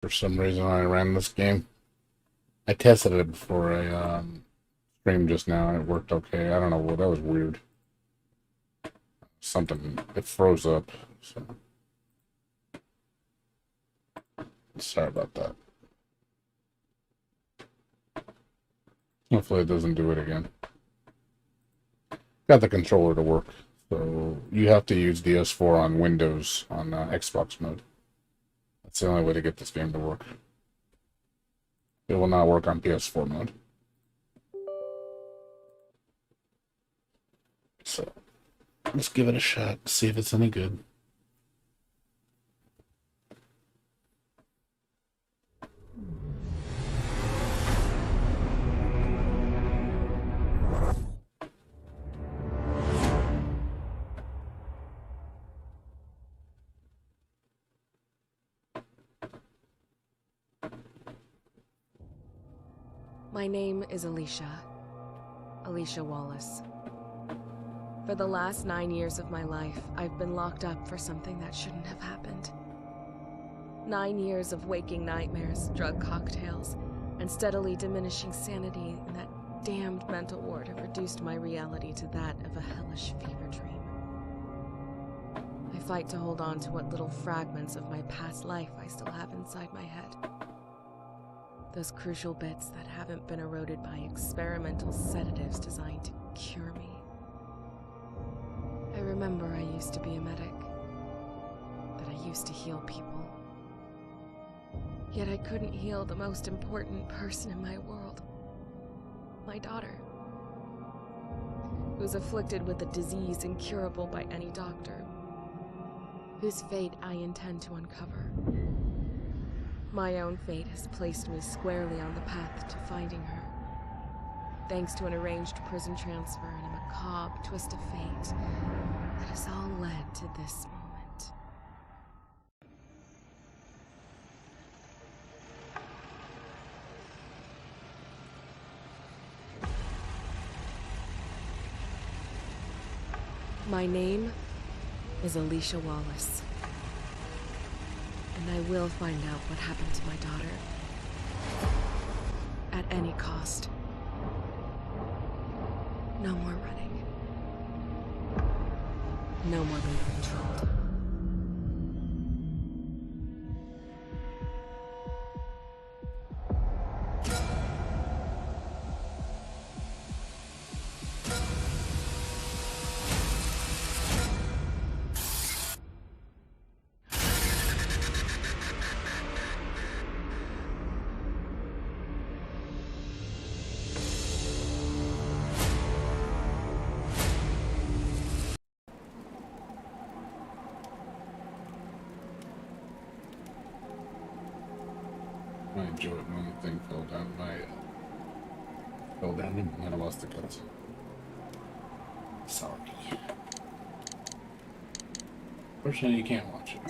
For some reason, I ran this game. I tested it before I streamed just now, and it worked okay. I don't know what that was weird. Something it froze up. So sorry about that. Hopefully, it doesn't do it again. Got the controller to work, so you have to use the S4 on Windows on Xbox mode. That's the only way to get this game to work. It will not work on PS4 mode. So let's give it a shot, see if it's any good. My name is Alicia. Alicia Wallace. For the last 9 years of my life, I've been locked up for something that shouldn't have happened. 9 years of waking nightmares, drug cocktails, and steadily diminishing sanity in that damned mental ward have reduced my reality to that of a hellish fever dream. I fight to hold on to what little fragments of my past life I still have inside my head. Those crucial bits that haven't been eroded by experimental sedatives designed to cure me. I remember I used to be a medic, that I used to heal people. Yet I couldn't heal the most important person in my world. My daughter. Who's afflicted with a disease incurable by any doctor. Whose fate I intend to uncover. My own fate has placed me squarely on the path to finding her. Thanks to an arranged prison transfer and a macabre twist of fate that has all led to this moment. My name is Alicia Wallace. And I will find out what happened to my daughter. At any cost. No more running. No more being controlled. I enjoy it when the thing fell down. Fell down and I lost the cuts. Sorry. Fortunately, you can't watch it.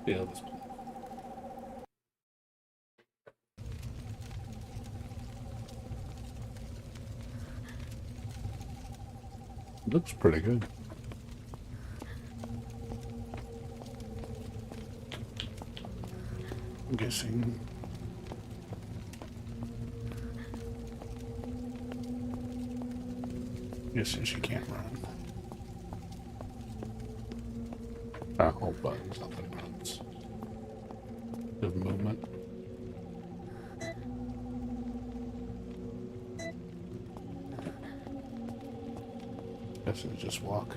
Yeah, this play. Looks pretty good. I'm guessing. Guessing she can't run. Hold buttons, nothing runs. There's movement. Guessing just walk.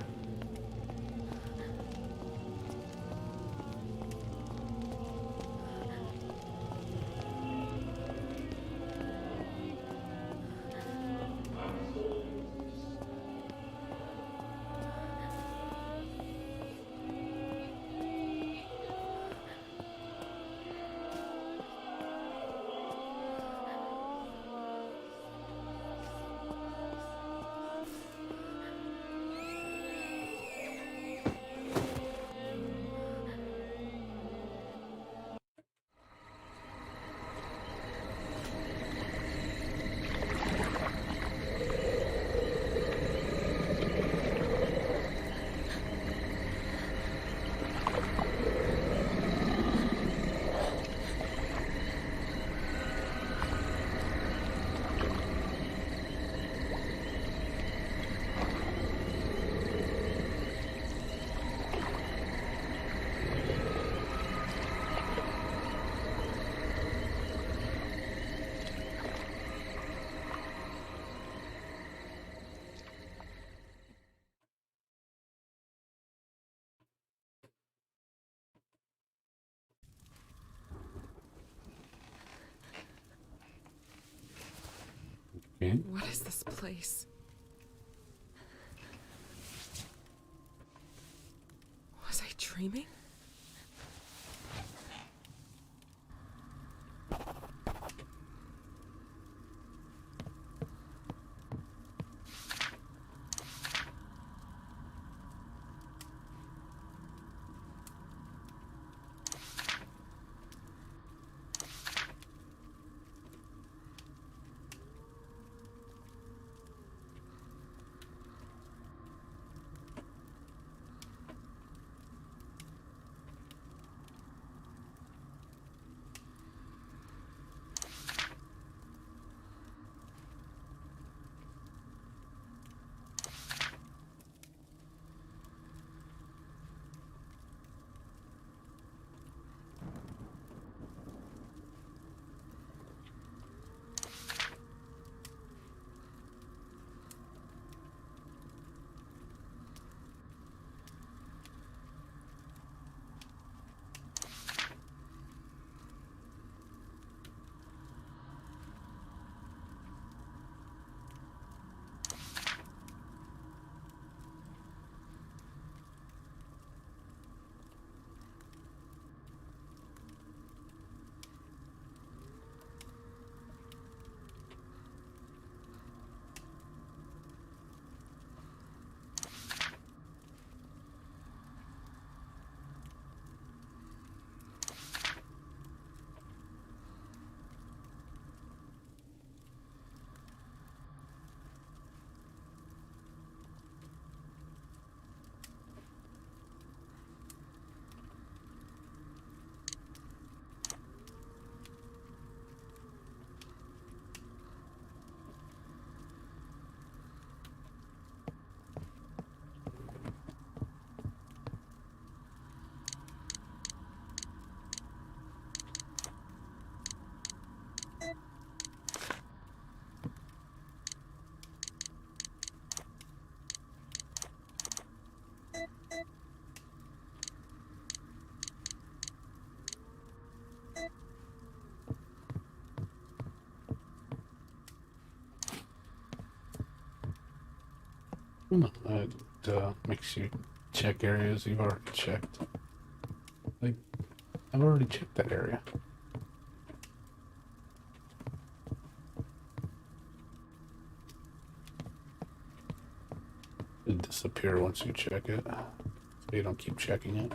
Okay. What is this place? Was I dreaming? No, it makes you check areas you've already checked. Like, I've already checked that area. It disappear once you check it, so you don't keep checking it.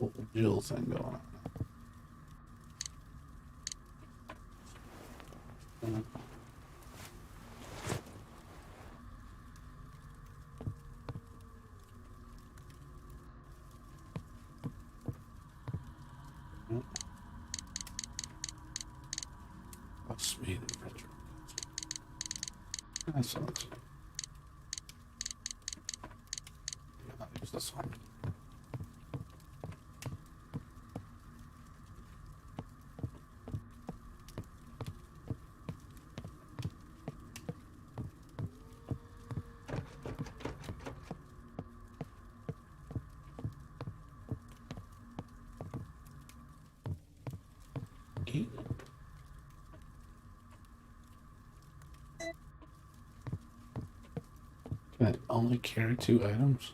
Little Jill thing going on. Speed and retro. That sounds. Yeah, I'll use this one. Okay. Can I only carry 2 items?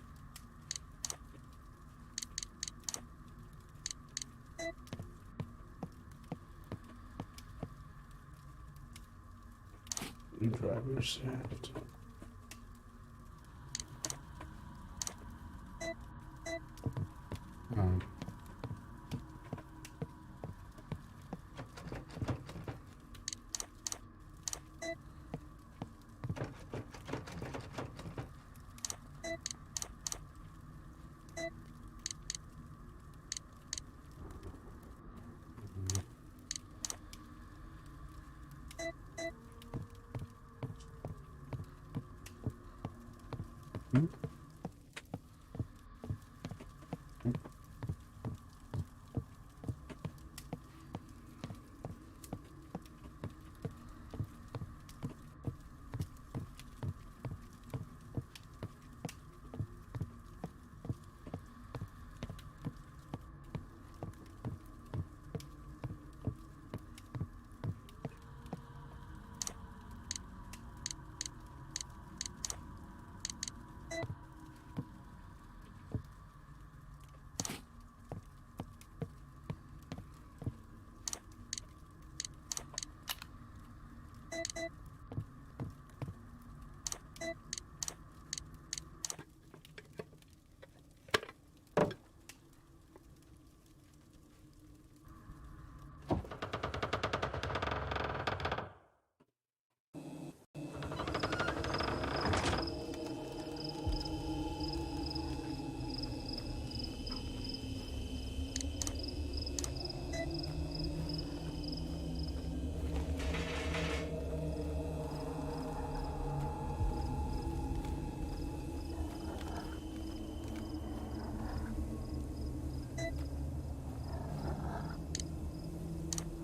New driver set.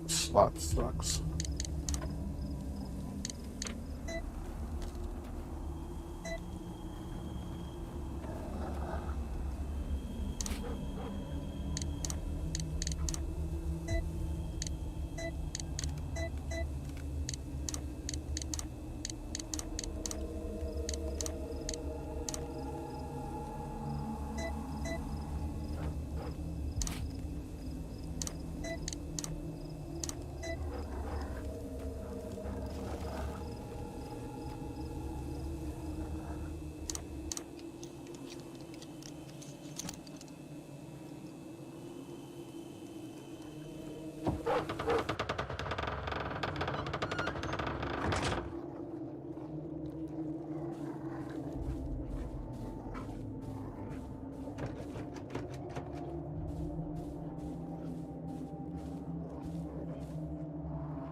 Slot sucks.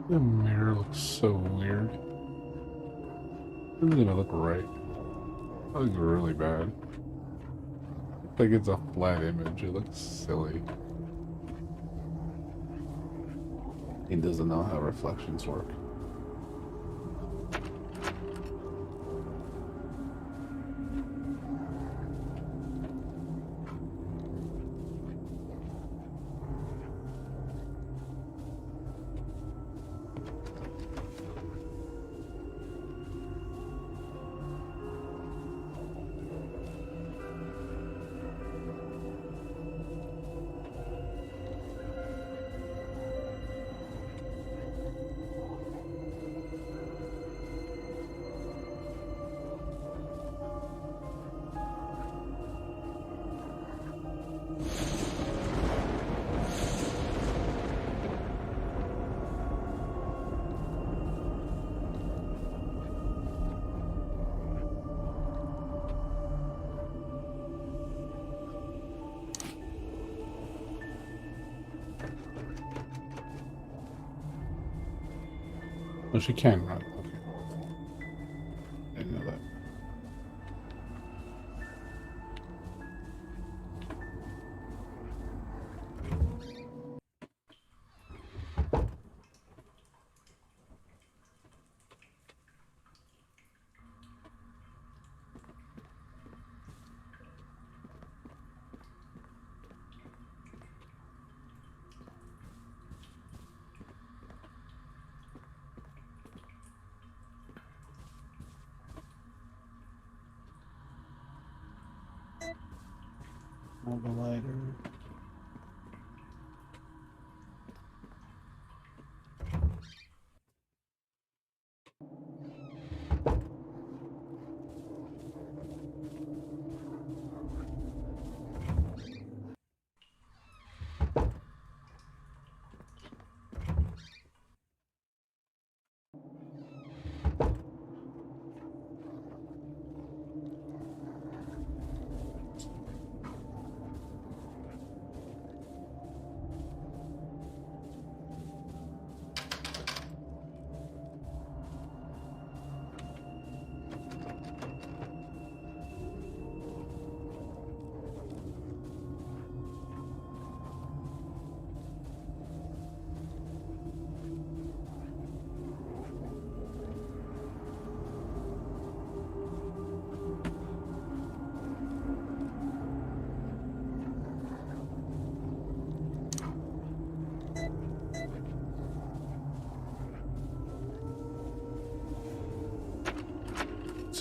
The mirror looks so weird. It doesn't even look right. It looks really bad. It's like it's a flat image. It looks silly. He doesn't know how reflections work. Oh, she can run. Okay. Didn't know that. The lighter.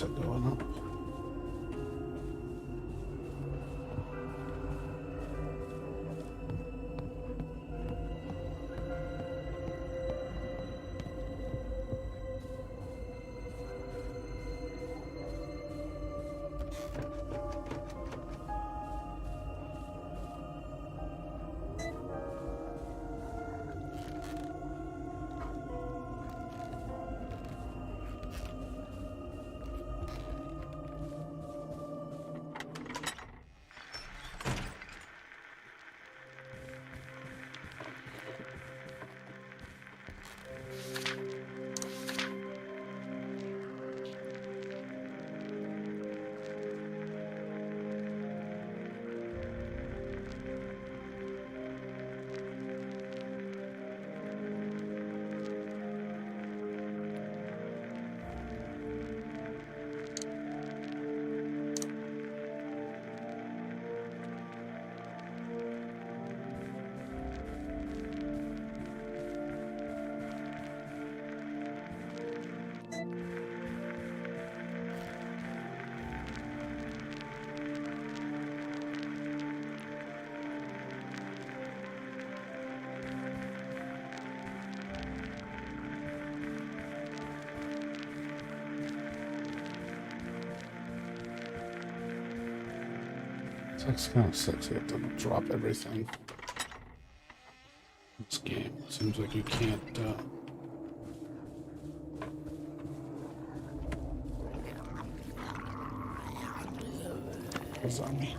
lights are going up. It's kind of sucks. You have to drop everything. This game seems like you can't. What's on me?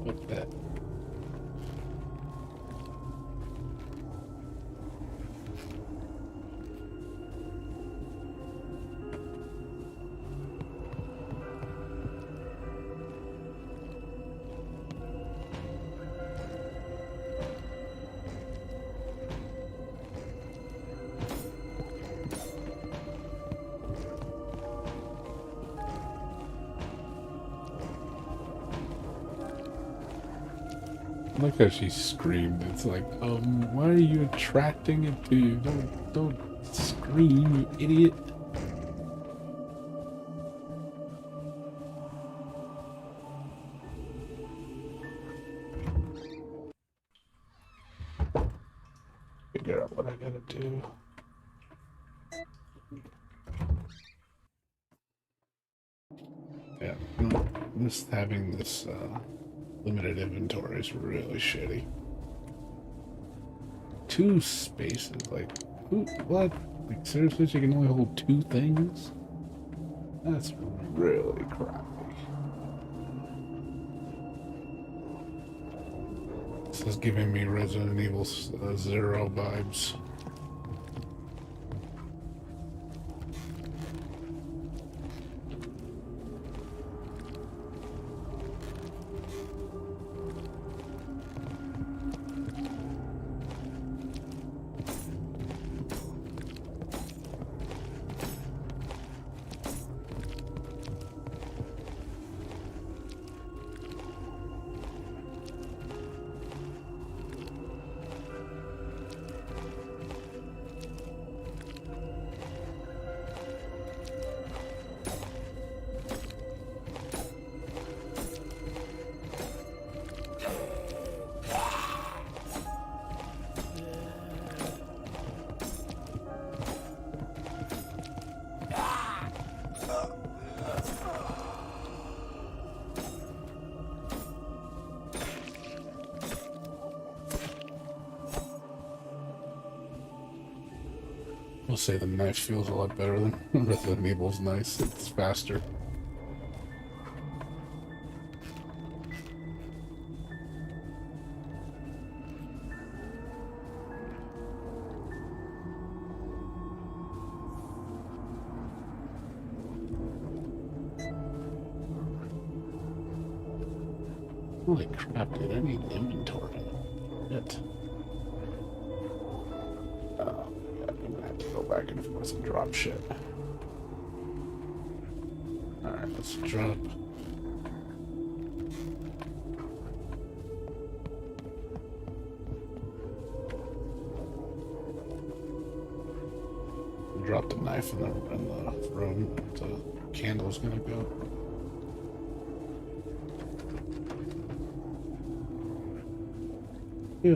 Look at that. I like how she screamed. It's like, why are you attracting it to you? Don't scream, you idiot. Figure out what I gotta do. Yeah, no, just having this, limited inventory is really shitty. 2 spaces, like, who, what? Like, seriously, she can only hold 2 things? That's really crappy. This is giving me Resident Evil 0 vibes. I'll say the knife feels a lot better than Resident Evil's nice. It's faster. Holy crap, dude, I need inventory. Shit. Oh, yeah, I'm gonna have to go back and forth and drop shit. Alright, let's drop. Drop the knife in the room. The candle's gonna go. Yeah,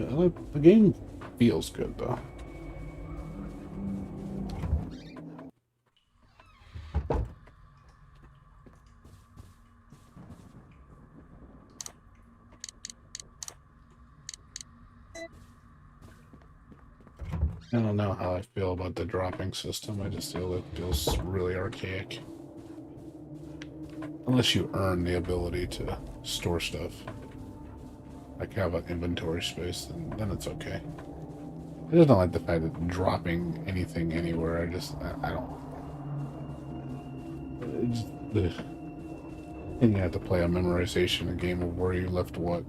the game feels good though. I don't know how I feel about the dropping system. I just feel it feels really archaic. Unless you earn the ability to store stuff. Like have an inventory space, then it's okay. I just don't like the fact that dropping anything anywhere, I don't. And you have to play a memorization, a game of where you left what.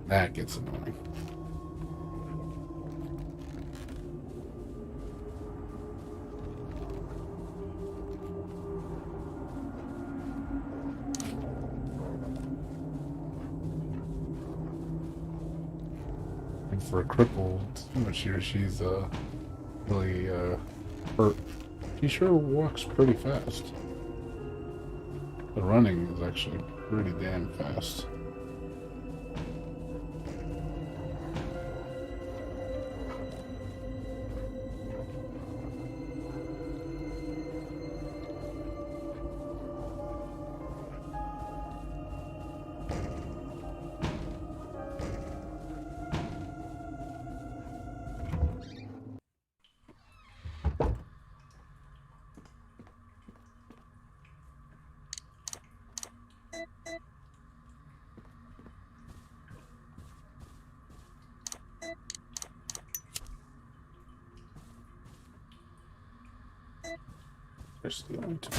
That gets annoying. And for a crippled, she's really hurt. She sure walks pretty fast. The running is actually pretty damn fast. There's the only two.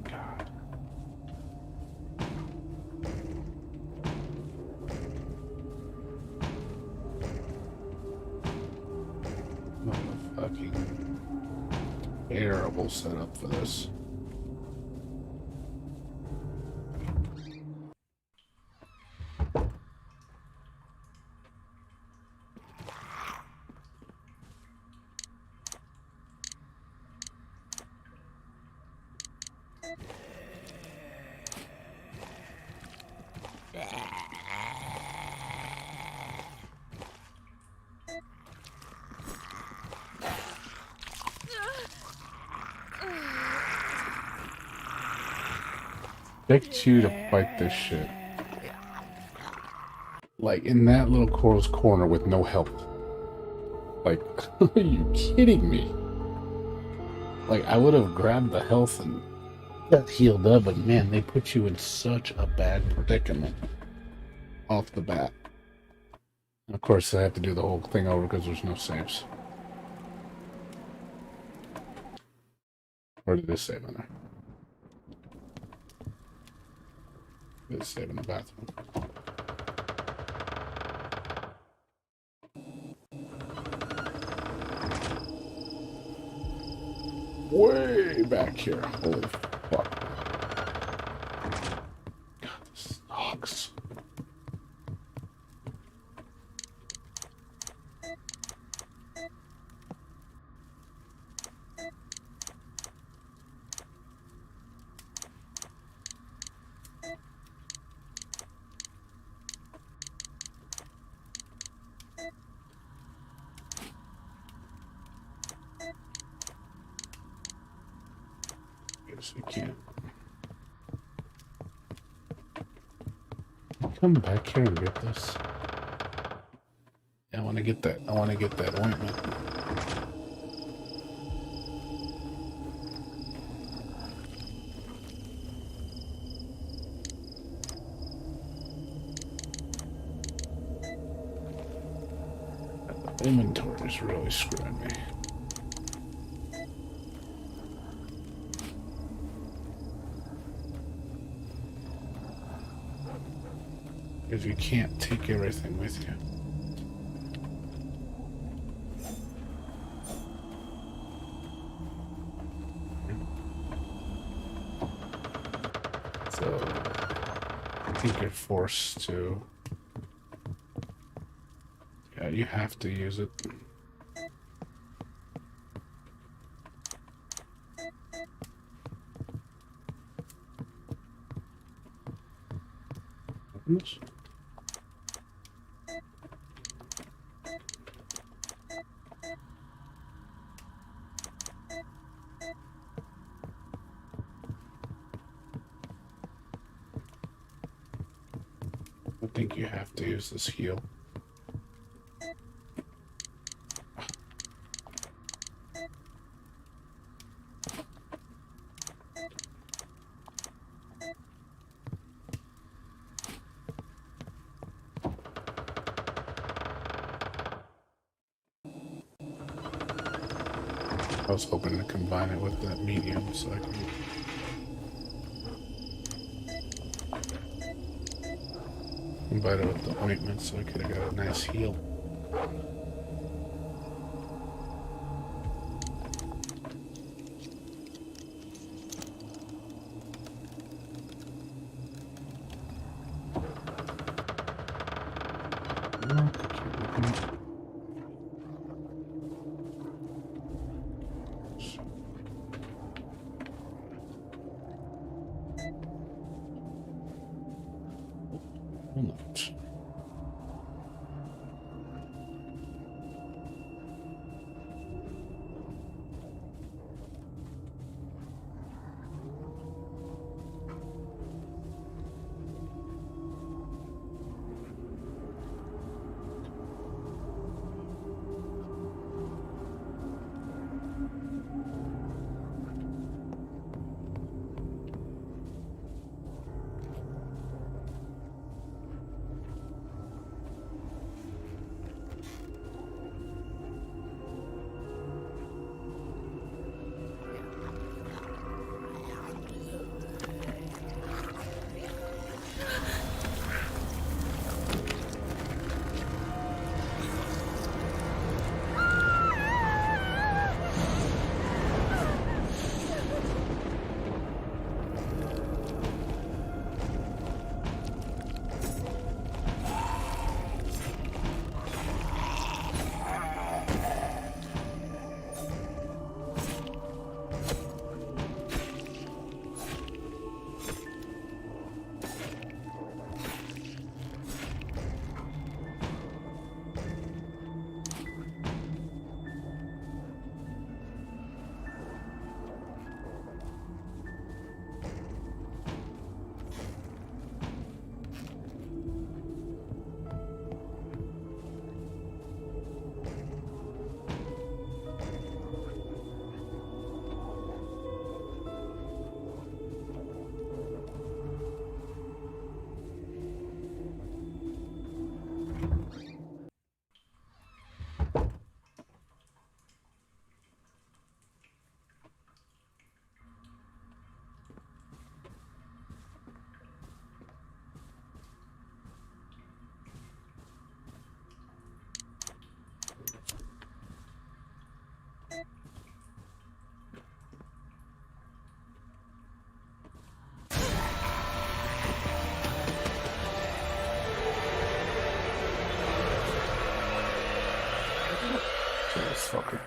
God. What a fucking terrible setup for this. Expect you to fight this shit. Like in that little close corner with no help. Like, are you kidding me? Like, I would have grabbed the health and got healed up, but man, they put you in such a bad predicament off the bat. And of course, I have to do the whole thing over because there's no saves. Where did this save in there? This save in the bathroom. Way back here. Holy fuck. God, this sucks. You can't. Come back here and get this. Yeah, I want to get that. I want to get that ointment. Inventory is really screwing me. Because you can't take everything with you. So I think you're forced to. Yeah, you have to use it. Oops. I think you have to use this heal. I was hoping to combine it with that medium so I can combine it with the ointment so I could have got a nice heal. Not. This fucker.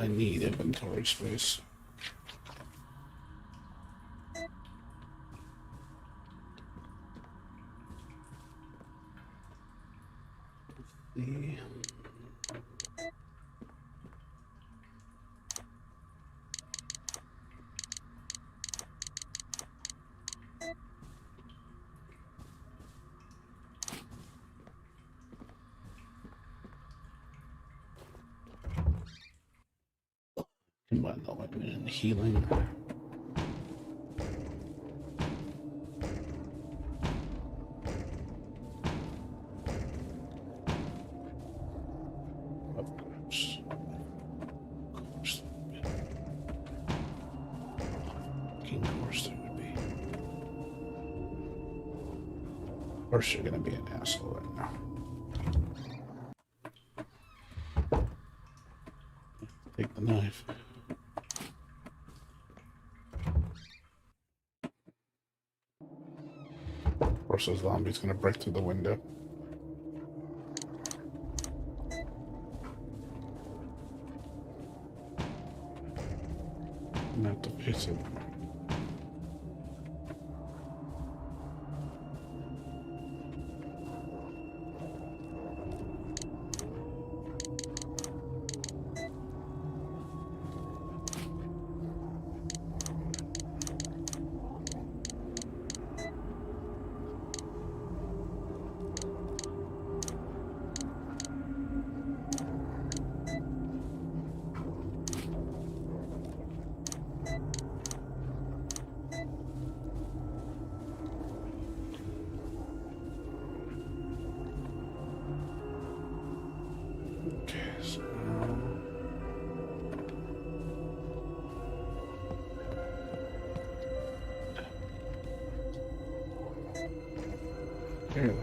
I need inventory space. The combine the weapon and healing. Of course. Of course. King course there would be. Of course you're gonna be an asshole right now. Take the knife. Of course the zombie's gonna break through the window. I'm gonna have to face it. Okay, so here.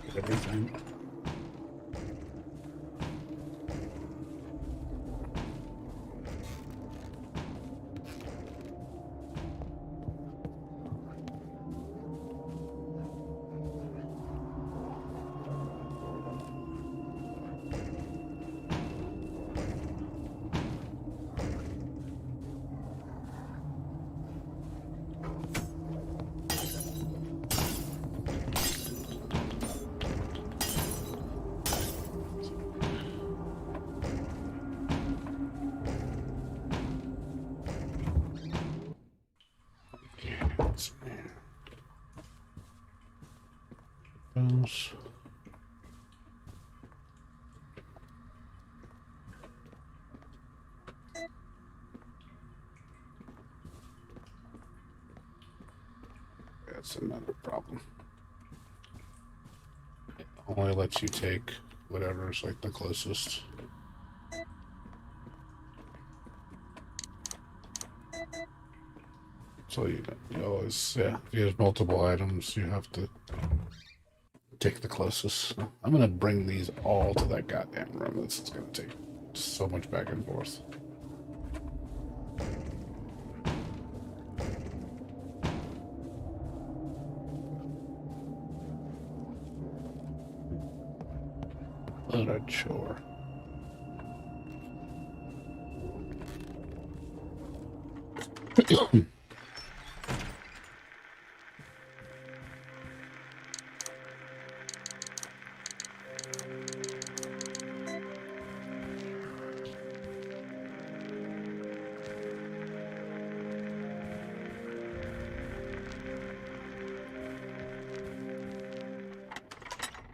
Get everything. What's there? Else. That's another problem. It only lets you take whatever's like the closest. So you always, yeah, if you have multiple items, you have to take the closest. I'm gonna bring these all to that goddamn room. This is gonna take so much back and forth. What a chore.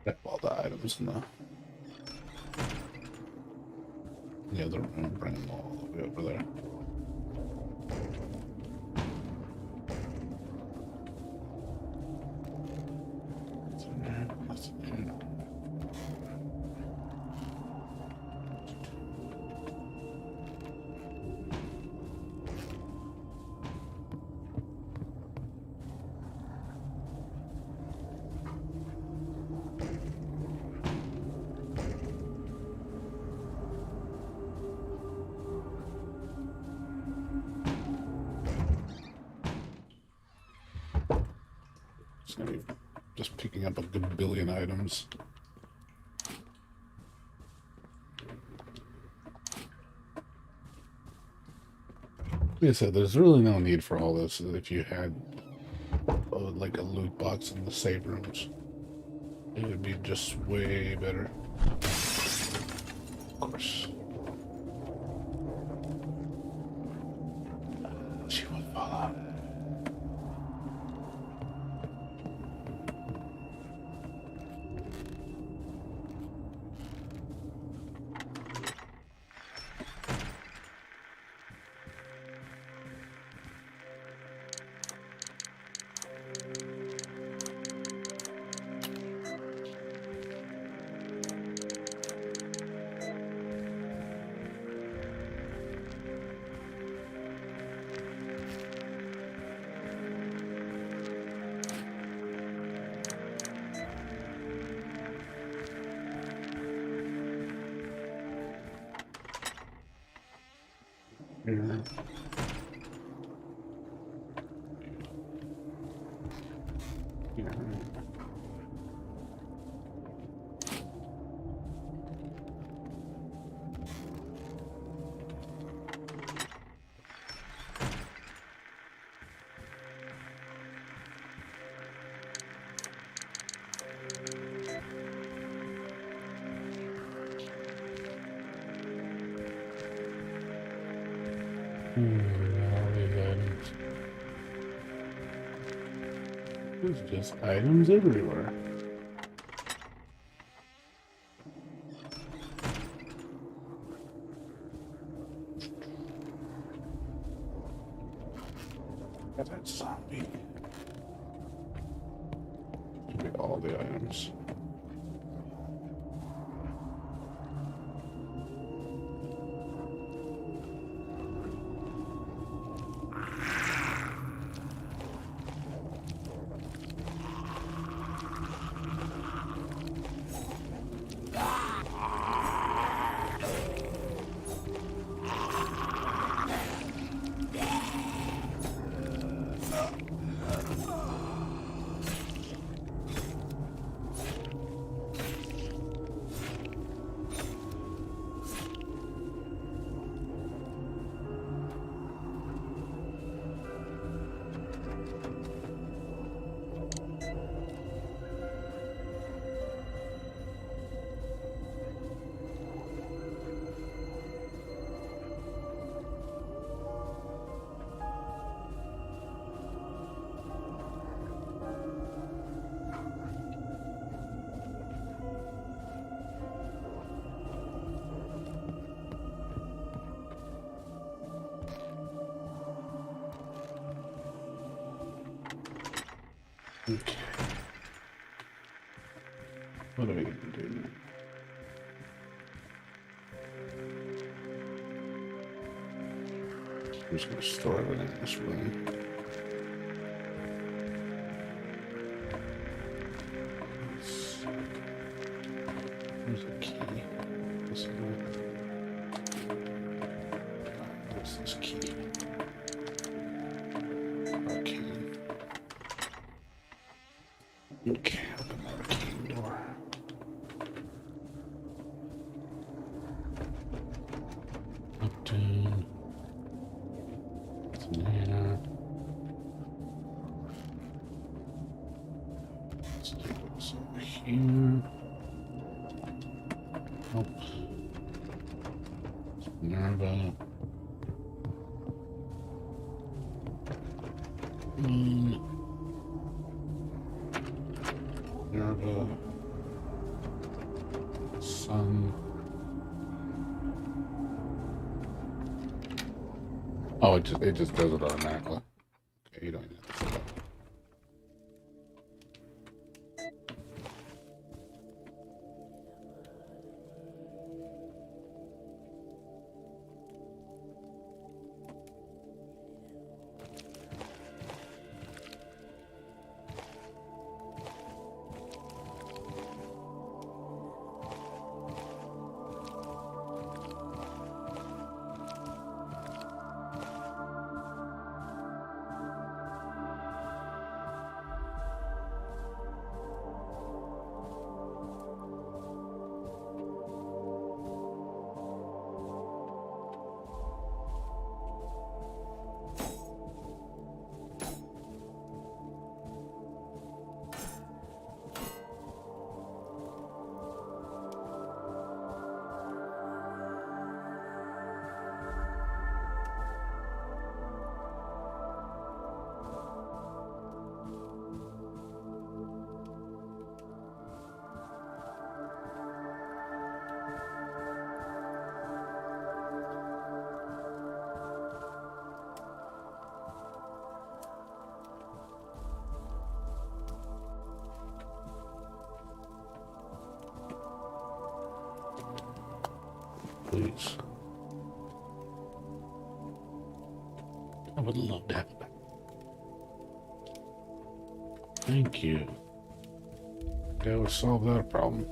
Got all the items in the the other room, bring them all the way over there. That's in there, that's in there. It's gonna be just picking up a good billion items. Like I said, there's really no need for all this if you had like a loot box in the save rooms. It would be just way better. Of course. She would fall out. Here. Here. All these items. There's just items everywhere. Got that zombie. Give me all the items. Okay. What are we gonna do now? I'm just gonna store everything in this room. There's a key. This one. What's this key? Arcane. Okay, open the arcane door. Up, down. It's in there. Let's do this over here. Nope. It's Minerva. Minerva. Sun. Oh, it just does it automatically. Okay, you don't even have to set it up. Please. I would love that. Thank you. That would solve that problem.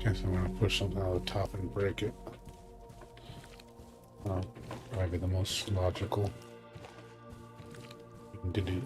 Guess I'm gonna push something out of the top and break it. Probably the most logical thing to do.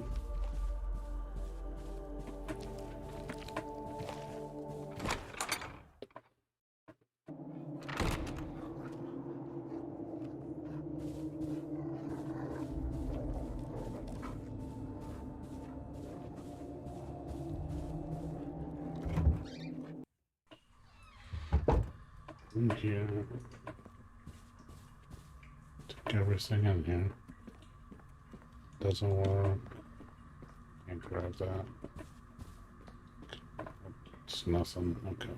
In here. Take everything in here. Doesn't work. Can't grab that. It's nothing. Okay.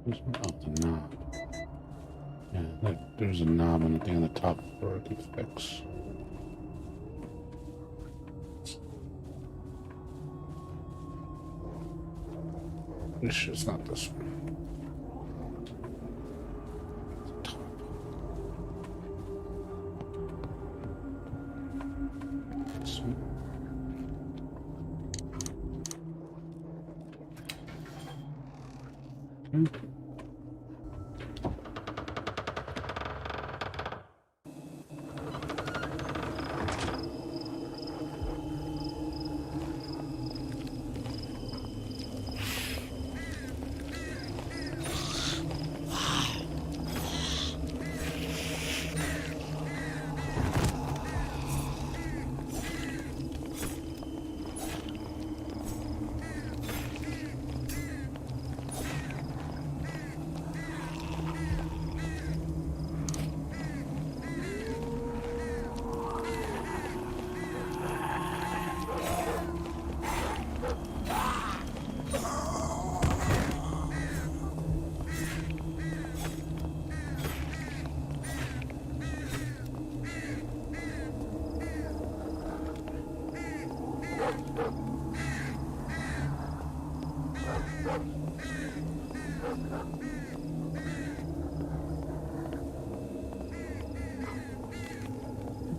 Oh, the knob. Yeah, there's a knob and a thing on the top where I can fix. It's not this one. Top. This one. Okay.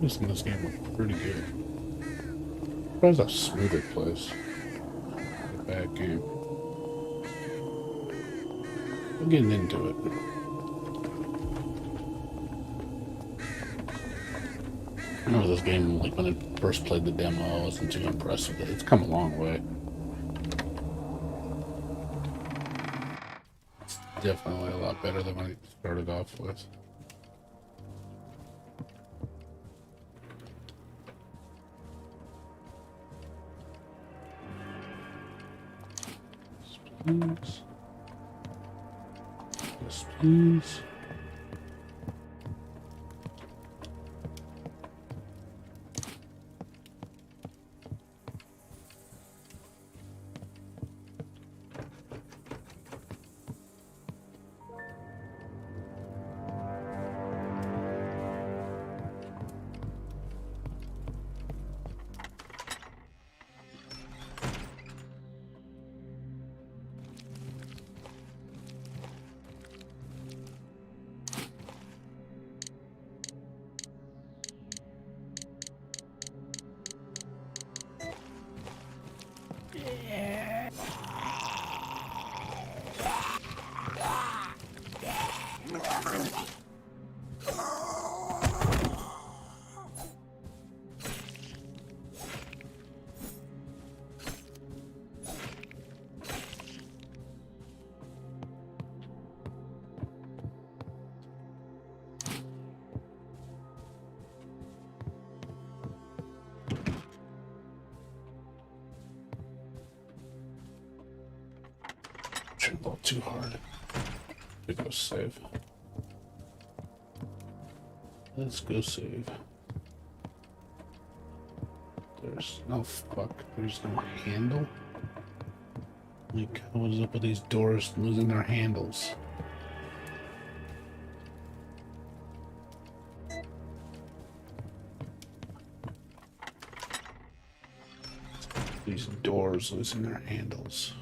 This game looks pretty good. Surprised how smooth it plays. A bad game. I'm getting into it. I remember this game, like when I first played the demo, I wasn't too impressed with it. It's come a long way. It's definitely a lot better than when I started off with. Please. Yes, please. Trimble too hard. To go save. Let's go save. There's no fuck. There's no handle. Like, what is up with these doors losing their handles? These doors losing their handles.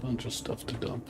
Bunch of stuff to dump.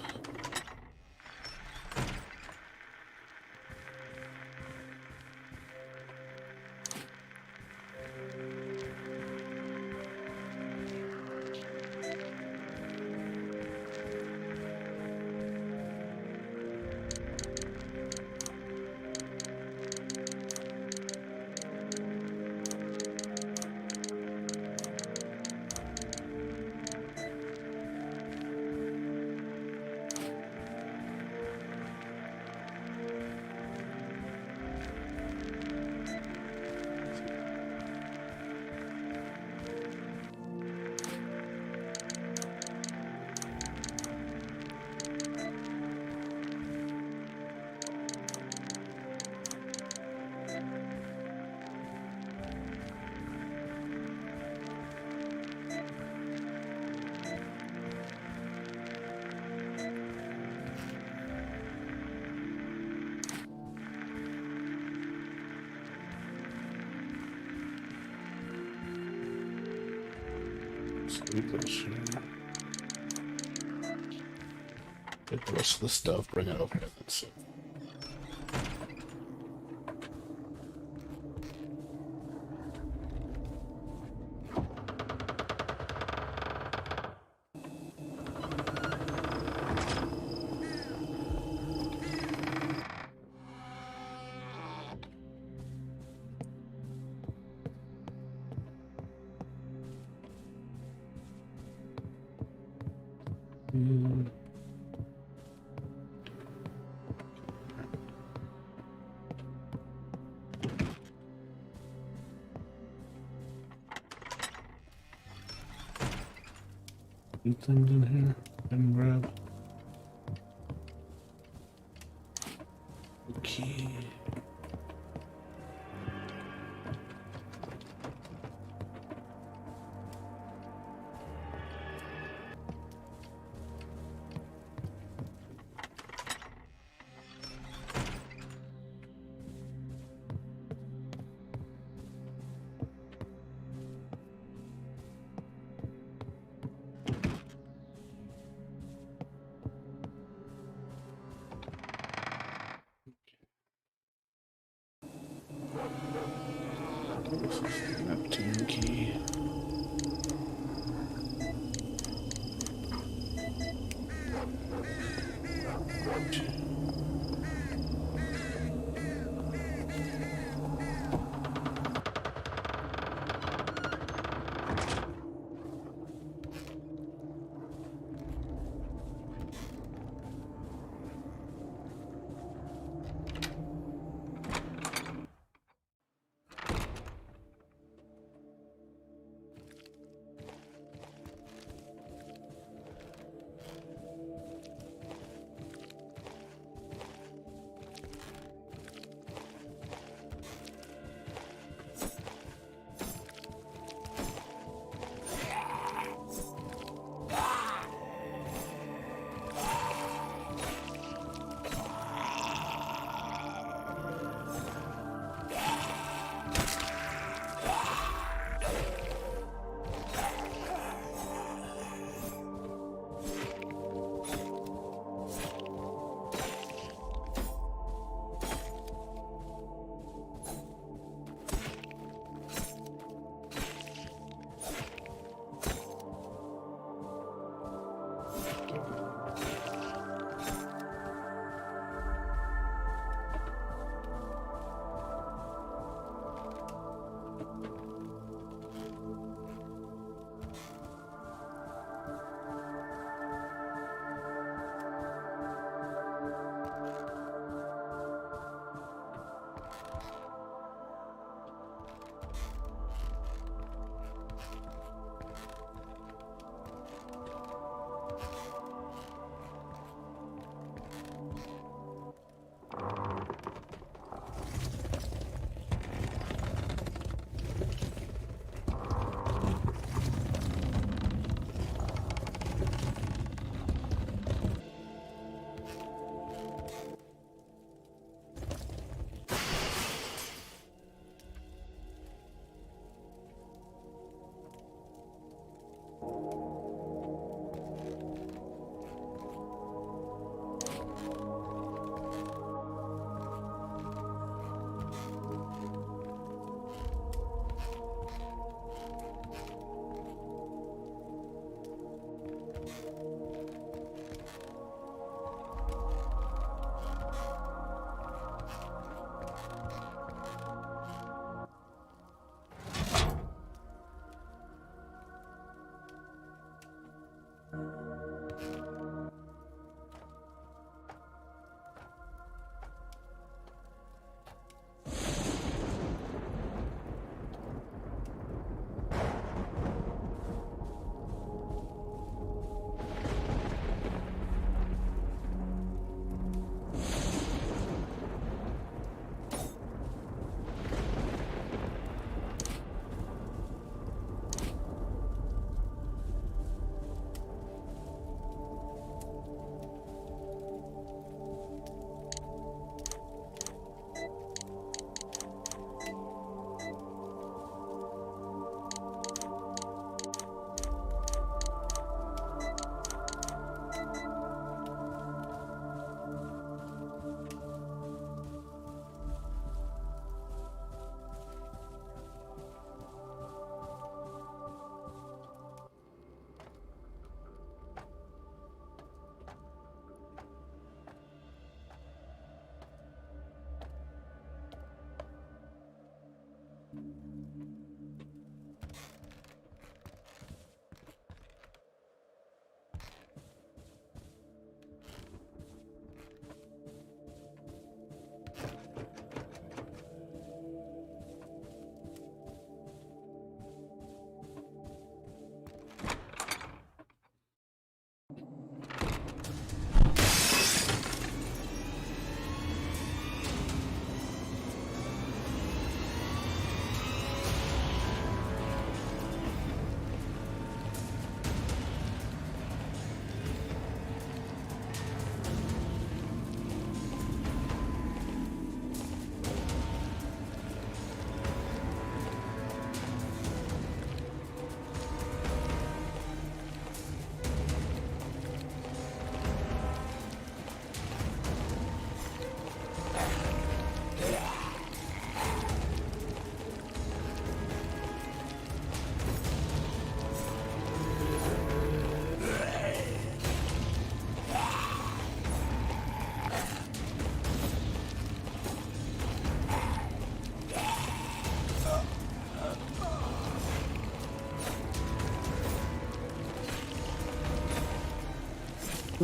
Leave those here. Get the rest of the stuff, bring it over here. That's it. Two things in here and grab. key. This is the Neptune key.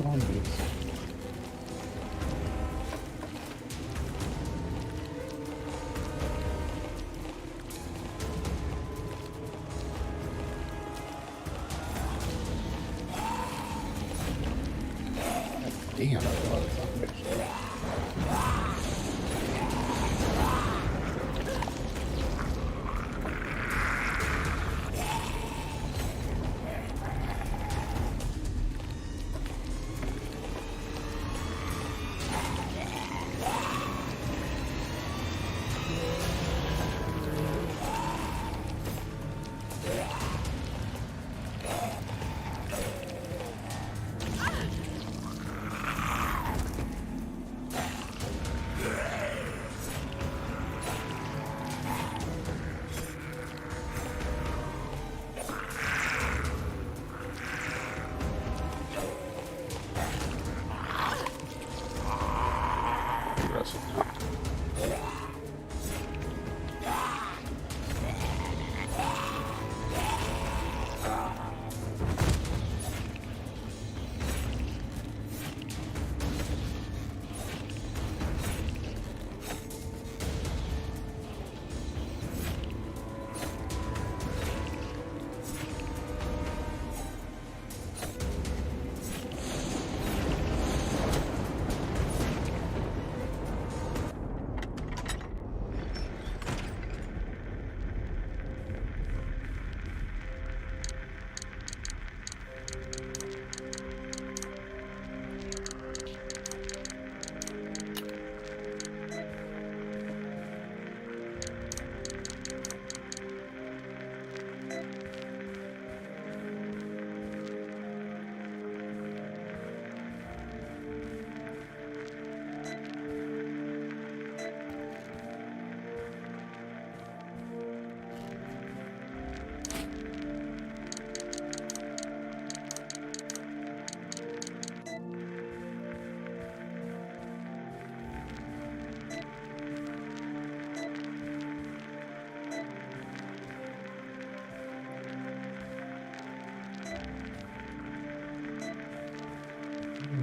put on these. Damn, that's a lot of zombies. Aggressive now.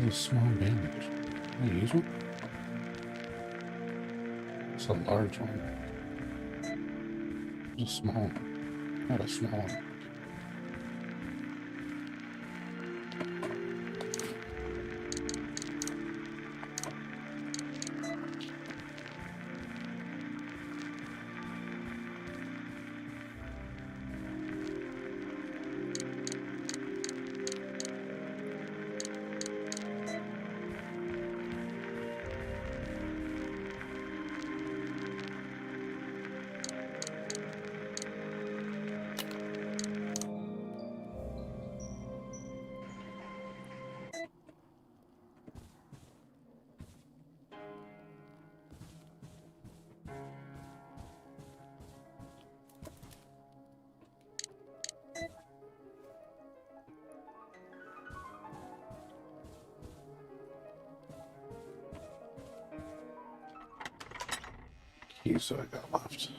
A small bandage. Can I use one? It's a large one. It's a small one. Not a small one. Keys I got left.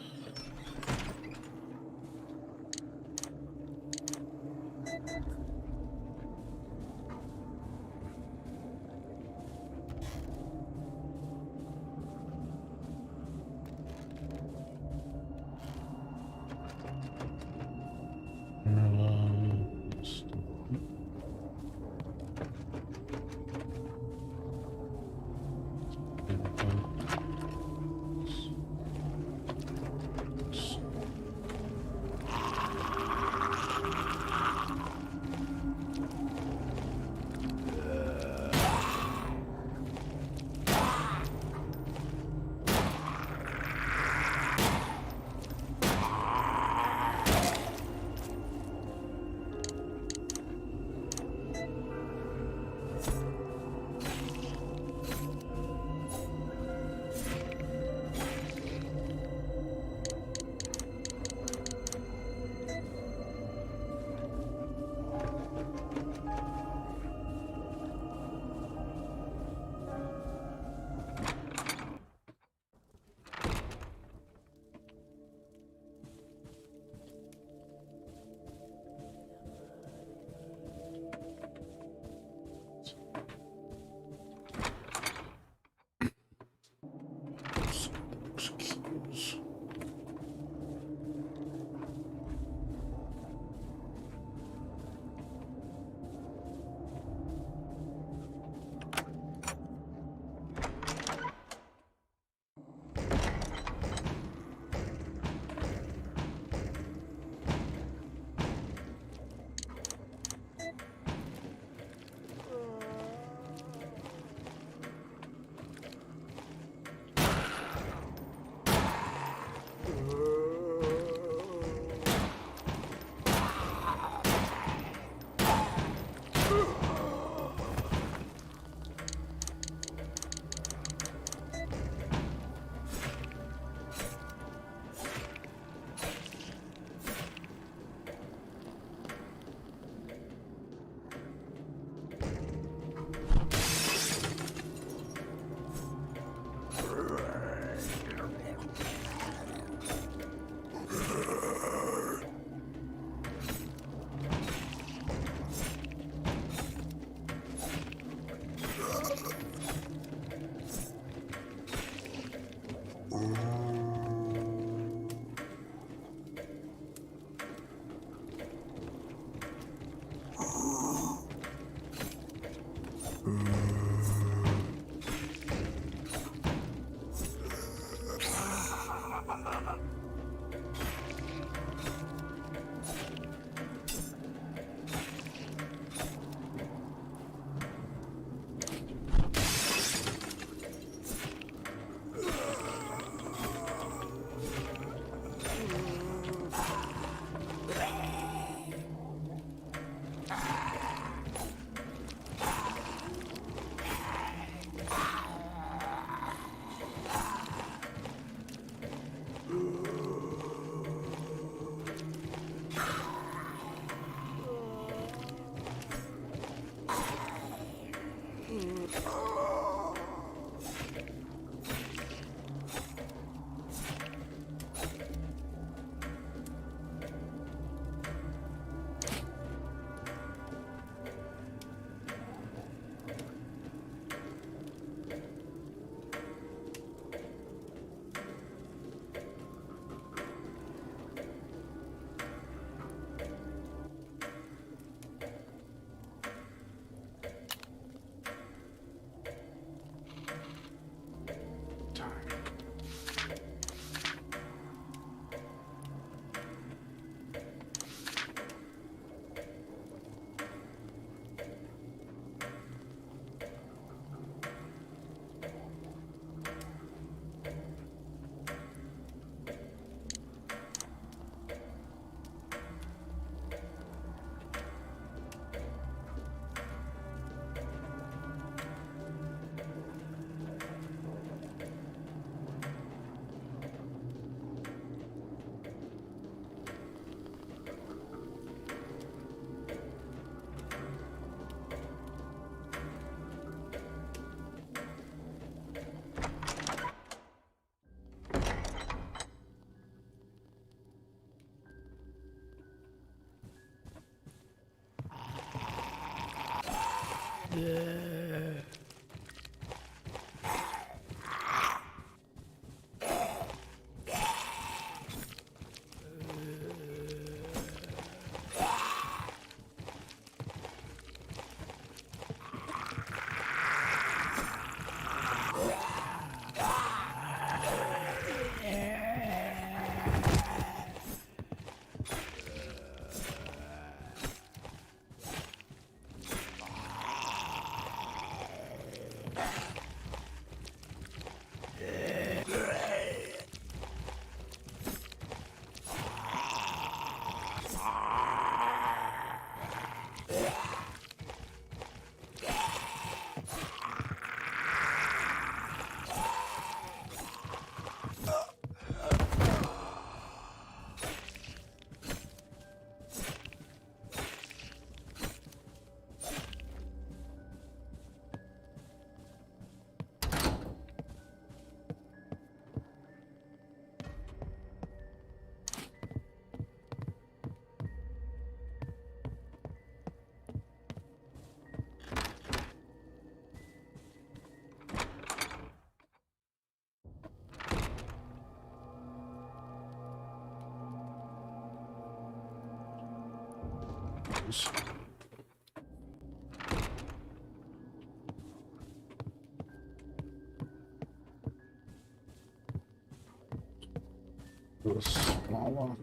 Do a small lock.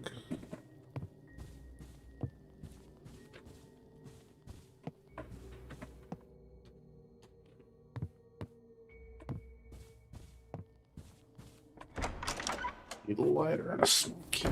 Need a lighter and a small key.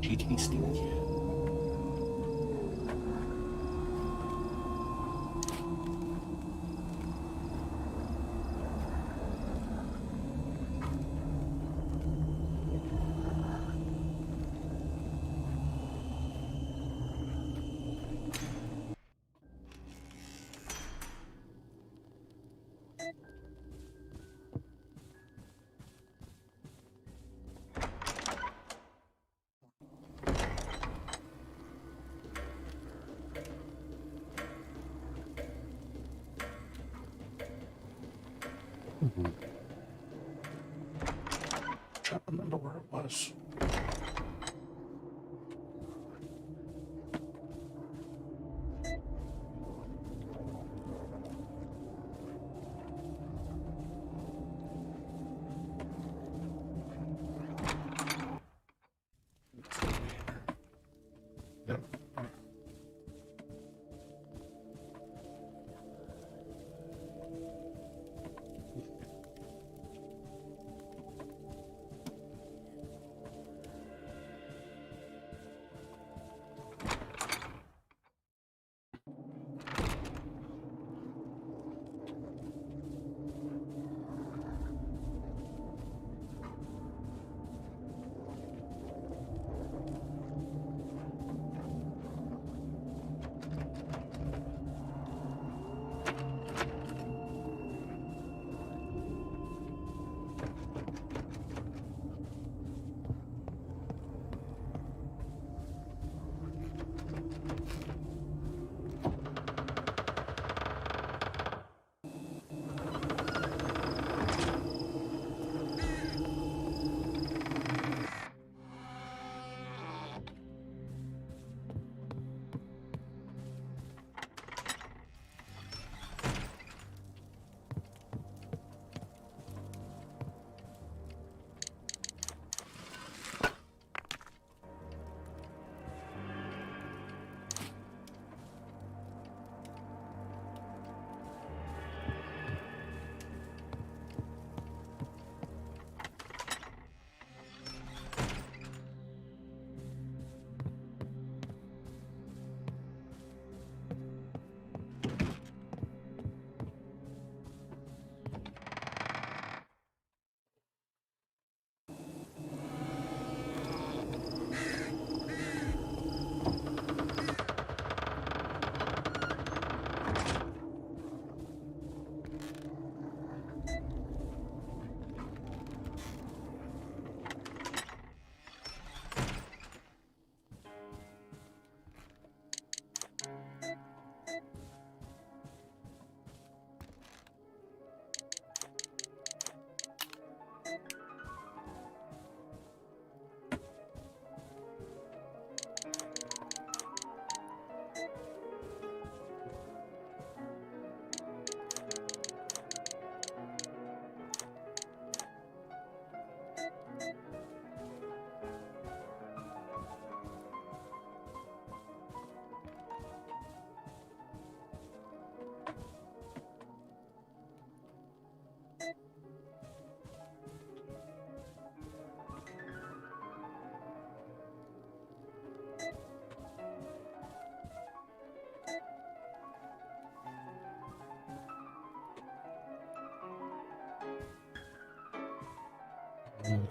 crunchy tasting. Trying to remember where it was. Yep.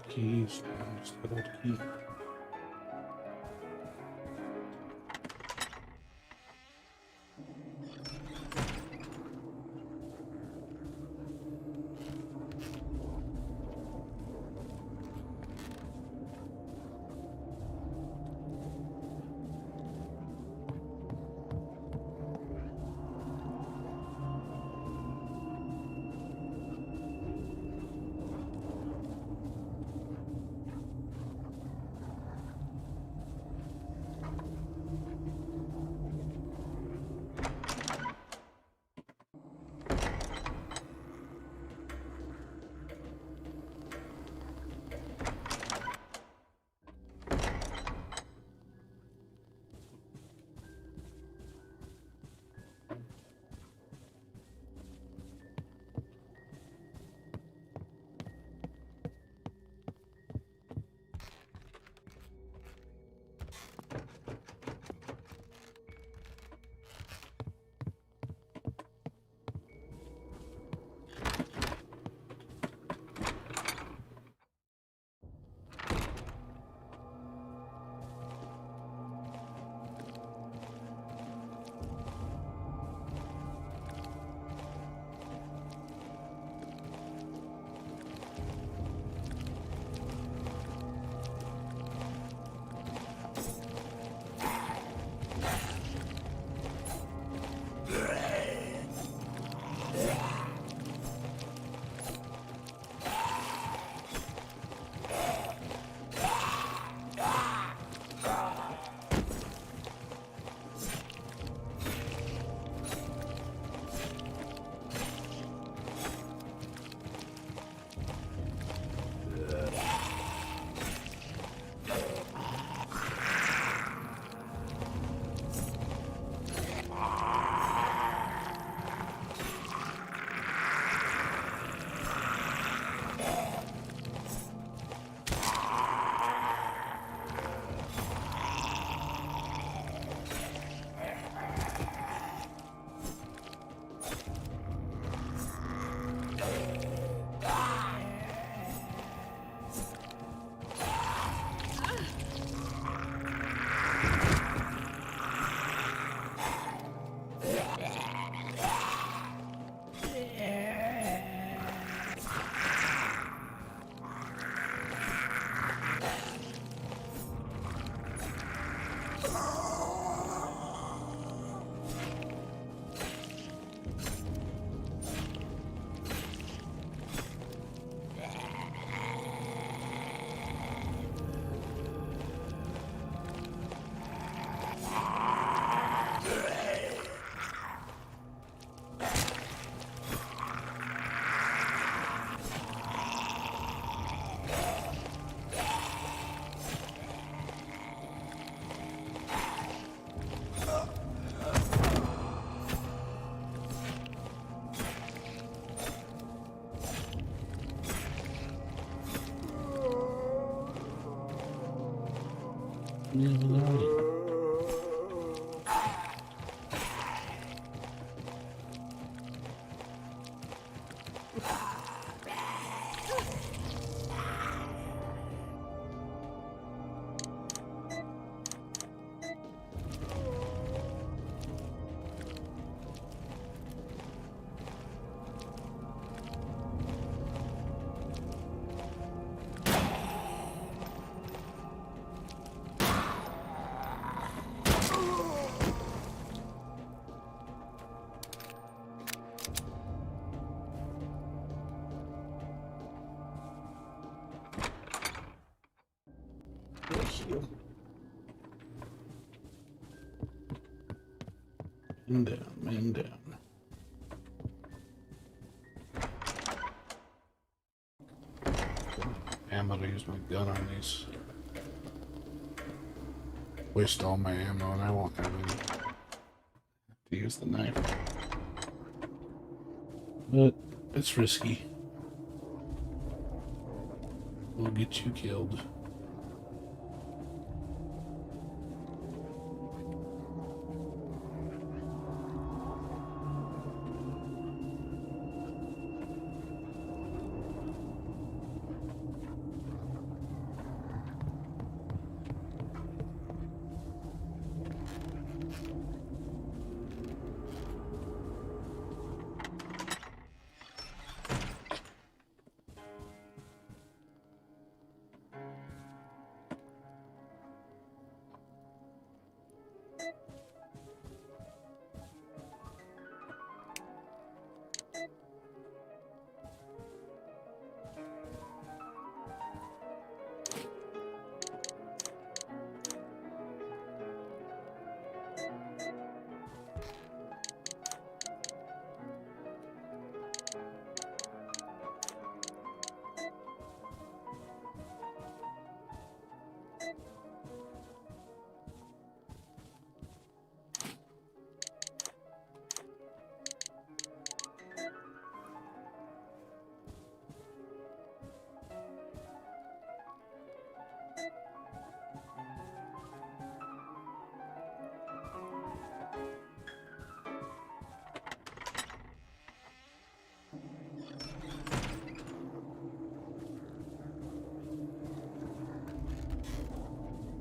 Keys, man. Just that old key. Man down, man down. Ammo to use my gun on these. Waste all my ammo and I won't have any. To use the knife. But it's risky. We'll get you killed.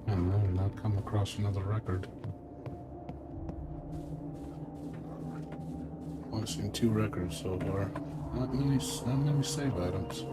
I don't know, not come across another record. I've seen 2 records so far. Not many save items.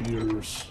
yours.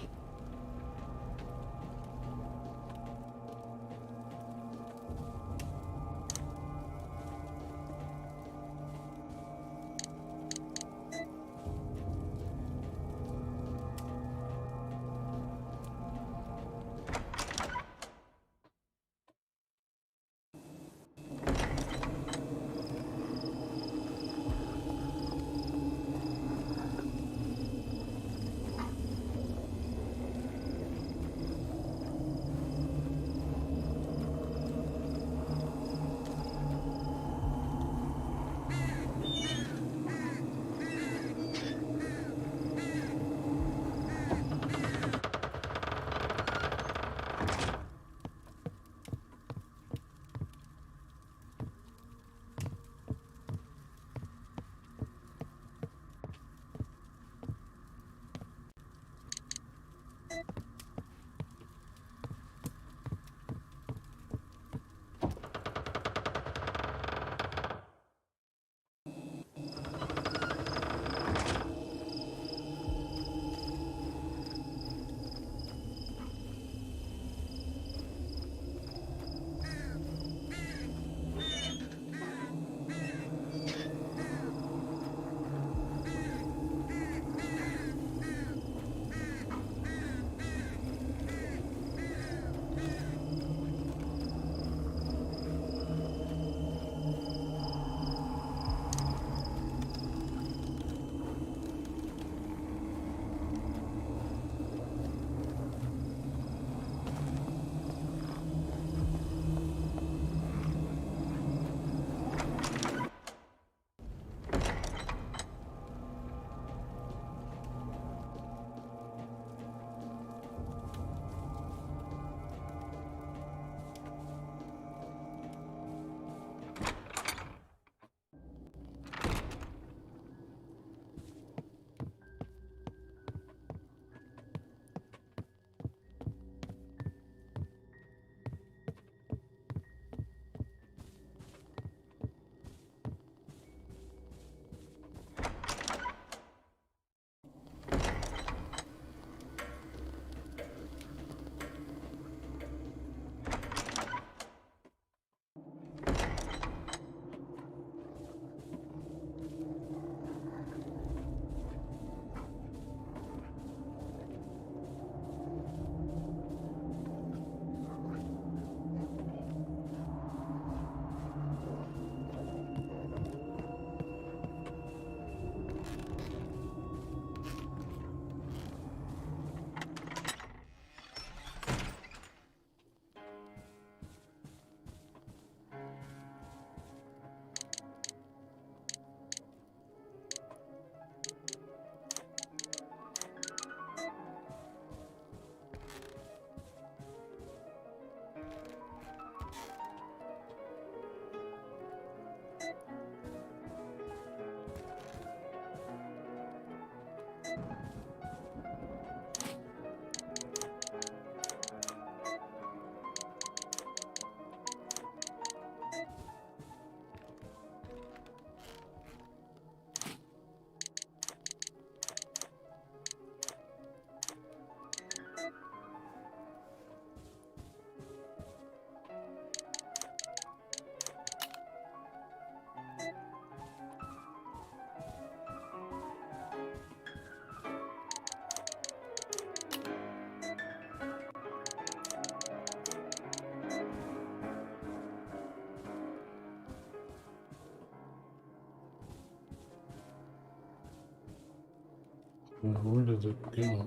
Where did it go?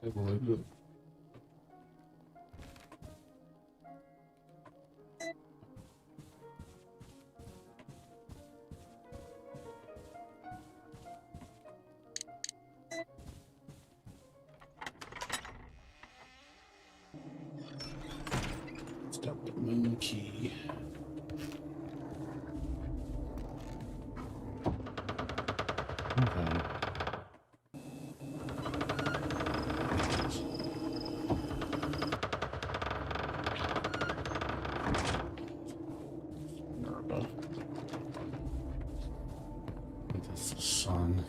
I believe it. Stop the moon key. Okay. Nerva. That's the sun.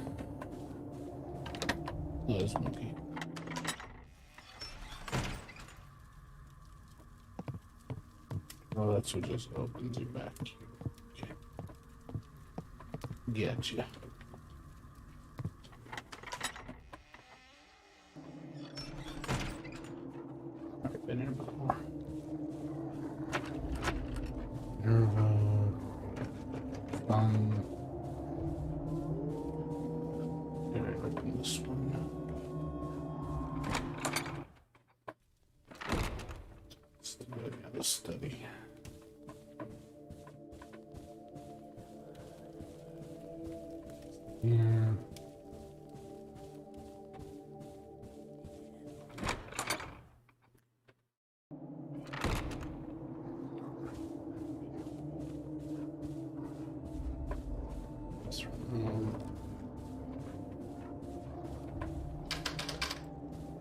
There's monkey. Oh, that's what just opens you back. Okay. Gotcha. I've been here before. Um, Here, I open this one now. The study. yeah.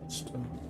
Stuff.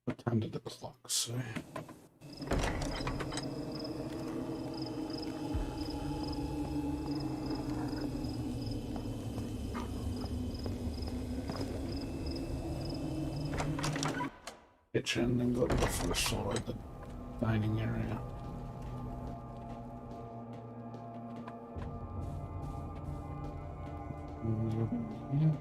What time did the clock say? Kitchen, then go to the first floor, the dining area. Yeah.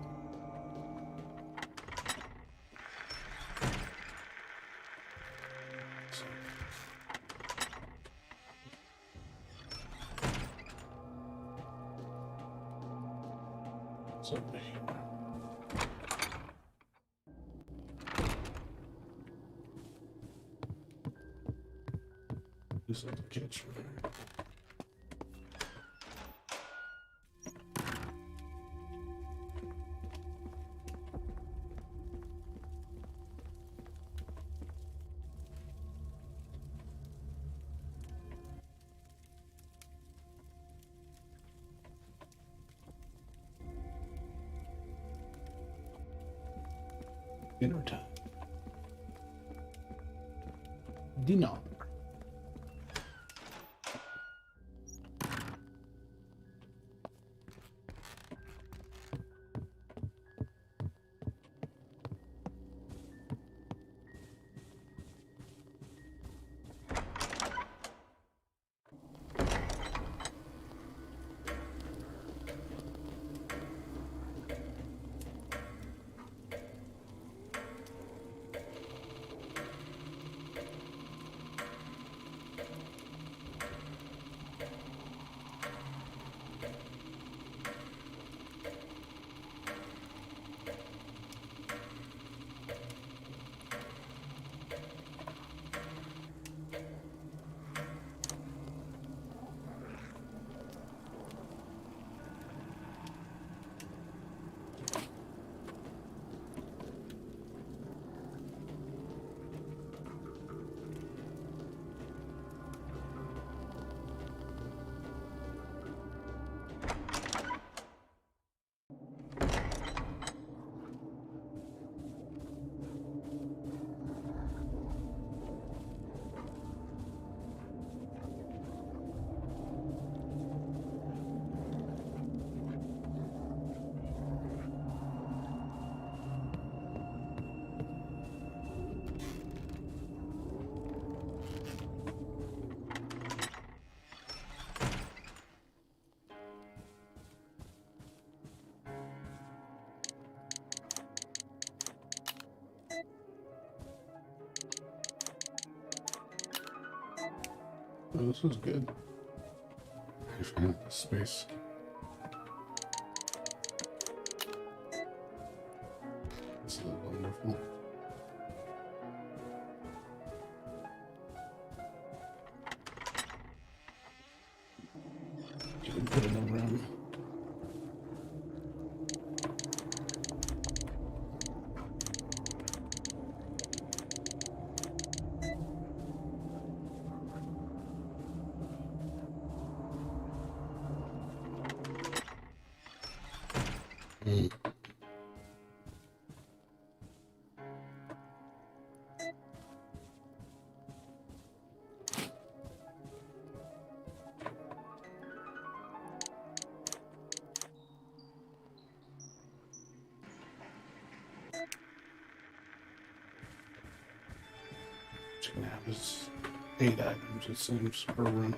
So this is the kitchen. Dinner time. Dinner. Oh, this is good. I found the space. This is wonderful. You can put it in the room. Mm. What you can have is 8 items, it seems, per room.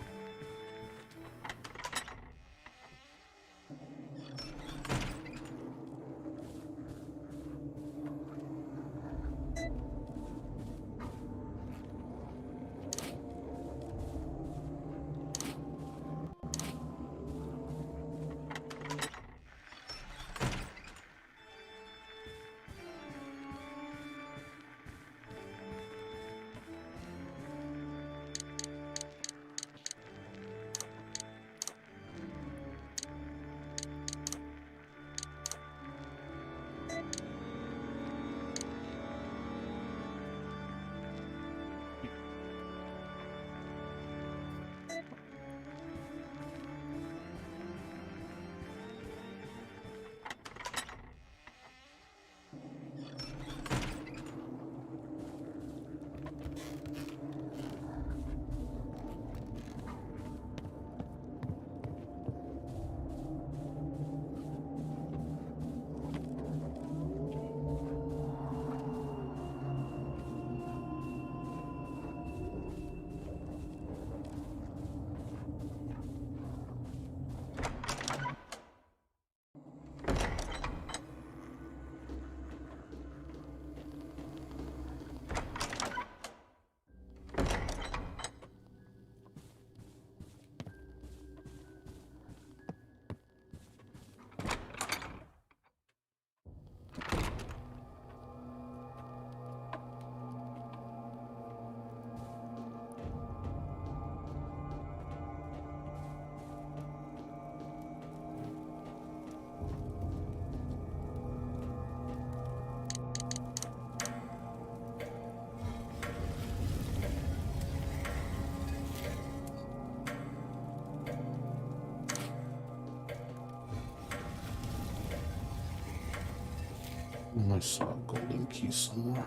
I saw a golden key somewhere.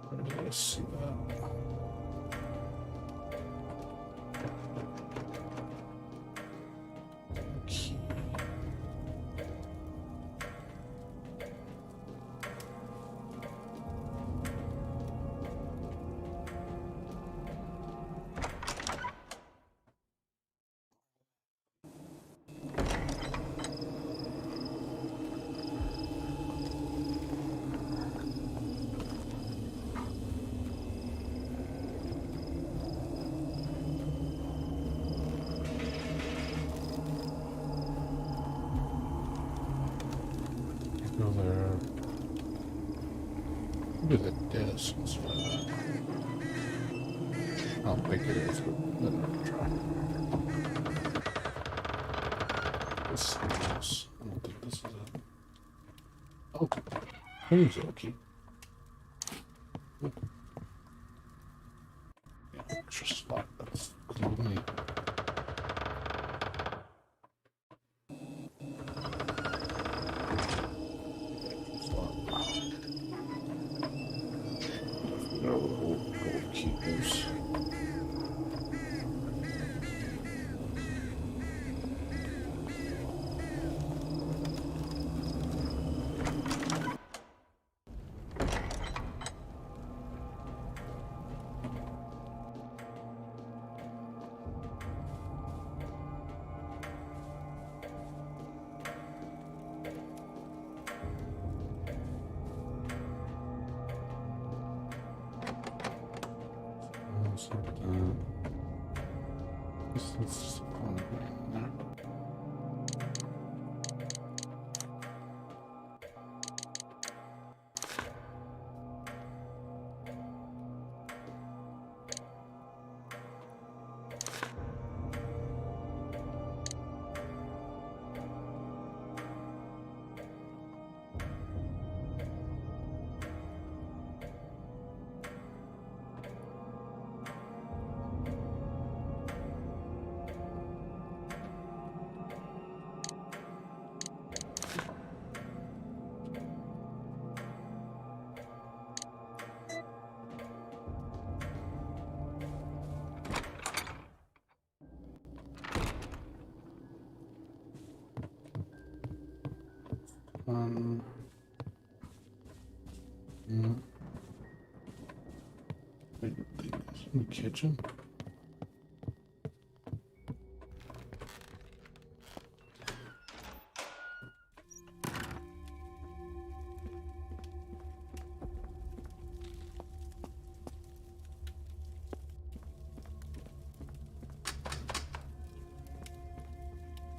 Where did I see that? Key. Go there. Look at the desk. Let's try that. I don't think it is, but let me try. Let's see this. I don't think this is it. Oh, here's a key. Yeah, extra spot. That's cool with me. Keepers. Let's yeah. I think it's in the kitchen.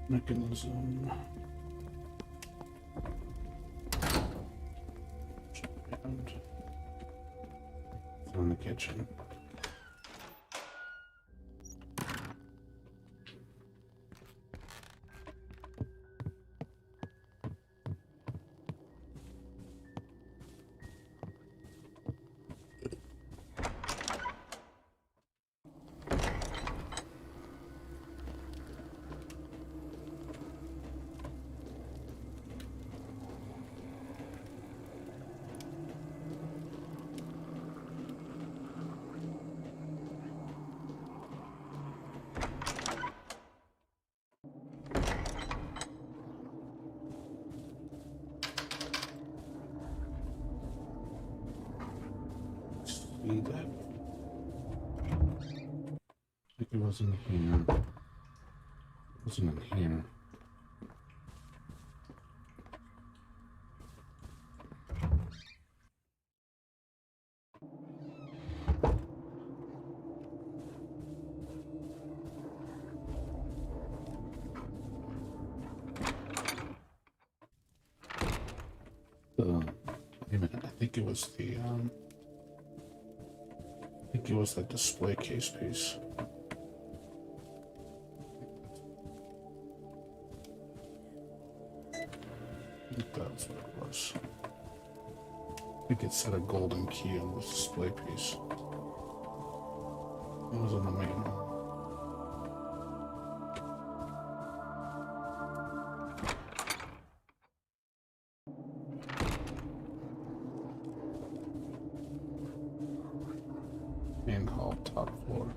Mechanism. And it's in the kitchen. See that? I think it wasn't here. It wasn't in here. Wait a minute, I think it was the I think it was the display case piece. I think that's what it was. I think it said a golden key on the display piece. It was on the main one. top floor.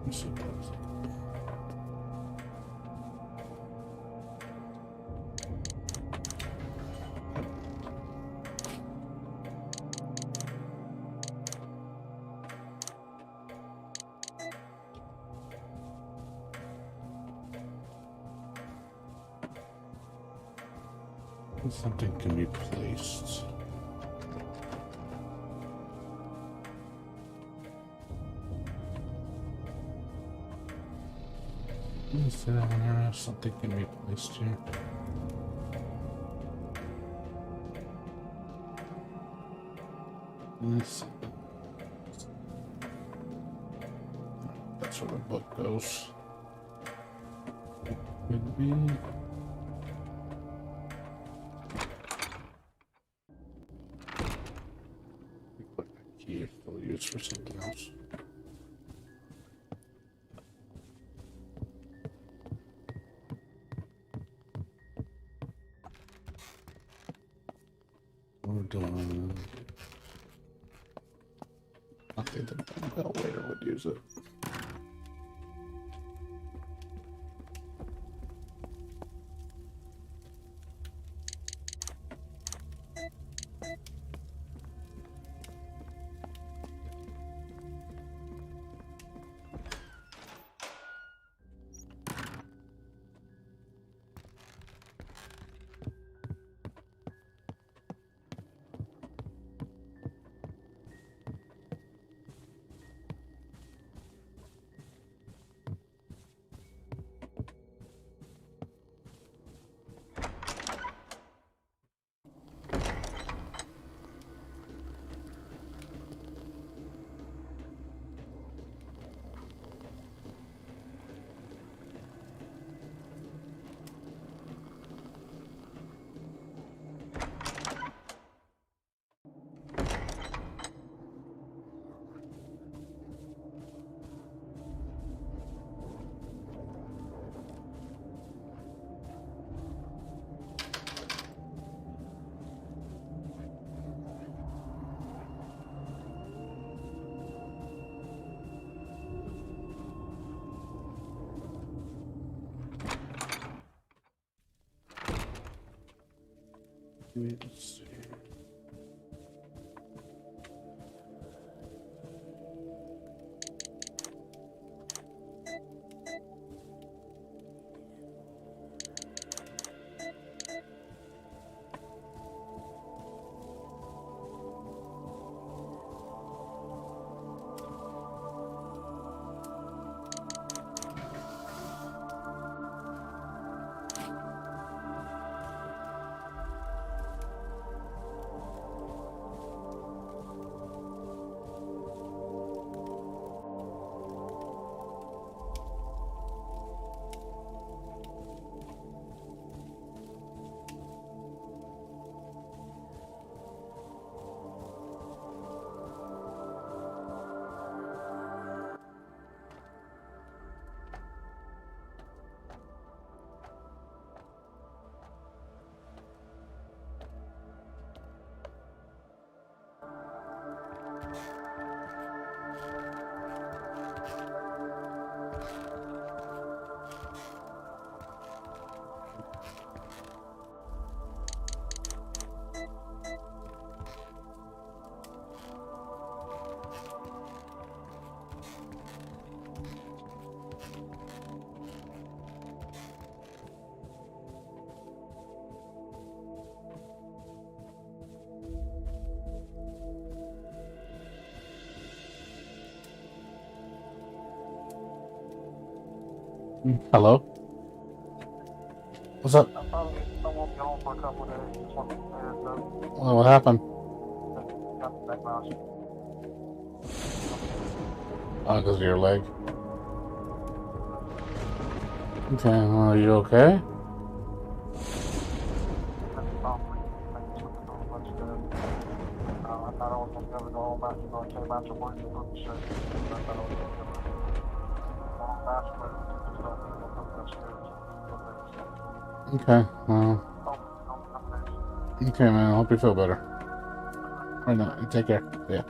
Let's see what that's like. Something can be placed. Is there something can be placed here? Let's see. That's where the book goes. It could be. Put that key if they'll use for something else. We're doing. I think the bell waiter would use it. Let's see. Hello? What's up? I probably won't be home for a couple of days. Just want to clear it up. Well, what happened? Got the background. Oh, because of your leg. Okay, well, are you okay? That's the problem. Like, it's with the whole bunch of I thought I was going to be able to go home after I came out to work and put the shirt. I thought I was going to be able to go home after, but just don't think I'll put that shirt. Okay, well, okay, man. I hope you feel better. Right now, take care. Yeah.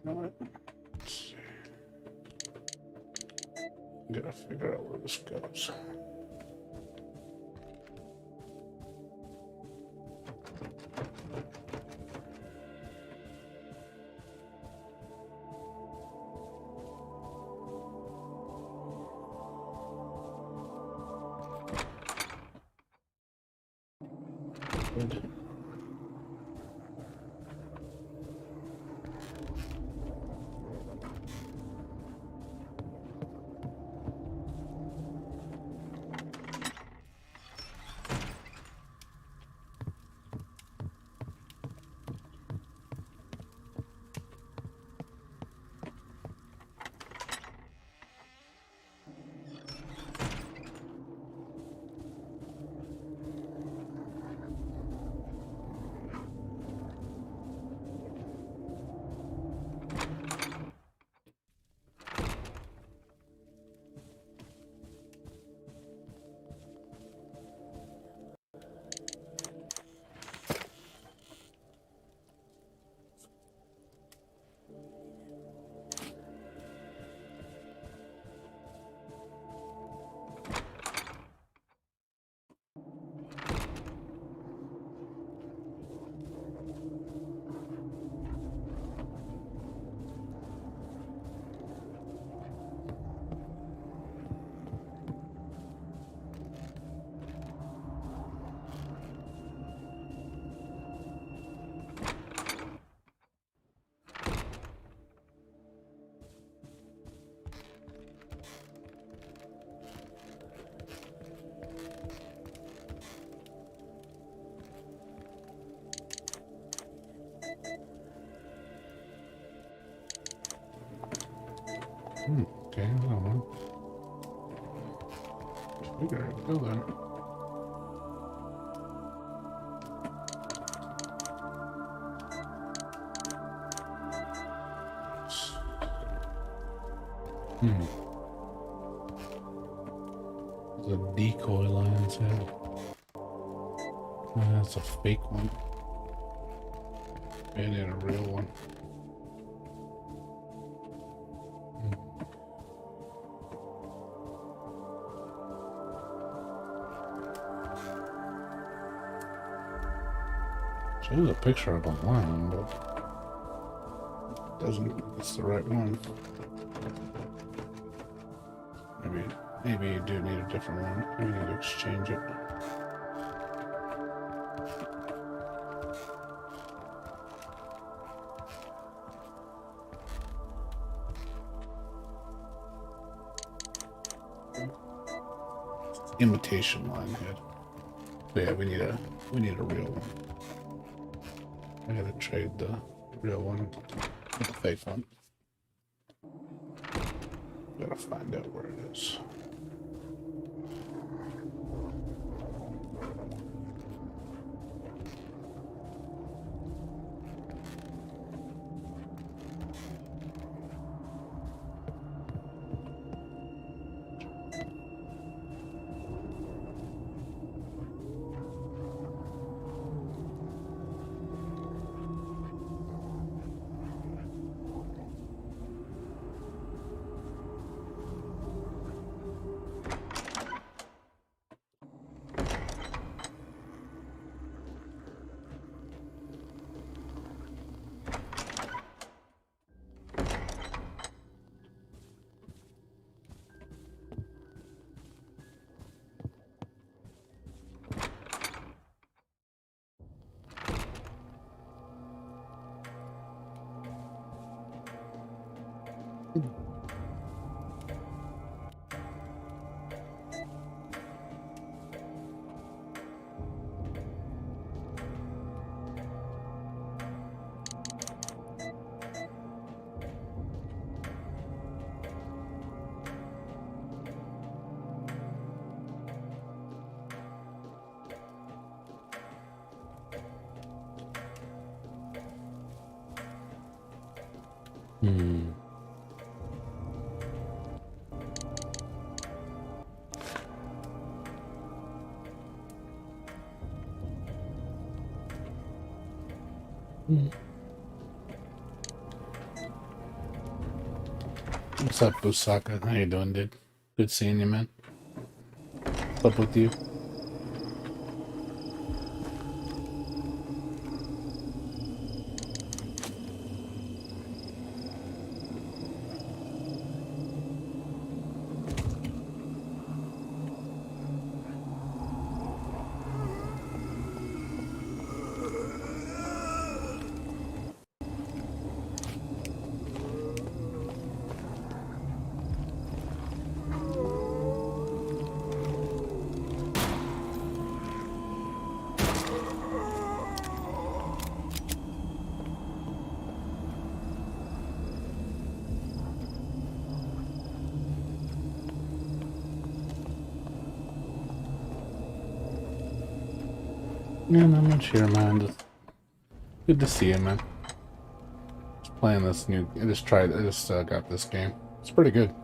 Alright. Let's see. Gotta figure out where this goes. Good. Okay, I don't know. We gotta go there. Hmm. The decoy lion's head. That's a fake one. And then a real one. Shows a picture of a lion, but doesn't look like it's the right one. Maybe you do need a different one. Maybe you need to exchange it. Imitation lion head. But yeah, we need a real one. I gotta trade the real one with the fake one. Gotta find out where it is. Hmm. What's up, Busaka? How you doing, dude? Good seeing you, man. What's up with you? Yeah, not much here, man. Just good to see you, man. Just playing this new. I just got this game. It's pretty good.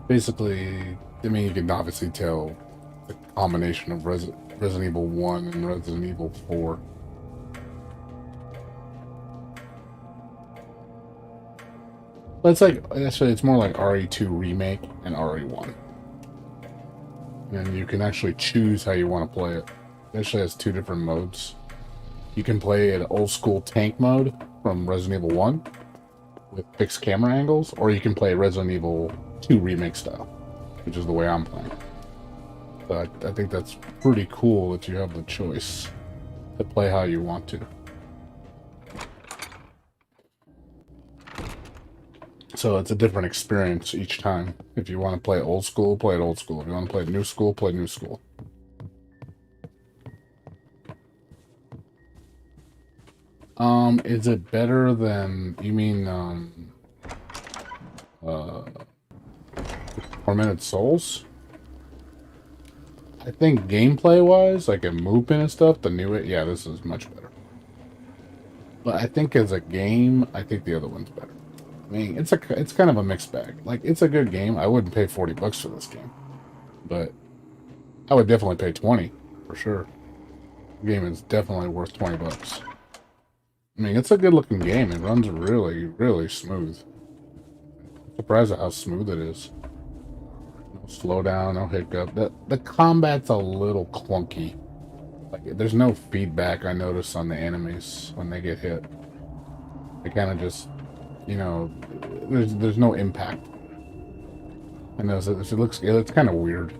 Basically, I mean, you can obviously tell the combination of Resident Evil 1 and Resident Evil 4. But it's like, actually, it's more like RE2 Remake and RE1. And you can actually choose how you want to play it. It actually has two different modes. You can play an old school tank mode from Resident Evil 1 with fixed camera angles, or you can play Resident Evil 2 Remake style, which is the way I'm playing. So I think that's pretty cool that you have the choice to play how you want to. So it's a different experience each time. If you want to play old school, play it old school. If you want to play new school, play new school. Is it better than, you mean, Tormented Souls. I think gameplay wise, like in movement and stuff, the new yeah, this is much better. But I think as a game, I think the other one's better. I mean, it's kind of a mixed bag. Like, it's a good game. I wouldn't pay $40 for this game, but I would definitely pay 20 for sure. The game is definitely worth $20. I mean, it's a good looking game. It runs really, really smooth. I'm surprised at how smooth it is. No slowdown, no hiccup. The combat's a little clunky. Like, there's no feedback I notice on the enemies when they get hit. They kind of just, you know, there's no impact. I know it's kind of weird.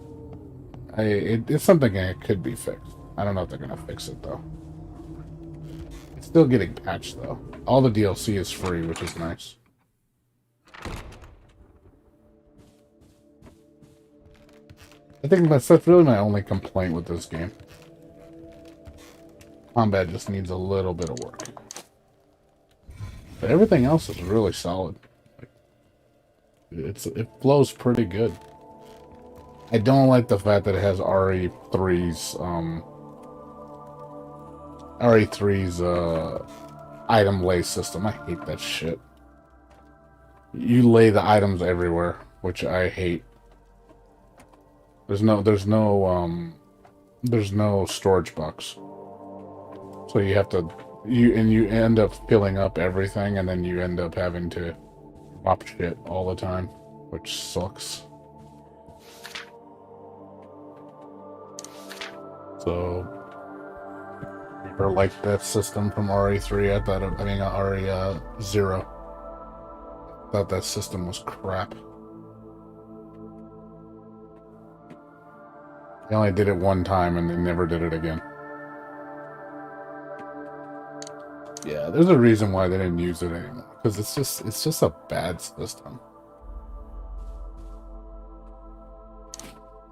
It's something that could be fixed. I don't know if they're gonna fix it though. It's still getting patched though. All the DLC is free, which is nice. I think that's really my only complaint with this game. Combat just needs a little bit of work. But everything else is really solid. It flows pretty good. I don't like the fact that it has RE3's item lay system. I hate that shit. You lay the items everywhere, which I hate. There's no storage box. So you have to you end up filling up everything, and then you end up having to drop shit all the time, which sucks. So, I like that system from RE3. I thought, RE0. Thought that system was crap. They only did it one time, and they never did it again. Yeah, there's a reason why they didn't use it anymore. Because it's just a bad system.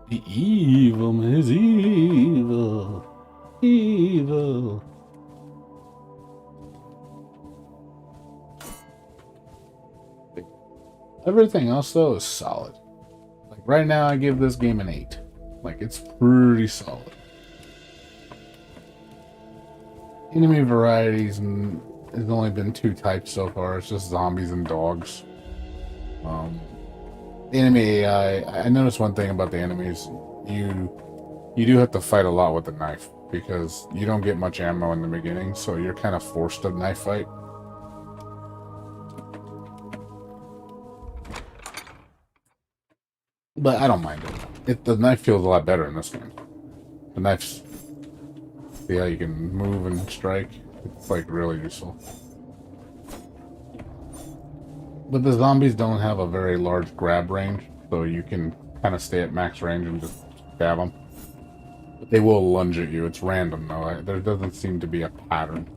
The evil is evil. Evil. Everything else, though, is solid. Like, right now, I give this game an 8. Like, it's pretty solid. Enemy varieties, and there's only been 2 types so far. It's just zombies and dogs. The enemy AI, I noticed one thing about the enemies. You do have to fight a lot with the knife, because you don't get much ammo in the beginning, so you're kind of forced to knife fight. But I don't mind it. The knife feels a lot better in this game. The knife's... See how you can move and strike? It's like really useful. But the zombies don't have a very large grab range, so you can kind of stay at max range and just stab them. But they will lunge at you. It's random though. There doesn't seem to be a pattern.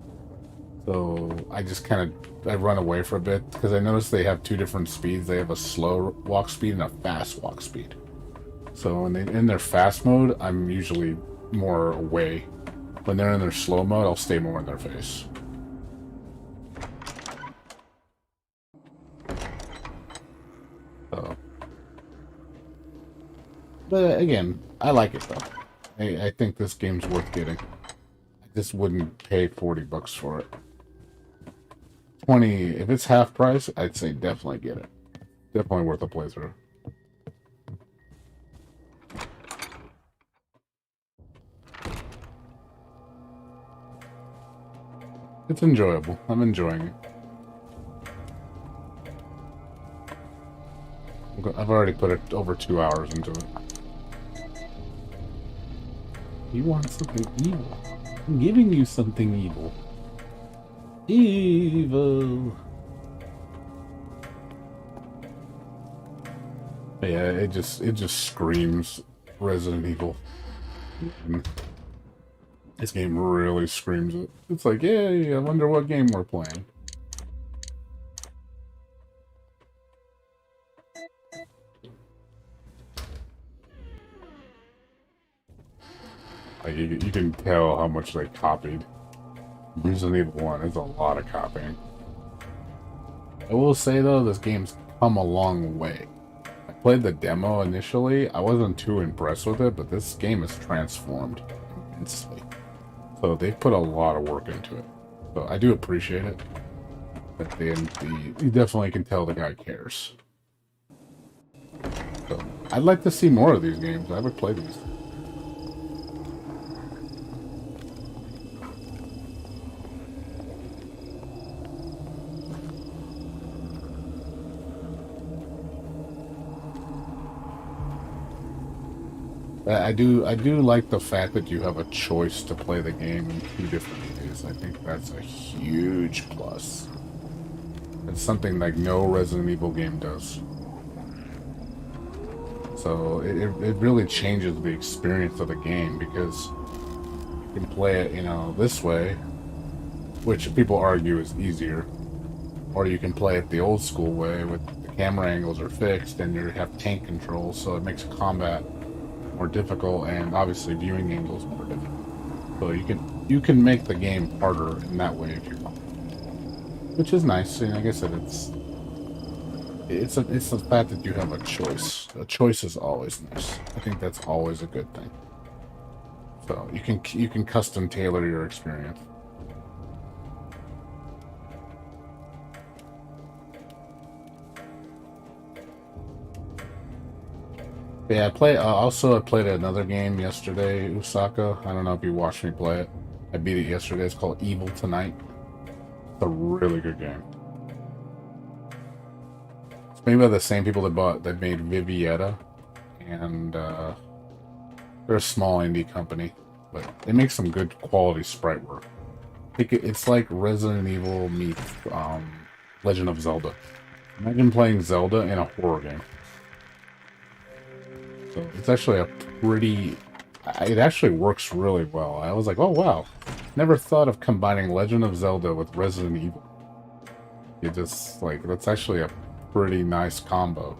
So I just I run away for a bit, because I noticed they have 2 different speeds. They have a slow walk speed and a fast walk speed. So when in their fast mode, I'm usually more away. When they're in their slow mode, I'll stay more in their face. So. But again, I like it though. I think this game's worth getting. I just wouldn't pay $40 for it. 20, if it's half price, I'd say definitely get it. Definitely worth a playthrough. It's enjoyable. I'm enjoying it. I've already put it over 2 hours into it. You want something evil? I'm giving you something evil. Evil. But yeah, it just screams Resident Evil. This game really screams it. It's like, yay, I wonder what game we're playing. Like, you can tell how much they copied. Resident Evil 1 is a lot of copying. I will say, though, this game's come a long way. I played the demo initially. I wasn't too impressed with it, but this game is transformed immensely. So they've put a lot of work into it. So I do appreciate it. But you definitely can tell the guy cares. So I'd like to see more of these games. I would play these. I do like the fact that you have a choice to play the game in 2 different ways. I think that's a huge plus. It's something like no Resident Evil game does. So it really changes the experience of the game, because you can play it, you know, this way, which people argue is easier, or you can play it the old school way with the camera angles are fixed and you have tank control, so it makes combat more difficult, and obviously viewing angles more difficult. So you can make the game harder in that way if you want, which is nice. And like I said, it's the fact that you have a choice. A choice is always nice. I think that's always a good thing. So you can custom tailor your experience. Yeah, I played another game yesterday, Osaka. I don't know if you watched me play it. I beat it yesterday. It's called Evil Tonight. It's a really good game. It's made by the same people that made Vivietta, and they're a small indie company, but they make some good quality sprite work. I think it's like Resident Evil meets Legend of Zelda. Imagine playing Zelda in a horror game. So it's actually it actually works really well. I was like, oh wow, never thought of combining Legend of Zelda with Resident Evil. It just, like, that's actually a pretty nice combo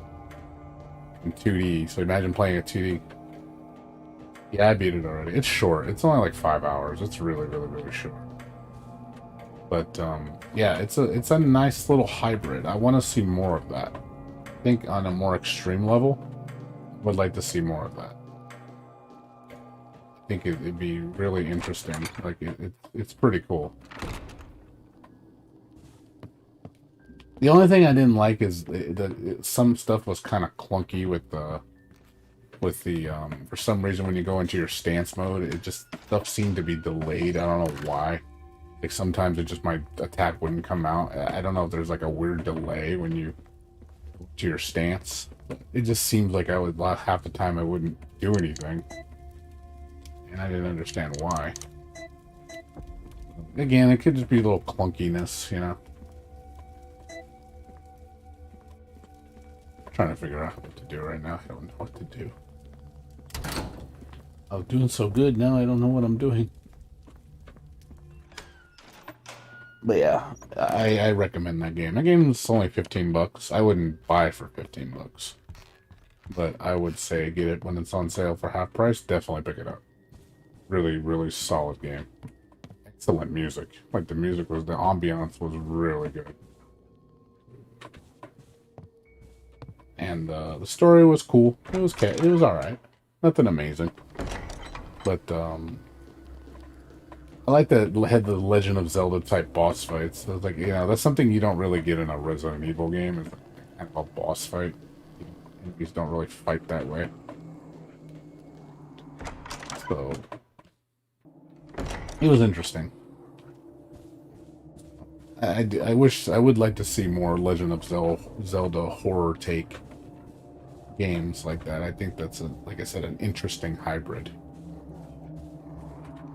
in 2D. So imagine playing a 2D. Yeah, I beat it already. It's short. It's only like 5 hours. It's really, really, really short. But yeah, it's a nice little hybrid. I want to see more of that. I think on a more extreme level, would like to see more of that. I think it'd be really interesting. Like it's pretty cool. The only thing I didn't like is some stuff was kind of clunky with the for some reason when you go into your stance mode, stuff seemed to be delayed. I don't know why. Like sometimes my attack wouldn't come out. I don't know if there's like a weird delay when you go to your stance. It just seemed like half the time I wouldn't do anything, and I didn't understand why. Again, it could just be a little clunkiness, you know. I'm trying to figure out what to do right now. I don't know what to do. I was doing so good, now I don't know what I'm doing. But yeah, I recommend that game. That game's only $15. I wouldn't buy it for $15. But I would say get it when it's on sale for half price. Definitely pick it up. Really, really solid game. Excellent music. Like the ambiance was really good. And the story was cool. It was alright. Nothing amazing. But I like that it had the Legend of Zelda type boss fights. So like, you know, that's something you don't really get in a Resident Evil game. It's kind of a boss fight. Enemies don't really fight that way. So it was interesting. I would like to see more Legend of Zelda horror take games like that. I think that's like I said, an interesting hybrid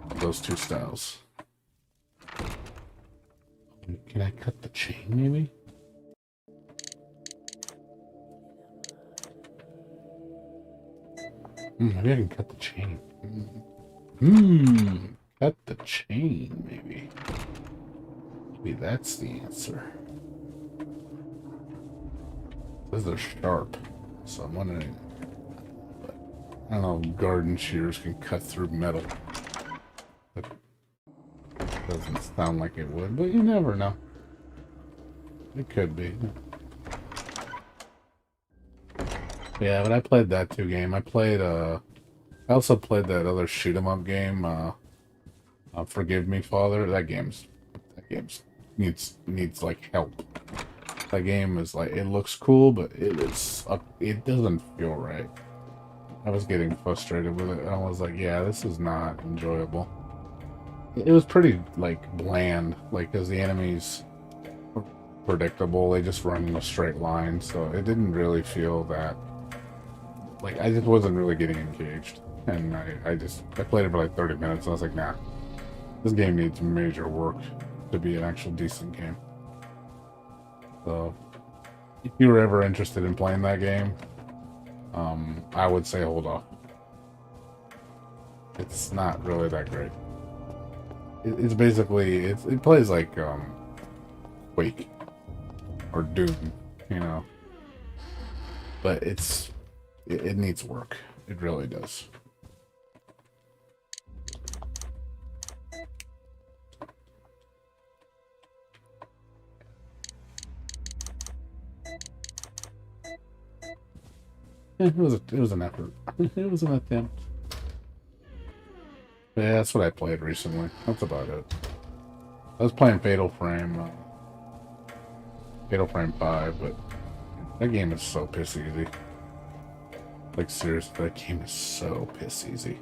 of those two styles. Can I cut the chain maybe? Maybe I can cut the chain. Cut the chain, maybe. Maybe that's the answer. Those are sharp, so I'm wondering. I don't know if garden shears can cut through metal. That doesn't sound like it would, but you never know. It could be. Yeah, but I played that 2 game. I played I also played that other shoot 'em up game, Forgive Me Father. That game's needs like help. That game is like, it looks cool, but it doesn't feel right. I was getting frustrated with it. I was like, yeah, this is not enjoyable. It was pretty like bland, like because the enemies were predictable. They just run in a straight line, so it didn't really feel that. Like I just wasn't really getting engaged, and I played it for like 30 minutes, and I was like, nah, this game needs major work to be an actual decent game. So, if you were ever interested in playing that game, I would say hold off. It's not really that great. It's basically it plays like Quake or Doom, you know, but it needs work. It really does. It was an effort. It was an attempt. But yeah, that's what I played recently. That's about it. I was playing Fatal Frame 5, but that game is so piss easy. Like seriously, that game is so piss easy.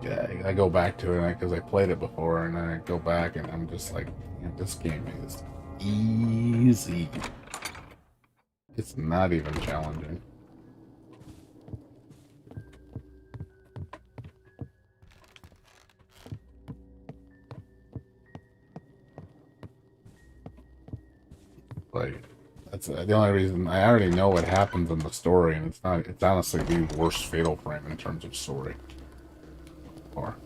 Yeah, I go back to it because I played it before, and then I go back and I'm just like, this game is easy. It's not even challenging. Like, that's the only reason. I already know what happens in the story, and it's honestly the worst Fatal Frame in terms of story. Or,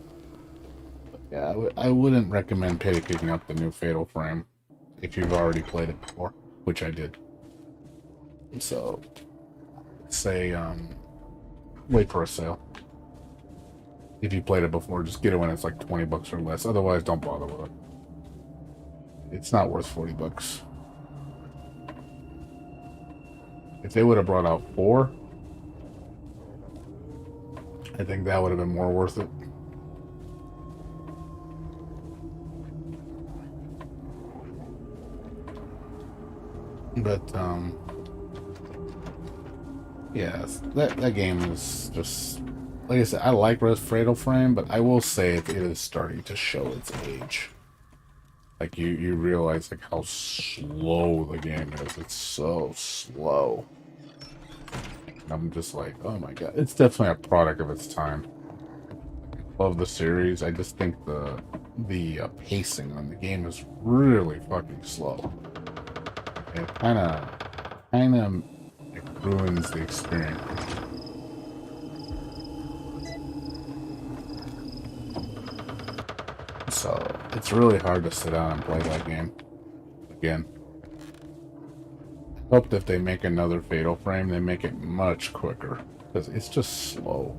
but yeah, I wouldn't recommend picking up the new Fatal Frame if you've already played it before, which I did. So, say, wait for a sale. If you played it before, just get it when it's like 20 bucks or less. Otherwise, don't bother with it. It's not worth 40 bucks. If they would have brought out 4, I think that would have been more worth it. But, yeah, that game is just, like I said, I like Fatal Frame, but I will say it is starting to show its age. Like, you realize, like, how slow the game is. It's so slow. I'm just like, oh my god. It's definitely a product of its time. Love the series. I just think the pacing on the game is really fucking slow. It kind of ruins the experience. So it's really hard to sit down and play that game again. I hope that if they make another Fatal Frame, they make it much quicker, because it's just slow.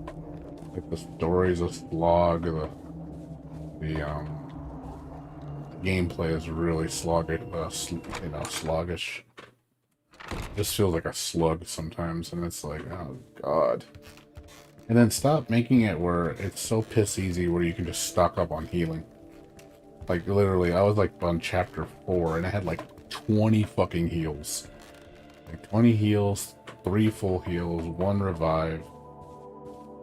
Like the story's a slog. The gameplay is really sluggish. Sluggish. It just feels like a slug sometimes, and it's like, oh god. And then stop making it where it's so piss easy where you can just stock up on healing. Like literally, I was like on chapter 4, and I had like 20 fucking heals. Like 20 heals, 3 full heals, 1 revive,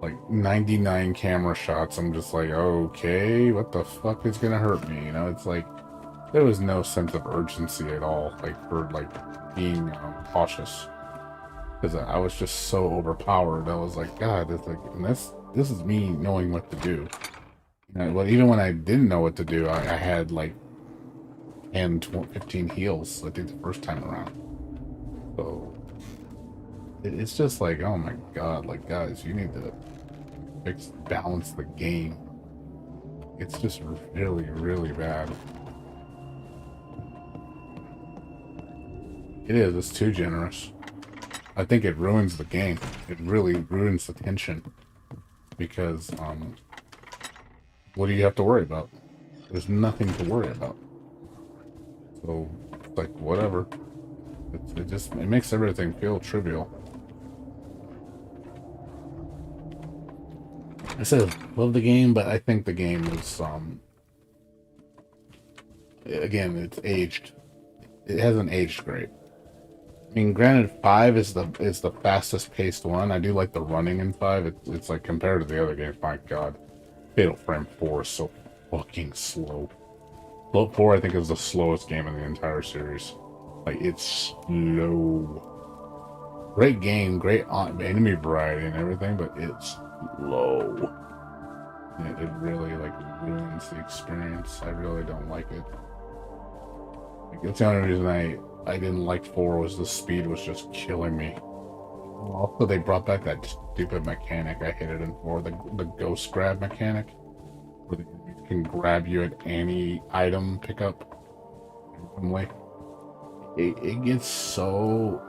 like 99 camera shots. I'm just like, okay, what the fuck is gonna hurt me? You know, it's like there was no sense of urgency at all, like for like being cautious, because I was just so overpowered. I was like, God, it's like, and this is me knowing what to do. You know, well, even when I didn't know what to do, I had like 10, 15 heals. I think the first time around. So it's just like, oh my god, like guys, you need to balance the game. It's just really, really bad. It is. It's too generous. I think it ruins the game. It really ruins the tension. Because, what do you have to worry about? There's nothing to worry about. So, like, whatever. It makes everything feel trivial. I said love the game, but I think the game is again, it's aged. It hasn't aged great. I mean, granted, 5 is the fastest paced one. I do like the running in 5. It's like compared to the other games, my god. Fatal Frame 4 is so fucking slow. Float 4, I think, is the slowest game in the entire series. Like, it's slow. Great game, great enemy variety and everything, but it's slow. And it really, like, ruins the experience. I really don't like it. Like, that's the only reason I didn't like 4 was the speed was just killing me. Also, they brought back that stupid mechanic I hated in 4, the ghost grab mechanic, where they can grab you at any item pickup. Randomly. It gets so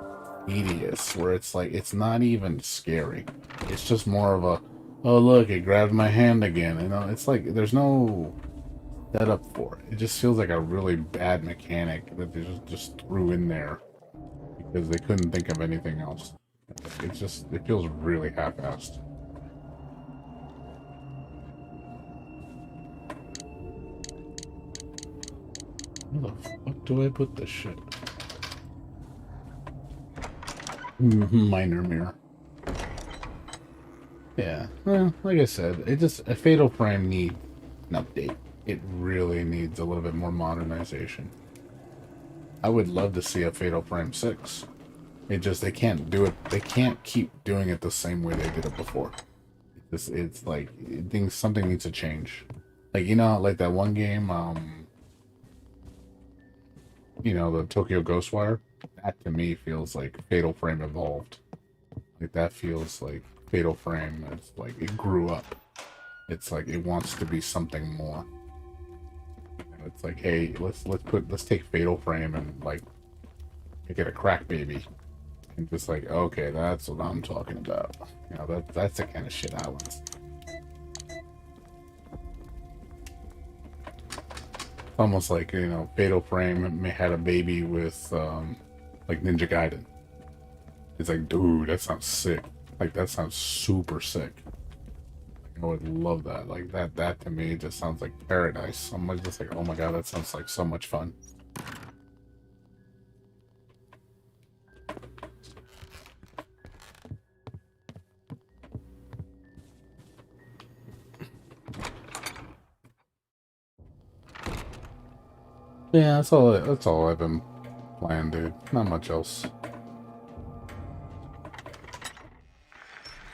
tedious where it's like, it's not even scary. It's just more of a, oh look, it grabbed my hand again. You know, it's like, there's no setup for it. It just feels like a really bad mechanic that they just threw in there because they couldn't think of anything else. It feels really half-assed. Where the fuck do I put this shit? Minor mirror. Yeah, well, like I said, a Fatal Frame needs an update. It really needs a little bit more modernization. I would love to see a Fatal Frame 6. They can't do it. They can't keep doing it the same way they did it before. It's like something needs to change. Like, you know, like that one game, you know, the Tokyo Ghostwire. That to me feels like Fatal Frame evolved. Like that feels like Fatal Frame. It's like it grew up. It's like it wants to be something more. It's like, hey, let's take Fatal Frame and like make it a crack baby. And just like, okay, that's what I'm talking about. You know, that's the kind of shit I want. Almost like, you know, Fatal Frame had a baby with like Ninja Gaiden. It's like, dude, that sounds sick. Like that sounds super sick. I would love that. Like that to me just sounds like paradise. I'm just like, oh my god, that sounds like so much fun. Yeah, that's all I've been playing, dude. Not much else.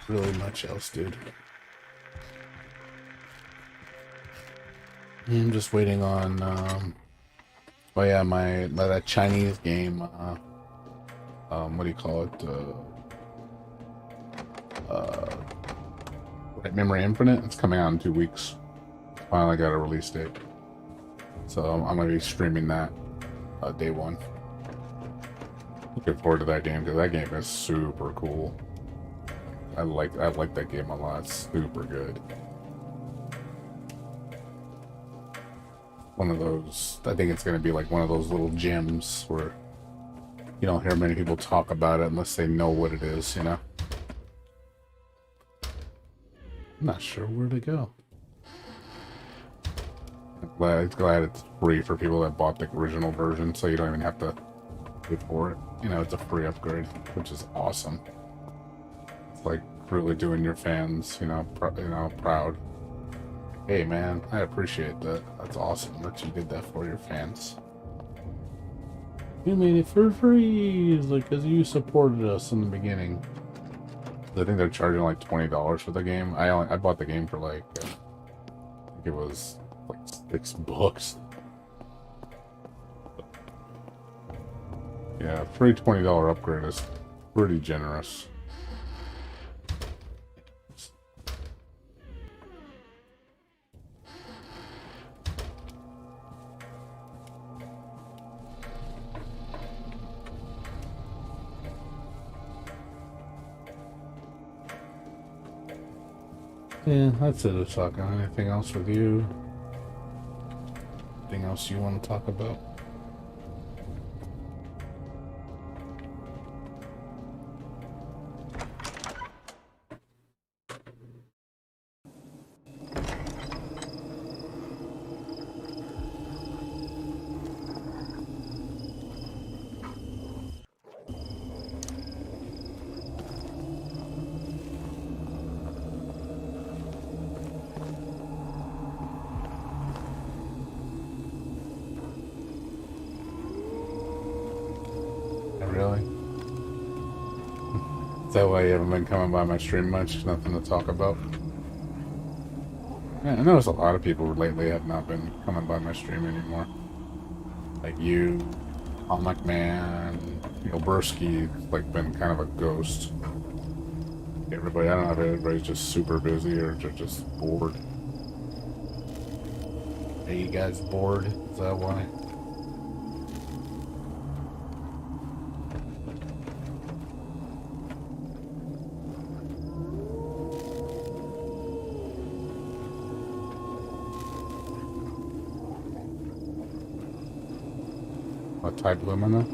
Really much else, dude. I'm just waiting on oh yeah, that Chinese game, what do you call it? Right Memory Infinite. It's coming out in 2 weeks. Finally got a release date. So I'm gonna be streaming that day one. Looking forward to that game because that game is super cool. I like that game a lot. It's super good. One of those, I think it's gonna be like one of those little gems where you don't hear many people talk about it unless they know what it is, you know? I'm not sure where to go. Glad it's free for people that bought the original version, so you don't even have to pay for it. You know, it's a free upgrade, which is awesome. It's like really doing your fans, you know, proud. Hey man, I appreciate that. That's awesome that you did that for your fans. You made it for free, like, because you supported us in the beginning. I think they're charging like $20 for the game. I bought the game for like, I think it was like $6. Yeah, free $20 upgrade is pretty generous. Yeah, that's it. It's talking. Anything else with you? Anything else you want to talk about? Is that why you haven't been coming by my stream much? Nothing to talk about? Yeah, I noticed a lot of people lately have not been coming by my stream anymore. Like you, Comic Man, Bursky, like been kind of a ghost. Everybody, I don't know if everybody's just super busy or they're just bored. Are you guys bored? Is that why? What type Lumina?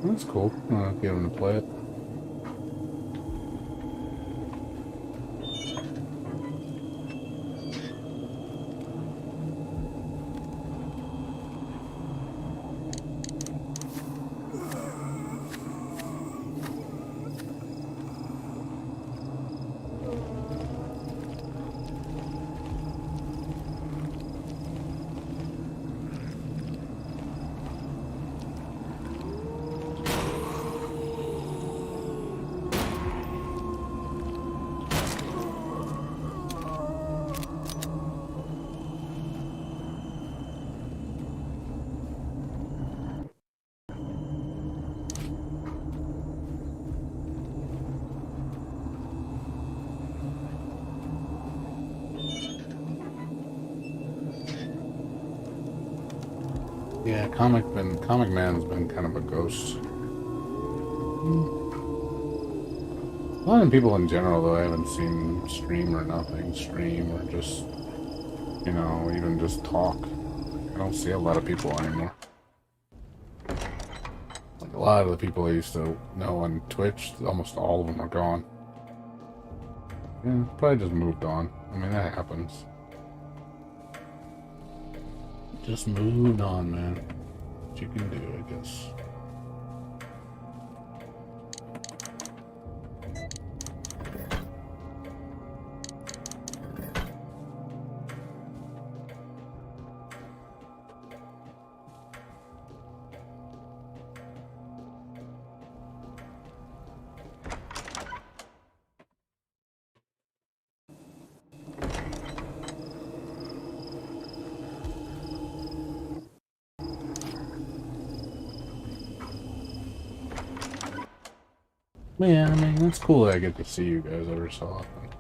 That's cool. I'll get him to play it. Yeah, Comic Man's been kind of a ghost. A lot of people in general, though, I haven't seen stream or nothing. Stream or just, even just talk. I don't see a lot of people anymore. Like a lot of the people I used to know on Twitch, almost all of them are gone. Yeah, probably just moved on. I mean, that happens. Just moved on, man. What you can do, I guess. Yeah, I mean, it's cool that I get to see you guys every so often.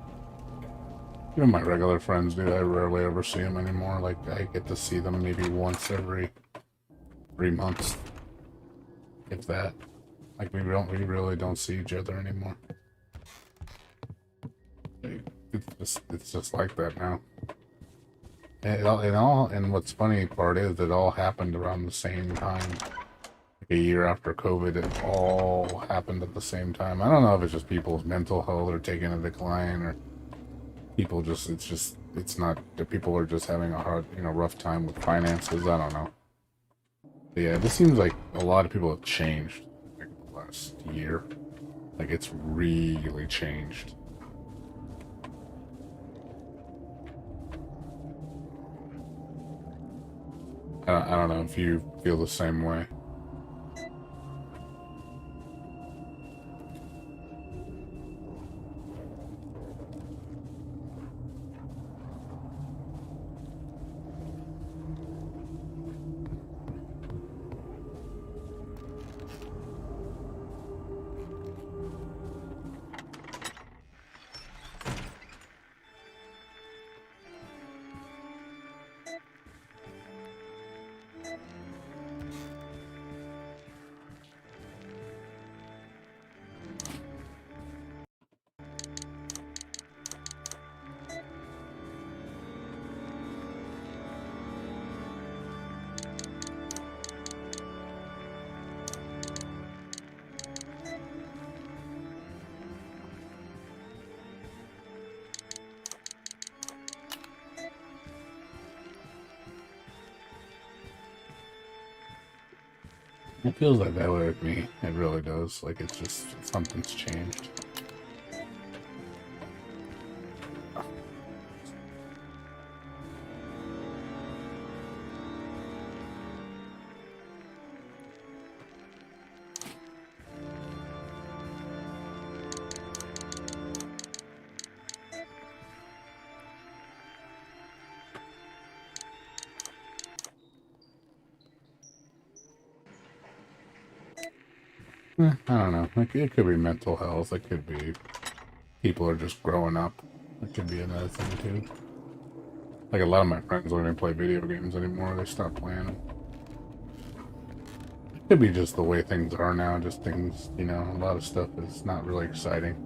Even my regular friends do. I rarely ever see them anymore. Like, I get to see them maybe once every 3 months. If that. Like, we really don't see each other anymore. It's just like that now. And what's funny part is it all happened around the same time. A year after COVID, it all happened at the same time. I don't know if it's just people's mental health are taking a decline, or people just it's not that people are just having a hard, rough time with finances. I don't know. But yeah, this seems like a lot of people have changed like the last year. Like it's really changed. I don't know if you feel the same way. It feels like that way with me. It really does. Like it's just something's changed. I don't know. It could be mental health. It could be people are just growing up. It could be another thing too. Like a lot of my friends don't even play video games anymore. They stopped playing them. It could be just the way things are now. Just things, you know, a lot of stuff is not really exciting.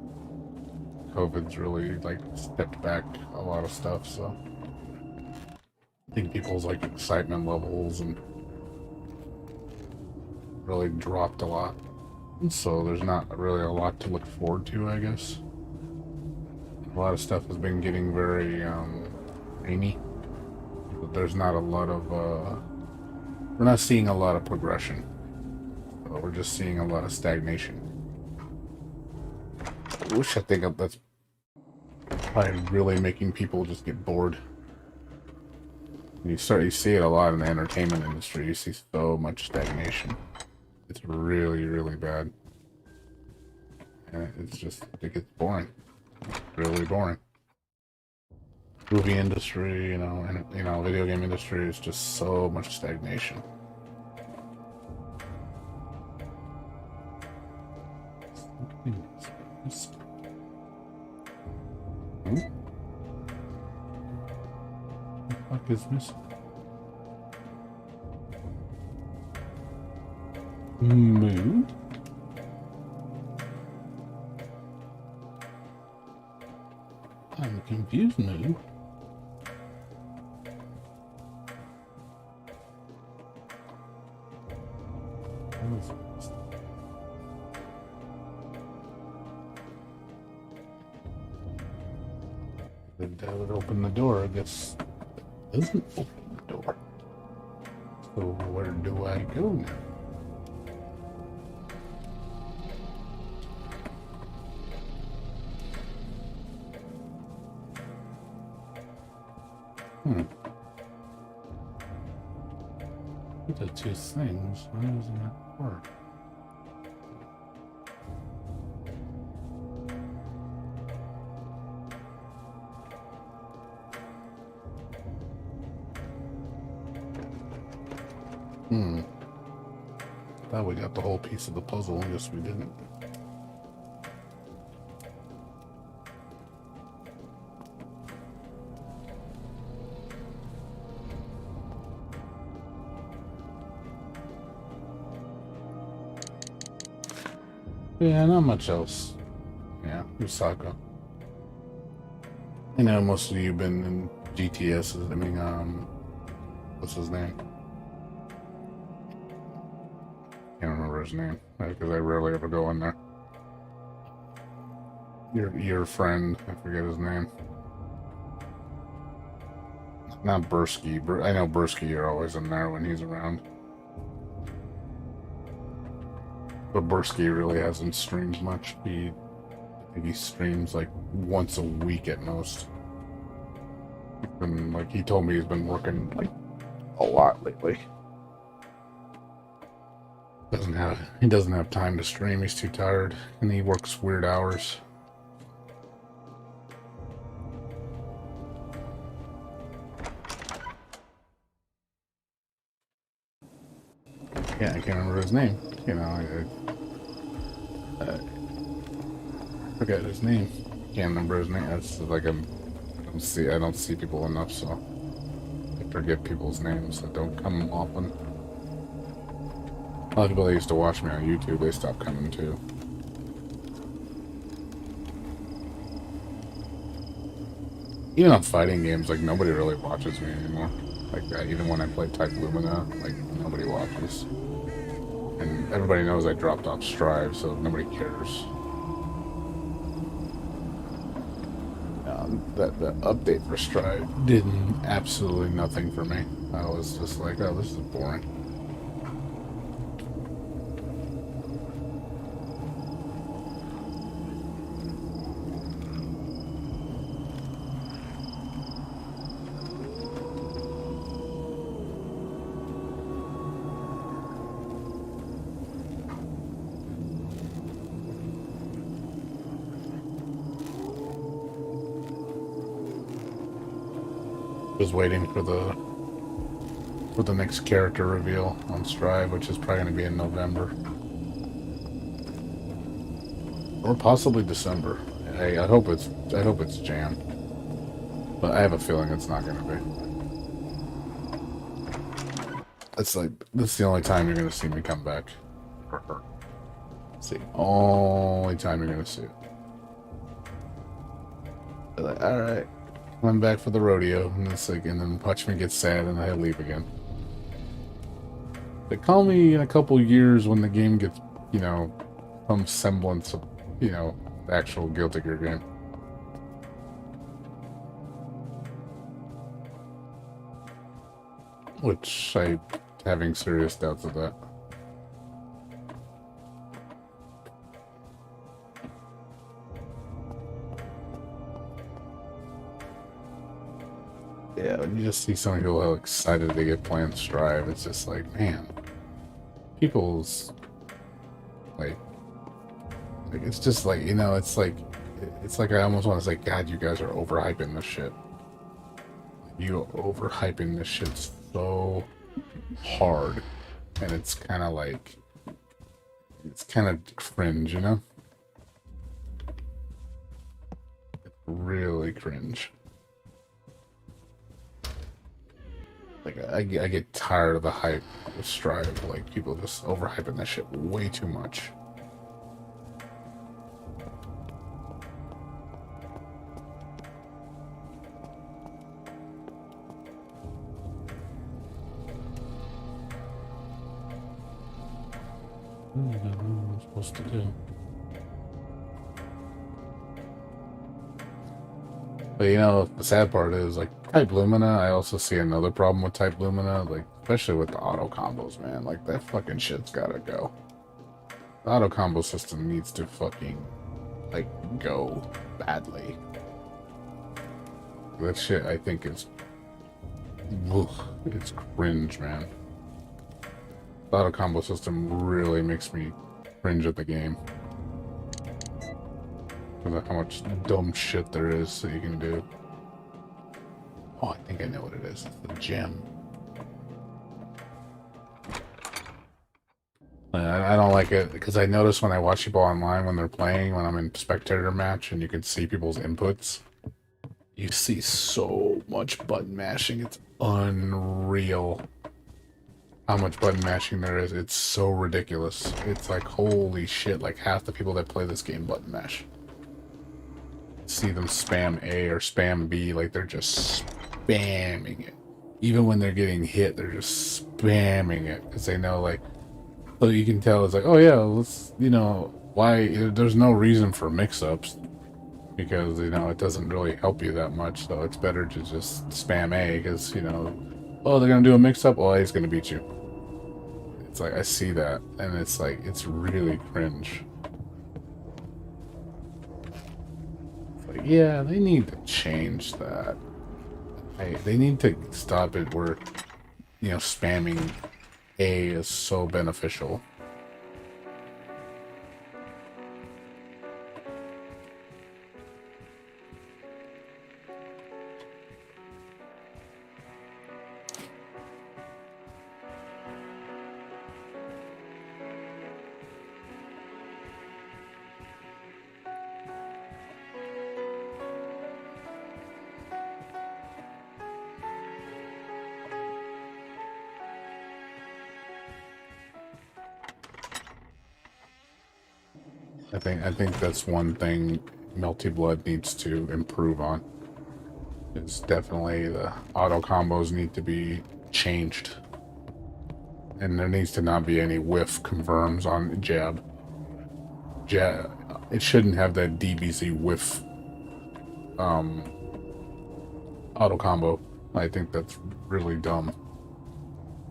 COVID's really like stepped back a lot of stuff, so I think people's like excitement levels and really dropped a lot. And so there's not really a lot to look forward to, I guess. A lot of stuff has been getting very rainy. But there's not a lot of we're not seeing a lot of progression. We're just seeing a lot of stagnation. I think that's probably really making people just get bored. You see it a lot in the entertainment industry. You see so much stagnation. It's really, really bad. And it gets boring. It's really boring. Movie industry, and video game industry is just so much stagnation. What the fuck is missing? Moo? I'm confused, Moo. What is this? That would open the door. I guess it doesn't open the door. So where do I go now? The two things. Why doesn't that work? Thought we got the whole piece of the puzzle. I guess we didn't. Yeah, not much else. Yeah, Osaka. I know most of you been in GTS. I mean, what's his name? Can't remember his name because I rarely ever go in there. Your friend, I forget his name. Not Bursky. I know Bursky. You're always in there when he's around. But Bursky really hasn't streamed much. I think he streams like once a week at most. And like he told me he's been working like a lot lately. He doesn't have time to stream. He's too tired, and he works weird hours. Yeah, I can't remember his name. I forget his name. Can't remember his name. It's like I don't see people enough, so I forget people's names that don't come often. A lot of people that used to watch me on YouTube, they stopped coming too. Even on fighting games, like nobody really watches me anymore. Like even when I play Type Lumina, like nobody watches. And everybody knows I dropped off Strive, so nobody cares. The update for Strive did absolutely nothing for me. I was just like, oh, this is boring. Was waiting for the next character reveal on Strive, which is probably going to be in November. Or possibly December. I hope it's Jan. But I have a feeling it's not gonna be. That's the only time you're gonna see me come back. For her. It's the only time you're gonna see it. They're like, alright, I'm back for the rodeo, and it's like, and then watch me get sad and I leave again. They call me in a couple years when the game gets, you know, some semblance of, you know, the actual Guilty Gear game. Which I having serious doubts of that. Yeah, when you just see so many people how excited they get playing Strive, it's just like, man, people's like it's just like, you know, it's like I almost want to say, God, you guys are overhyping this shit. You overhyping this shit so hard, and it's kind of like, it's kind of cringe, you know? It's really cringe. Like, I get tired of the hype with Strive, like, people just overhyping that shit way too much. I don't know what I'm supposed to do. But you know, the sad part is, like, Type Lumina, I also see another problem with Type Lumina, like, especially with the auto combos, man. Like, that fucking shit's gotta go. The auto combo system needs to fucking, like, go badly. That shit, I think, is... Ugh, it's cringe, man. The auto combo system really makes me cringe at the game. About how much dumb shit there is that you can do. Oh, I think I know what it is. It's the gem. I don't like it because I notice when I watch people online when they're playing, when I'm in spectator match, and you can see people's inputs. You see so much button mashing. It's unreal how much button mashing there is. It's so ridiculous. It's like, holy shit, like half the people that play this game button mash. See them spam A or spam B, like they're just spamming it. Even when they're getting hit, they're just spamming it because they know, like, so you can tell it's like, oh yeah, let's, you know, why there's no reason for mix-ups because, you know, it doesn't really help you that much, so it's better to just spam A because, you know, oh, they're gonna do a mix-up, oh, A's gonna beat you. It's like, I see that, and it's like, it's really cringe. Like, yeah, they need to change that. They need to stop it where, you know, spamming A is so beneficial. I think that's one thing Melty Blood needs to improve on. It's definitely the auto combos need to be changed. And there needs to not be any whiff confirms on jab. It shouldn't have that DBZ whiff auto combo. I think that's really dumb.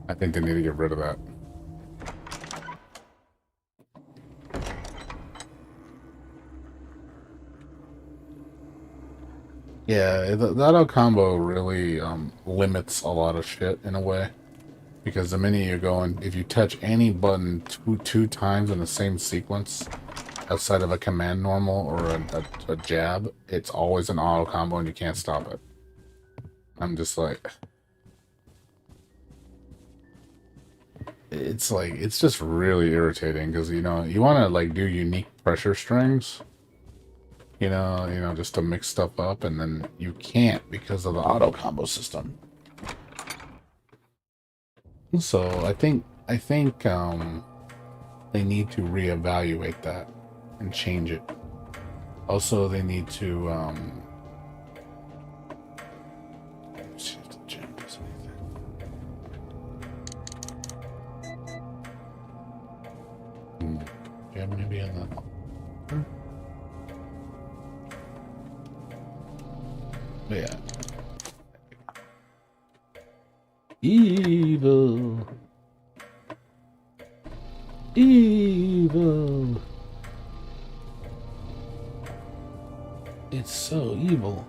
I think they need to get rid of that. Yeah, the auto combo really limits a lot of shit in a way. Because the minute you're going, if you touch any button two times in the same sequence, outside of a command normal or a jab, it's always an auto combo and you can't stop it. I'm just like... it's like it's just really irritating because you know you want to like do unique pressure strings, just to mix stuff up, and then you can't because of the auto combo system. So I think they need to reevaluate that and change it. Also, they need to see if the gem does anything. Gem maybe in the. But yeah. Evil. Evil. It's so evil.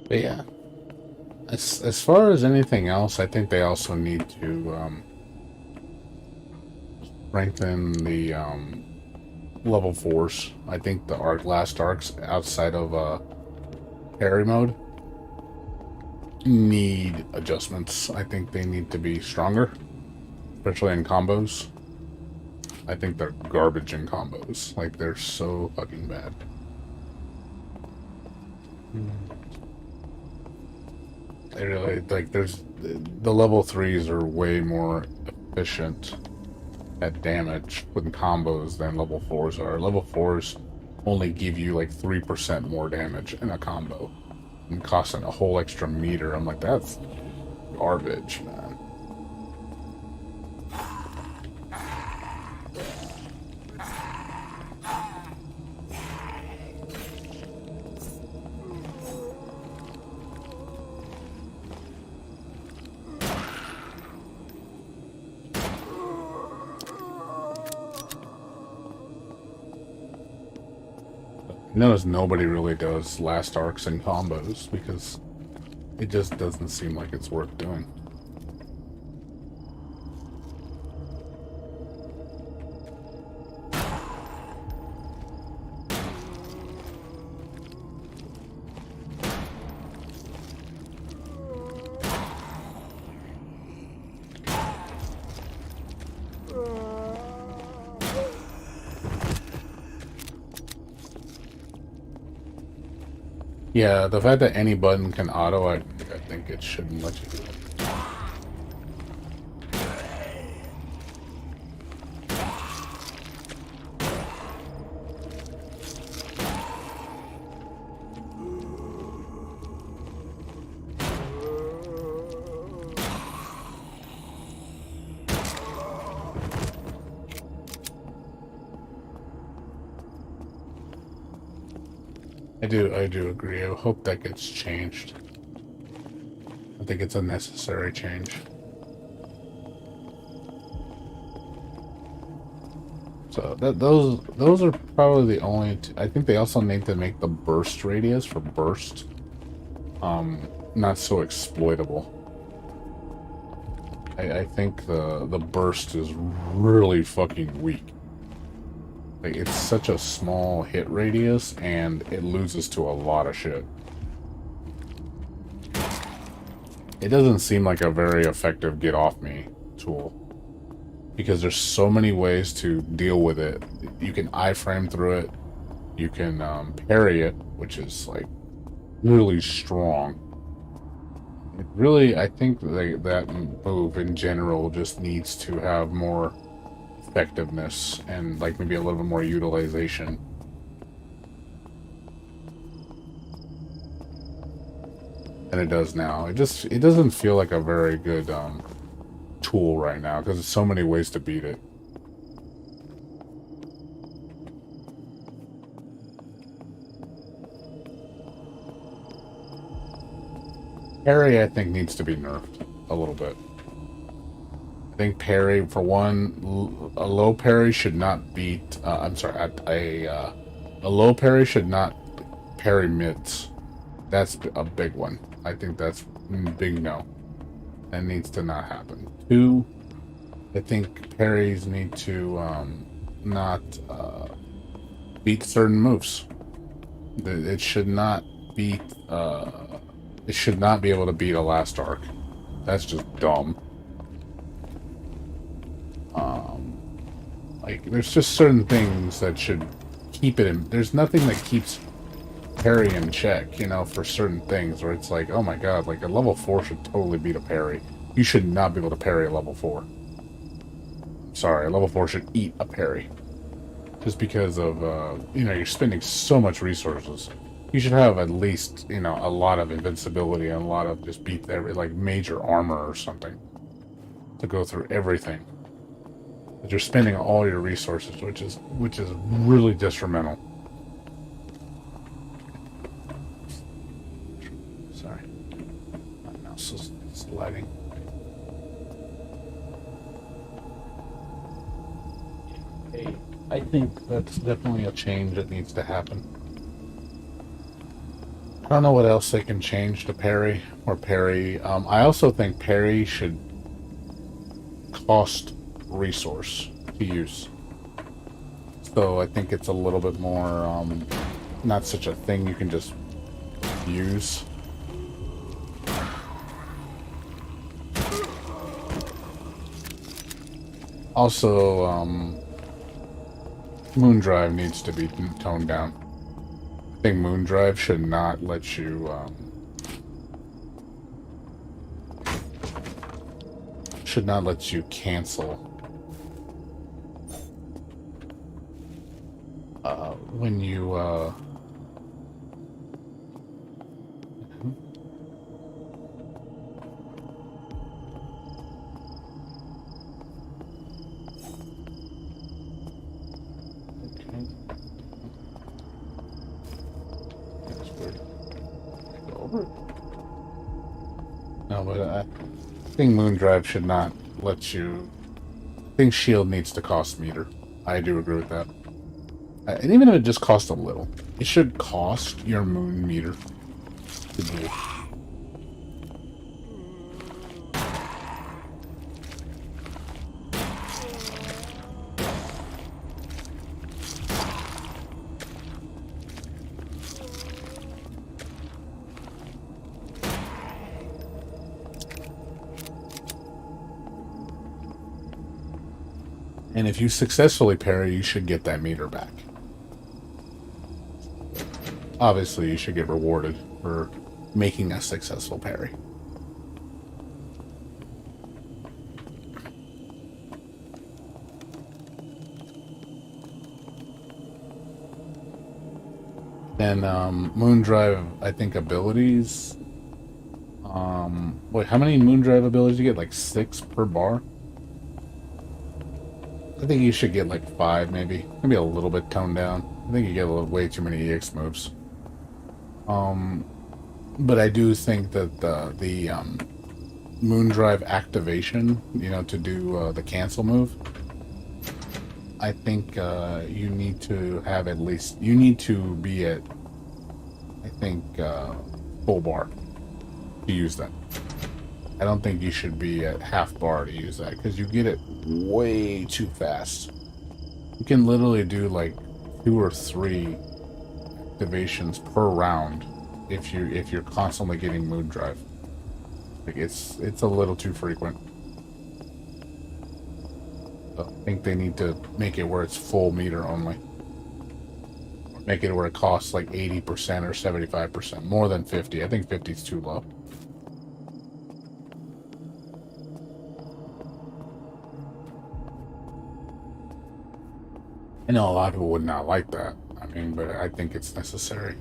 But yeah, as far as anything else, I think they also need to strengthen the level 4s. I think the last arcs outside of parry mode need adjustments. I think they need to be stronger, especially in combos. I think they're garbage in combos. Like, they're so fucking bad. They really, like, the level 3s are way more efficient at damage with combos than level 4s are. Level 4s only give you like 3% more damage in a combo and costing a whole extra meter. I'm like, that's garbage, man. Notice nobody really does last arcs and combos because it just doesn't seem like it's worth doing. Yeah, the fact that any button can auto, I think it shouldn't let you do it. I do agree. I hope that gets changed. I think it's a necessary change. So those are probably the only I think they also need to make the burst radius for burst not so exploitable. I think the burst is really fucking weak. Like, it's such a small hit radius, and it loses to a lot of shit. it doesn't seem like a very effective get off me tool. Because there's so many ways to deal with it. You can iframe through it. You can parry it, which is like really strong. It really, I think that move in general just needs to have more effectiveness and like maybe a little bit more utilization. Than it does now. It doesn't feel like a very good tool right now because there's so many ways to beat it. Parry, I think, needs to be nerfed a little bit. I think parry, for one, a low parry should not beat. I'm sorry, a low parry should not parry mids. That's a big one. I think that's big no. That needs to not happen. Two, I think parries need to not beat certain moves. It should not beat. It should not be able to beat a last arc. That's just dumb. Like there's just certain things that should keep it in. There's nothing that keeps parry in check, you know, for certain things where it's like, oh my god, like a level 4 should totally beat a parry. You should not be able to parry a level 4. Sorry, a level 4 should eat a parry. Just because of, you know, you're spending so much resources. You should have at least, you know, a lot of invincibility and a lot of just beat every, like, major armor or something. To go through everything. But you're spending all your resources, which is really detrimental. Sorry. My mouse is sliding. I think that's definitely a change that needs to happen. I don't know what else they can change to parry or parry. I also think parry should cost resource to use. So I think it's a little bit more, not such a thing you can just use. Also, Moondrive needs to be toned down. I think Moondrive should not let you, cancel when you no, but I think Moondrive should not let you. I think Shield needs to cost meter. I do agree with that. And even if it just costs a little, it should cost your moon meter to do. And if you successfully parry, you should get that meter back. Obviously, you should get rewarded for making a successful parry. Then Moondrive, I think abilities. Wait, how many Moondrive abilities do you get? Like 6 per bar? I think you should get like 5, maybe a little bit toned down. I think you get way too many EX moves. But I do think that the Moondrive activation, you know, to do the cancel move, I think you need to have at least, you need to be at, I think, full bar to use that. I don't think you should be at half bar to use that, because you get it way too fast. You can literally do like 2 or 3 activations per round if you're constantly getting Moondrive. Like it's a little too frequent. So I think they need to make it where it's full meter only. Make it where it costs like 80% or 75%, more than 50. I think 50 is too low. I know a lot of people would not like that. I mean, but I think it's necessary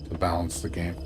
to balance the game.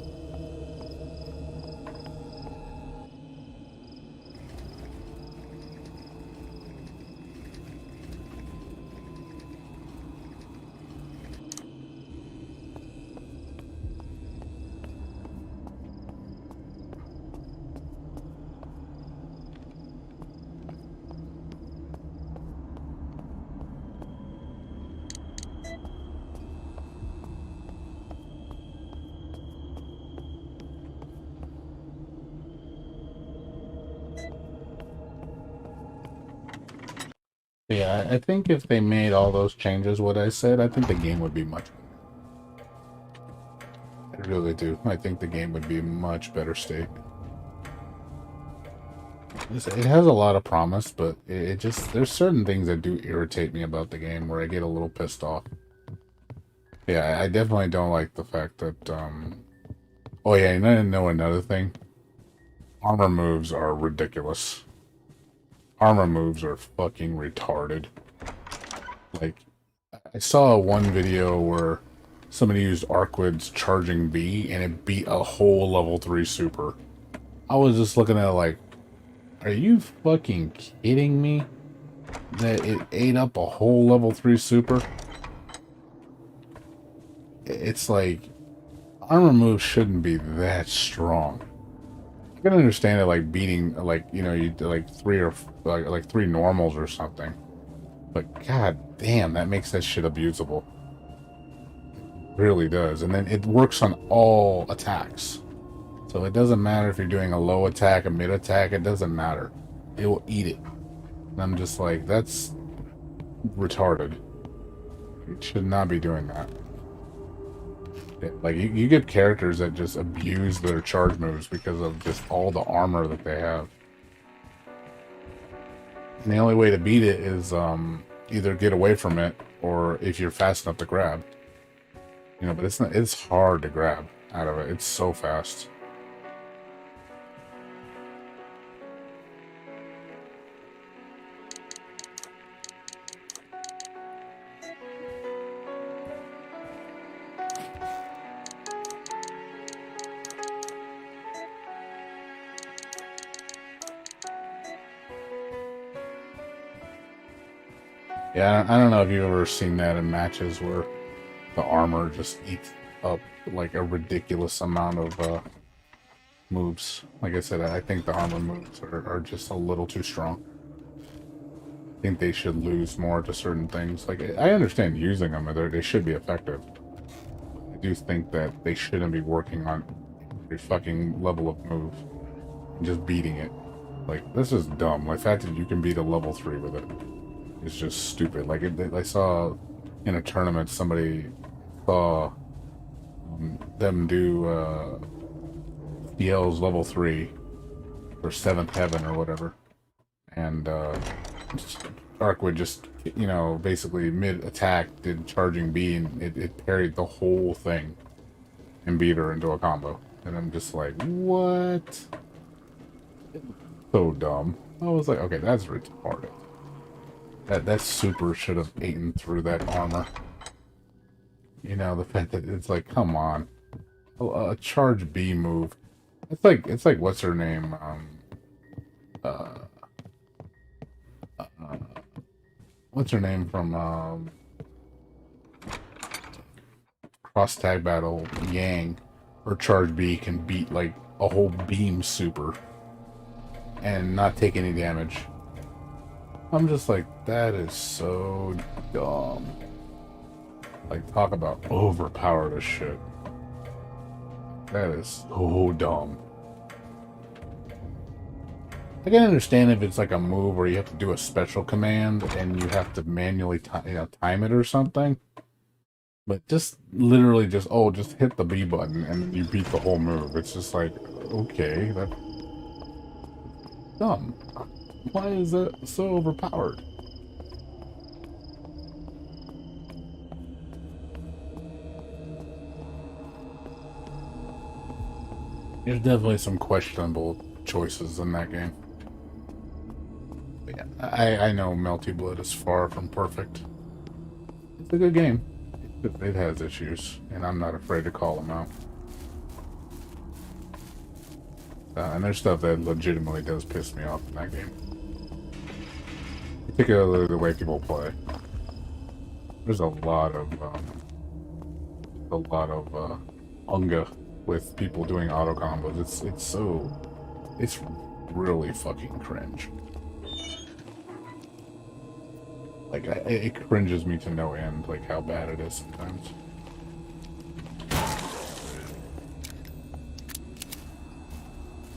Yeah, I think if they made all those changes, what I said, I think the game would be much better. I really do. I think the game would be a much better state. It has a lot of promise, but it just, there's certain things that do irritate me about the game where I get a little pissed off. Yeah, I definitely don't like the fact that, oh yeah, and I didn't know another thing. Armor moves are ridiculous. Armor moves are fucking retarded. Like, I saw one video where somebody used Arquid's Charging B and it beat a whole level 3 super. I was just looking at it like, are you fucking kidding me? That it ate up a whole level 3 super? It's like, armor moves shouldn't be that strong. I can understand it like beating, like, you know, you like three or like three normals or something. But god damn, that makes that shit abusable. It really does. And then it works on all attacks. So it doesn't matter if you're doing a low attack, a mid attack, it doesn't matter. It will eat it. And I'm just like, that's retarded. It should not be doing that. Like, you get characters that just abuse their charge moves because of just all the armor that they have. And the only way to beat it is either get away from it, or if you're fast enough to grab. You know, but it's not, it's hard to grab out of it. It's so fast. Yeah, I don't know if you've ever seen that in matches where the armor just eats up like a ridiculous amount of moves. Like I said, I think the armor moves are just a little too strong. I think they should lose more to certain things. Like, I understand using them, they should be effective. I do think that they shouldn't be working on every fucking level of move and just beating it. Like, this is dumb. Like, the fact that you can beat a level 3 with it is just stupid. Like, I saw in a tournament, somebody saw them do DL's level 3 or 7th Heaven or whatever. And Arquid just, you know, basically mid-attack did Charging B and it parried the whole thing and beat her into a combo. And I'm just like, what? So dumb. I was like, okay, that's retarded. That super should have eaten through that armor. You know, the fact that it's like, come on. A charge B move. It's like what's her name? What's her name from Cross Tag Battle? Yang. Her charge B can beat like a whole beam super and not take any damage. I'm just like, that is so dumb. Like, talk about overpowered as shit. That is so dumb. I can understand if it's like a move where you have to do a special command and you have to manually time it or something. But just literally just hit the B button and you beat the whole move. It's just like, okay, that's dumb. Why is that so overpowered? There's definitely some questionable choices in that game. But yeah, I know Melty Blood is far from perfect. It's a good game. It has issues, and I'm not afraid to call them out. And there's stuff that legitimately does piss me off in that game. Particularly the way people play. There's a lot of unga with people doing auto combos. It's really fucking cringe. Like it cringes me to no end, like how bad it is sometimes.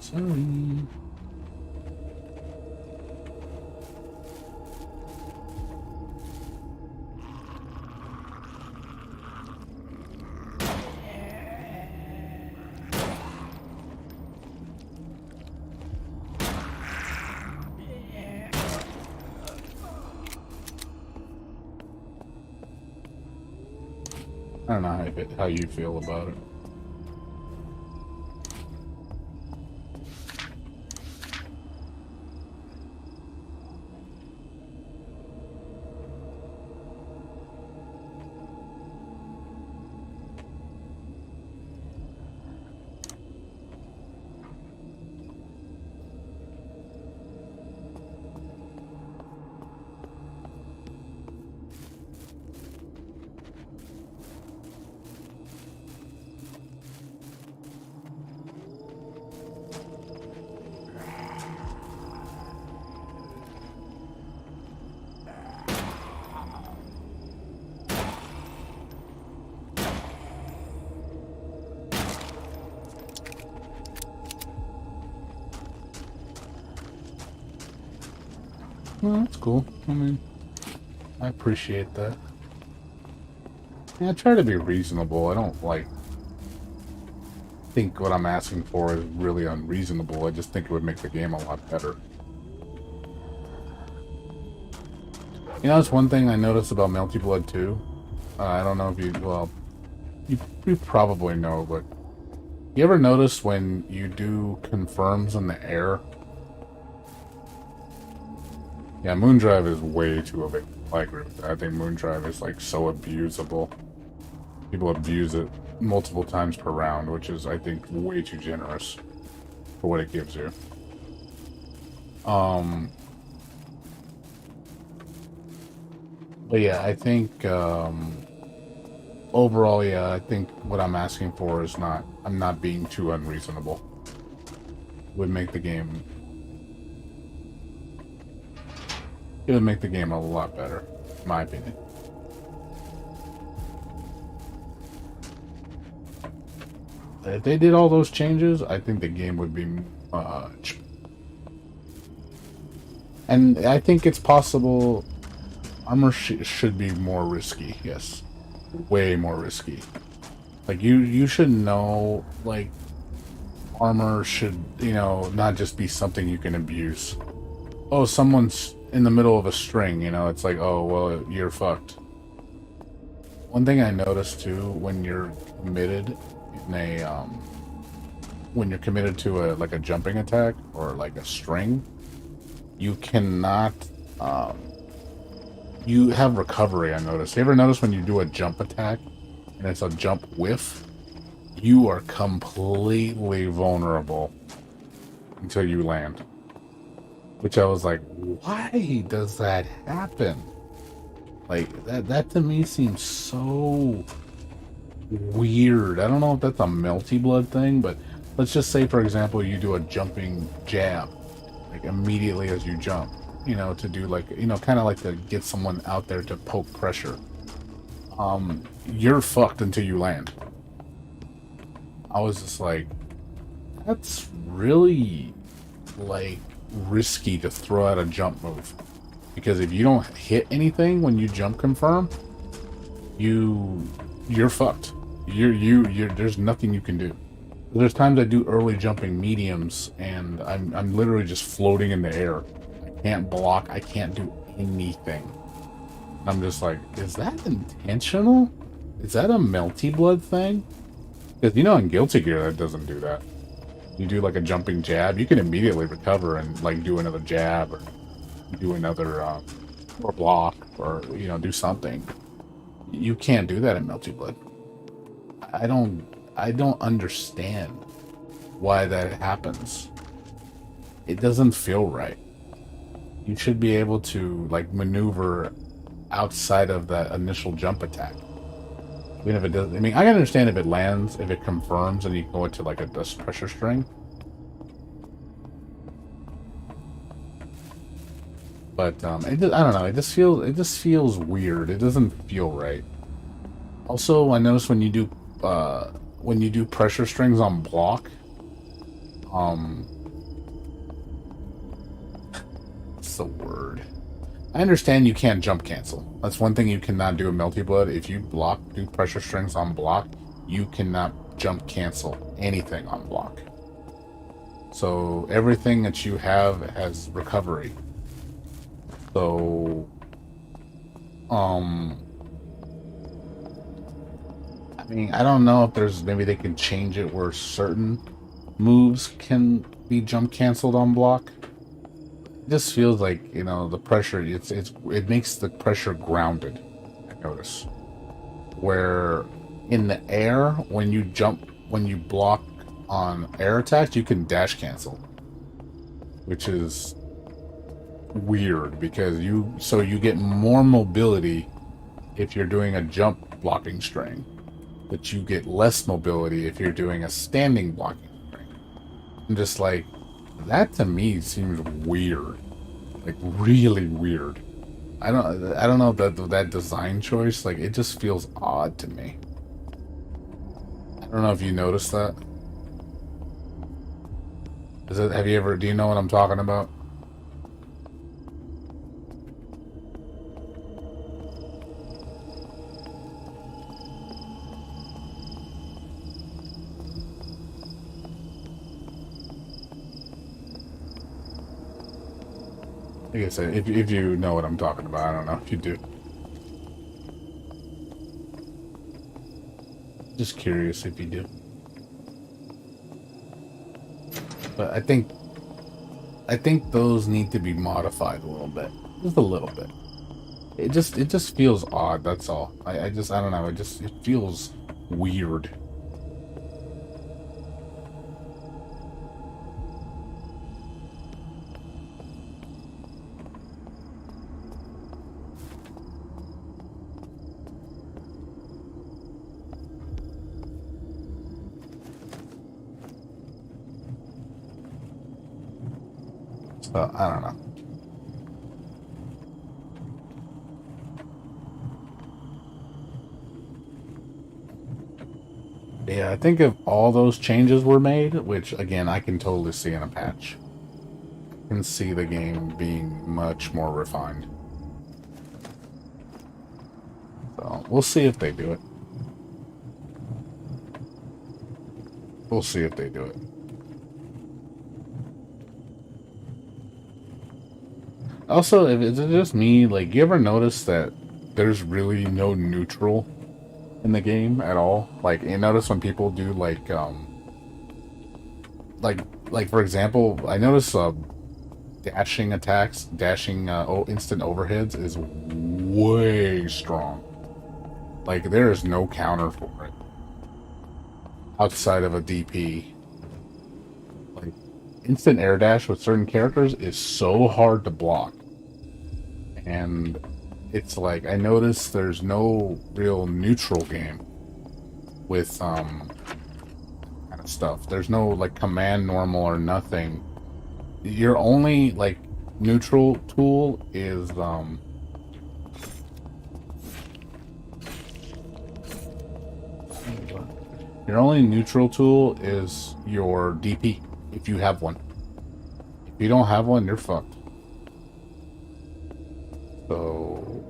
Sorry. I don't know how you feel about it. Well, that's cool. I mean, I appreciate that. Yeah, I try to be reasonable. I don't think what I'm asking for is really unreasonable. I just think it would make the game a lot better. You know, that's one thing I noticed about Melty Blood 2. I don't know if you probably know, but you ever notice when you do confirms in the air? Yeah, Moondrive is way too big. I agree with that. I think Moondrive is like so abusable. People abuse it multiple times per round, which is, I think, way too generous for what it gives you. But yeah, I think overall, yeah, I think what I'm asking for is I'm not being too unreasonable. Would make the game. It would make the game a lot better, in my opinion. If they did all those changes, I think the game would be much. And I think it's possible armor should be more risky, yes. Way more risky. Like, you should know, like, armor should, not just be something you can abuse. Oh, someone's in the middle of a string, it's like, oh, well, you're fucked. One thing I noticed too, when you're committed when you're committed to a jumping attack or like a string, you cannot, you have recovery, I noticed. You ever notice when you do a jump attack and it's a jump whiff? You are completely vulnerable until you land. Which I was like, why does that happen? Like, that to me seems so weird. I don't know if that's a Melty Blood thing, but let's just say, for example, you do a jumping jab, like immediately as you jump, to do like, kind of like to get someone out there to poke pressure. You're fucked until you land. I was just like, that's really, like, risky to throw out a jump move, because if you don't hit anything when you jump confirm, you you're fucked. You're there's nothing you can do. There's times I do early jumping mediums and I'm literally just floating in the air. I can't block, I can't do anything. I'm just like, is that intentional? Is that a melty blood thing? Because you know in Guilty Gear that doesn't do that. You do like a jumping jab, you can immediately recover and like do another jab or do another or block or you know do something. You can't do that in Melty Blood. I don't understand why that happens. It doesn't feel right. You should be able to like maneuver outside of that initial jump attack. Even if it doesn't, I mean, I can understand if it lands, if it confirms, and you go into like a dust pressure string. But I don't know. It just feels weird. It doesn't feel right. Also, I noticed when you do pressure strings on block, what's the word? I understand you can't jump cancel. That's one thing you cannot do in Melty Blood. If you do pressure strings on block, you cannot jump cancel anything on block. So everything that you have has recovery. So, I mean, I don't know if maybe they can change it where certain moves can be jump canceled on block. It just feels like, you know, the pressure, it makes the pressure grounded, I notice. Where in the air, when you block on air attacks, you can dash cancel. Which is weird because you get more mobility if you're doing a jump blocking string, but you get less mobility if you're doing a standing blocking string. I'm just like, that to me seems weird, like really weird. I don't know that design choice, like it just feels odd to me. I don't know if you noticed that. Do you know what I'm talking about? Like I said, if you know what I'm talking about, I don't know if you do. Just curious if you do. But I think those need to be modified a little bit, just a little bit. It just feels odd. That's all. I don't know. It feels weird. So, I don't know. Yeah, I think if all those changes were made, which again I can totally see in a patch, I can see the game being much more refined. So we'll see if they do it. We'll see if they do it. Also, if it's just me, like, you ever notice that there's really no neutral in the game at all? Like, you notice when people do, like for example, I notice, dashing attacks, instant overheads is way strong. Like, there is no counter for it. Outside of a DP. Like, instant air dash with certain characters is so hard to block. And it's like, I noticed there's no real neutral game with kind of stuff. There's no like command normal or nothing. Your only like neutral tool is your only neutral tool is your DP if you have one. If you don't have one, you're fucked. So,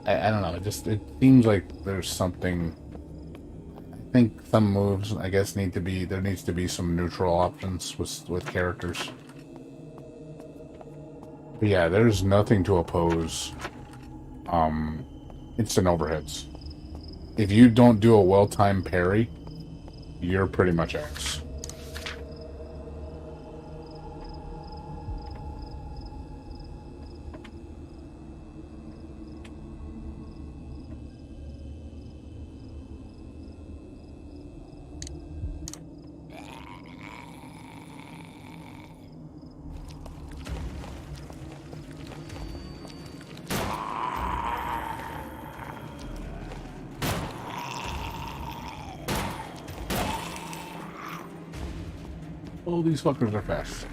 I I don't know. It seems like there's something. I think some moves, I guess, there needs to be some neutral options with characters. But yeah, there's nothing to oppose instant overheads. If you don't do a well-timed parry, you're pretty much X. Oh, these fuckers are fast.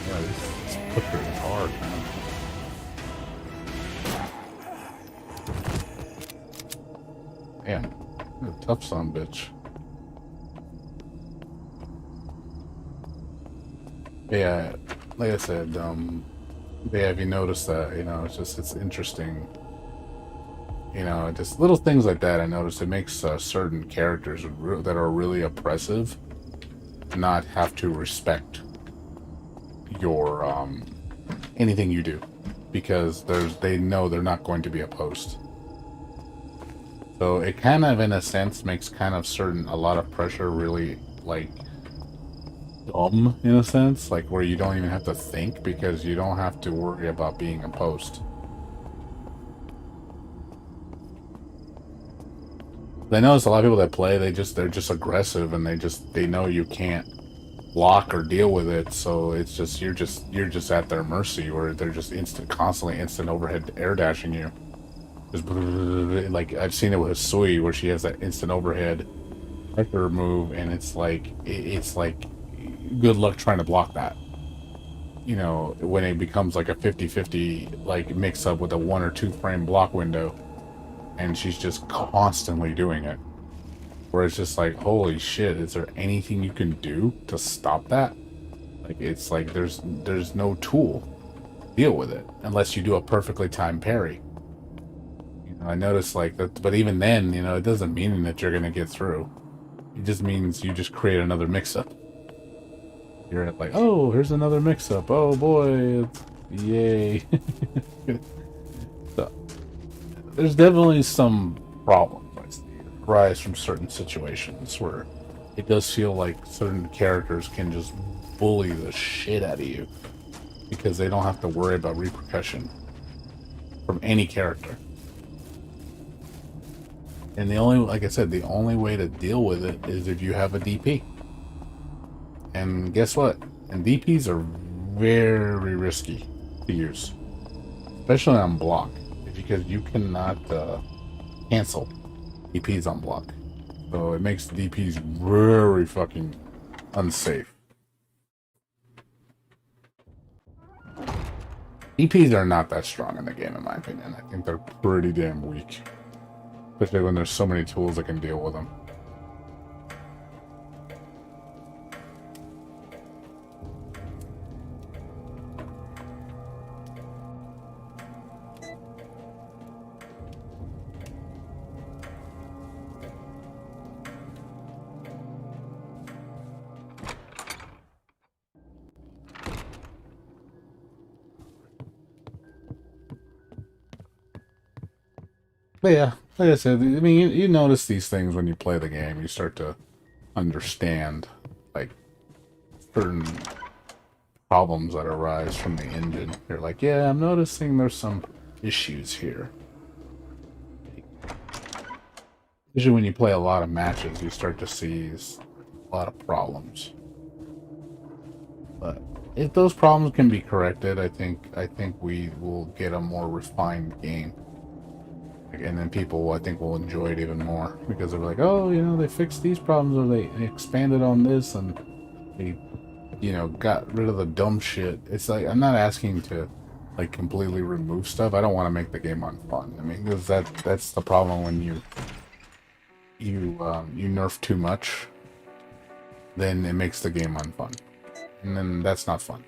Yeah, this clicker is hard, man. Damn, you're a tough son of a bitch. Yeah, like I said, yeah, if you notice that, it's interesting. Just little things like that. I noticed it makes certain characters that are really oppressive not have to respect your anything you do, because they know they're not going to be opposed. So it kind of, in a sense, makes kind of a lot of pressure really like dumb, in a sense, like where you don't even have to think because you don't have to worry about being opposed. I notice a lot of people that play, they're just aggressive, and they know you can't block or deal with it, so it's just you're just at their mercy, where they're just constantly instant overhead air dashing you. Just like I've seen it with Hisui, where she has that instant overhead pressure move, and it's like good luck trying to block that. When it becomes like a 50-50 like mix up with a 1 or 2 frame block window, and she's just constantly doing it, where it's just like, holy shit, is there anything you can do to stop that? Like, it's like there's no tool to deal with it unless you do a perfectly timed parry. I noticed like that, but even then, it doesn't mean that you're gonna get through. It just means you just create another mix-up. You're like, oh, here's another mix-up. Oh boy, yay. So, there's definitely some problems that arise from certain situations where it does feel like certain characters can just bully the shit out of you because they don't have to worry about repercussion from any character. And like I said, the only way to deal with it is if you have a DP. And guess what? And DPs are very risky to use, especially on block, because you cannot cancel DPs on block. So it makes DPs very fucking unsafe. DPs are not that strong in the game, in my opinion. I think they're pretty damn weak, especially when there's so many tools that can deal with them. But yeah, like I said, I mean, you notice these things when you play the game. You start to understand, like, certain problems that arise from the engine. They're like, yeah, I'm noticing there's some issues here. Usually when you play a lot of matches, you start to see a lot of problems. But if those problems can be corrected, I think we will get a more refined game. And then people, I think, will enjoy it even more because they're like, oh, you know, they fixed these problems, or they expanded on this, and they, you know, got rid of the dumb shit. It's like, I'm not asking to, like, completely remove stuff. I don't want to make the game unfun. I mean, because that's the problem when you nerf too much, then it makes the game unfun, and then that's not fun.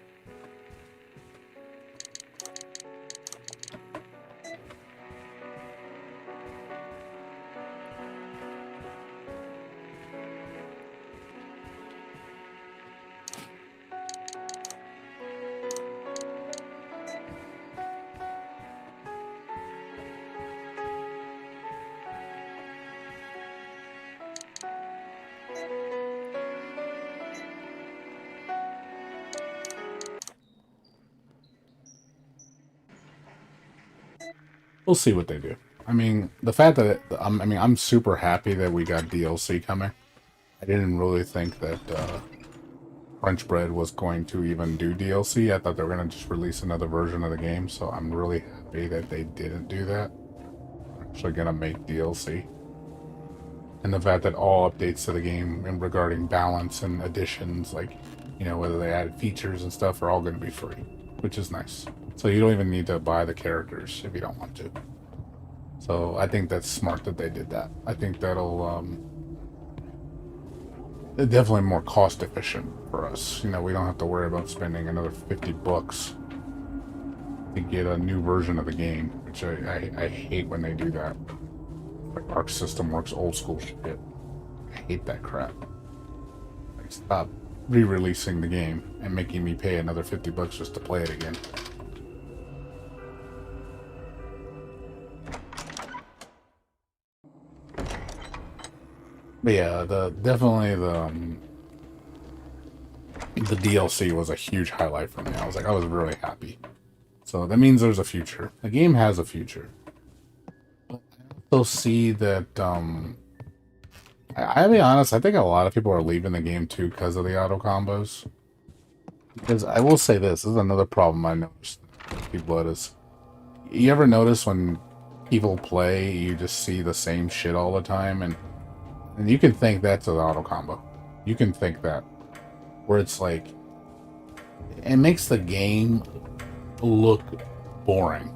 We'll see what they do. I mean, the fact that I'm super happy that we got DLC coming. I didn't really think that French Bread was going to even do DLC. I thought they were going to just release another version of the game, so I'm really happy that they didn't do that. They're actually going to make DLC. And the fact that all updates to the game in regarding balance and additions, like, you know, whether they added features and stuff, are all going to be free, which is nice. So you don't even need to buy the characters if you don't want to. So I think that's smart that they did that. I think that'll definitely more cost efficient for us. You know, we don't have to worry about spending another $50 to get a new version of the game, which I hate when they do that. Like, Arc System Works old school shit. I hate that crap. Like, stop re-releasing the game and making me pay another $50 just to play it again. But yeah, definitely the DLC was a huge highlight for me. I was really happy. So that means there's a future. The game has a future. But I also see that I'll be honest, I think a lot of people are leaving the game too because of the auto combos. Because I will say this is another problem I noticed with Blood is, you ever notice when people play, you just see the same shit all the time, and you can think that's an auto combo. You can think that. Where it's like, it makes the game look boring.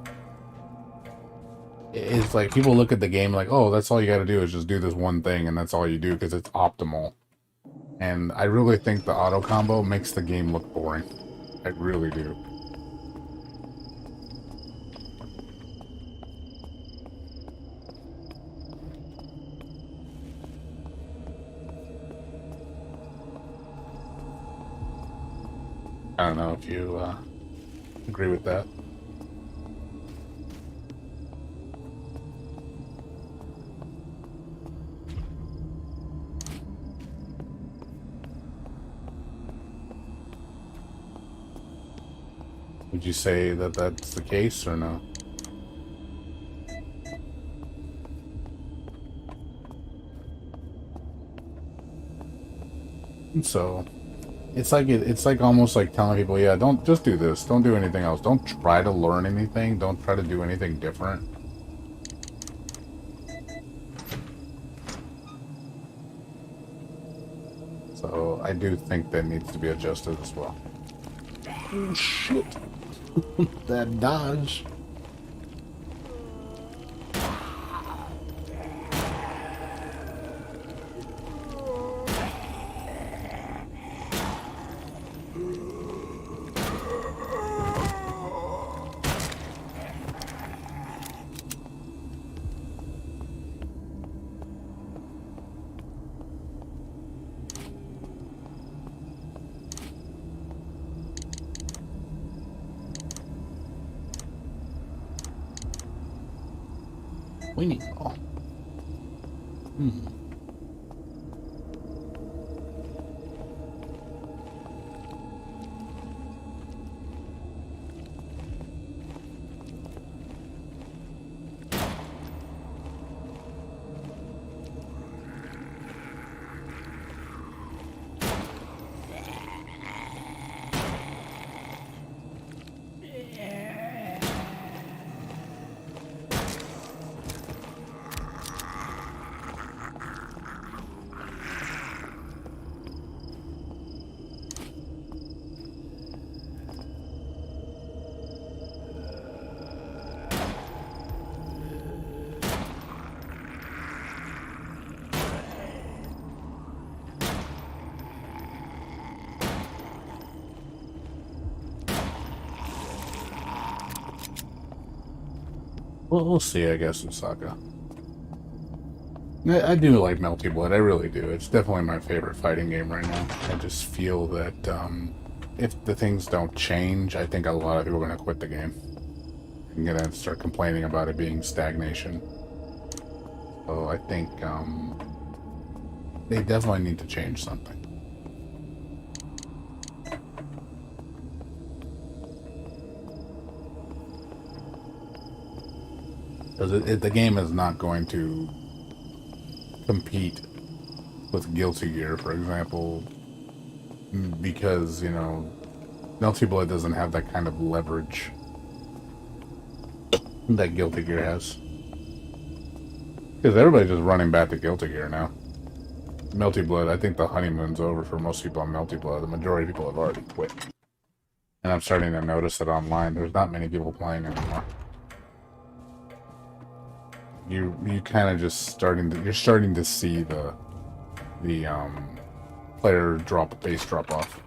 It's like people look at the game like, oh, that's all you gotta do is just do this one thing, and that's all you do because it's optimal. And I really think the auto combo makes the game look boring. I really do. I don't know if you agree with that. Would you say that that's the case or no? And so it's like almost like telling people, yeah, don't just do this, don't do anything else, don't try to learn anything, don't try to do anything different. So I do think that needs to be adjusted as well. Oh shit. That dodge. We need all. we'll see, I guess, in Saga. I do like Melty Blood, I really do. It's definitely my favorite fighting game right now. I just feel that if the things don't change, I think a lot of people are going to quit the game. And going to start complaining about it being stagnation. So I think they definitely need to change something. Because the game is not going to compete with Guilty Gear, for example, because, you know, Melty Blood doesn't have that kind of leverage that Guilty Gear has. Because everybody's just running back to Guilty Gear now. Melty Blood, I think the honeymoon's over for most people on Melty Blood. The majority of people have already quit. And I'm starting to notice that online there's not many people playing anymore. You kind of just starting to see the player base drop off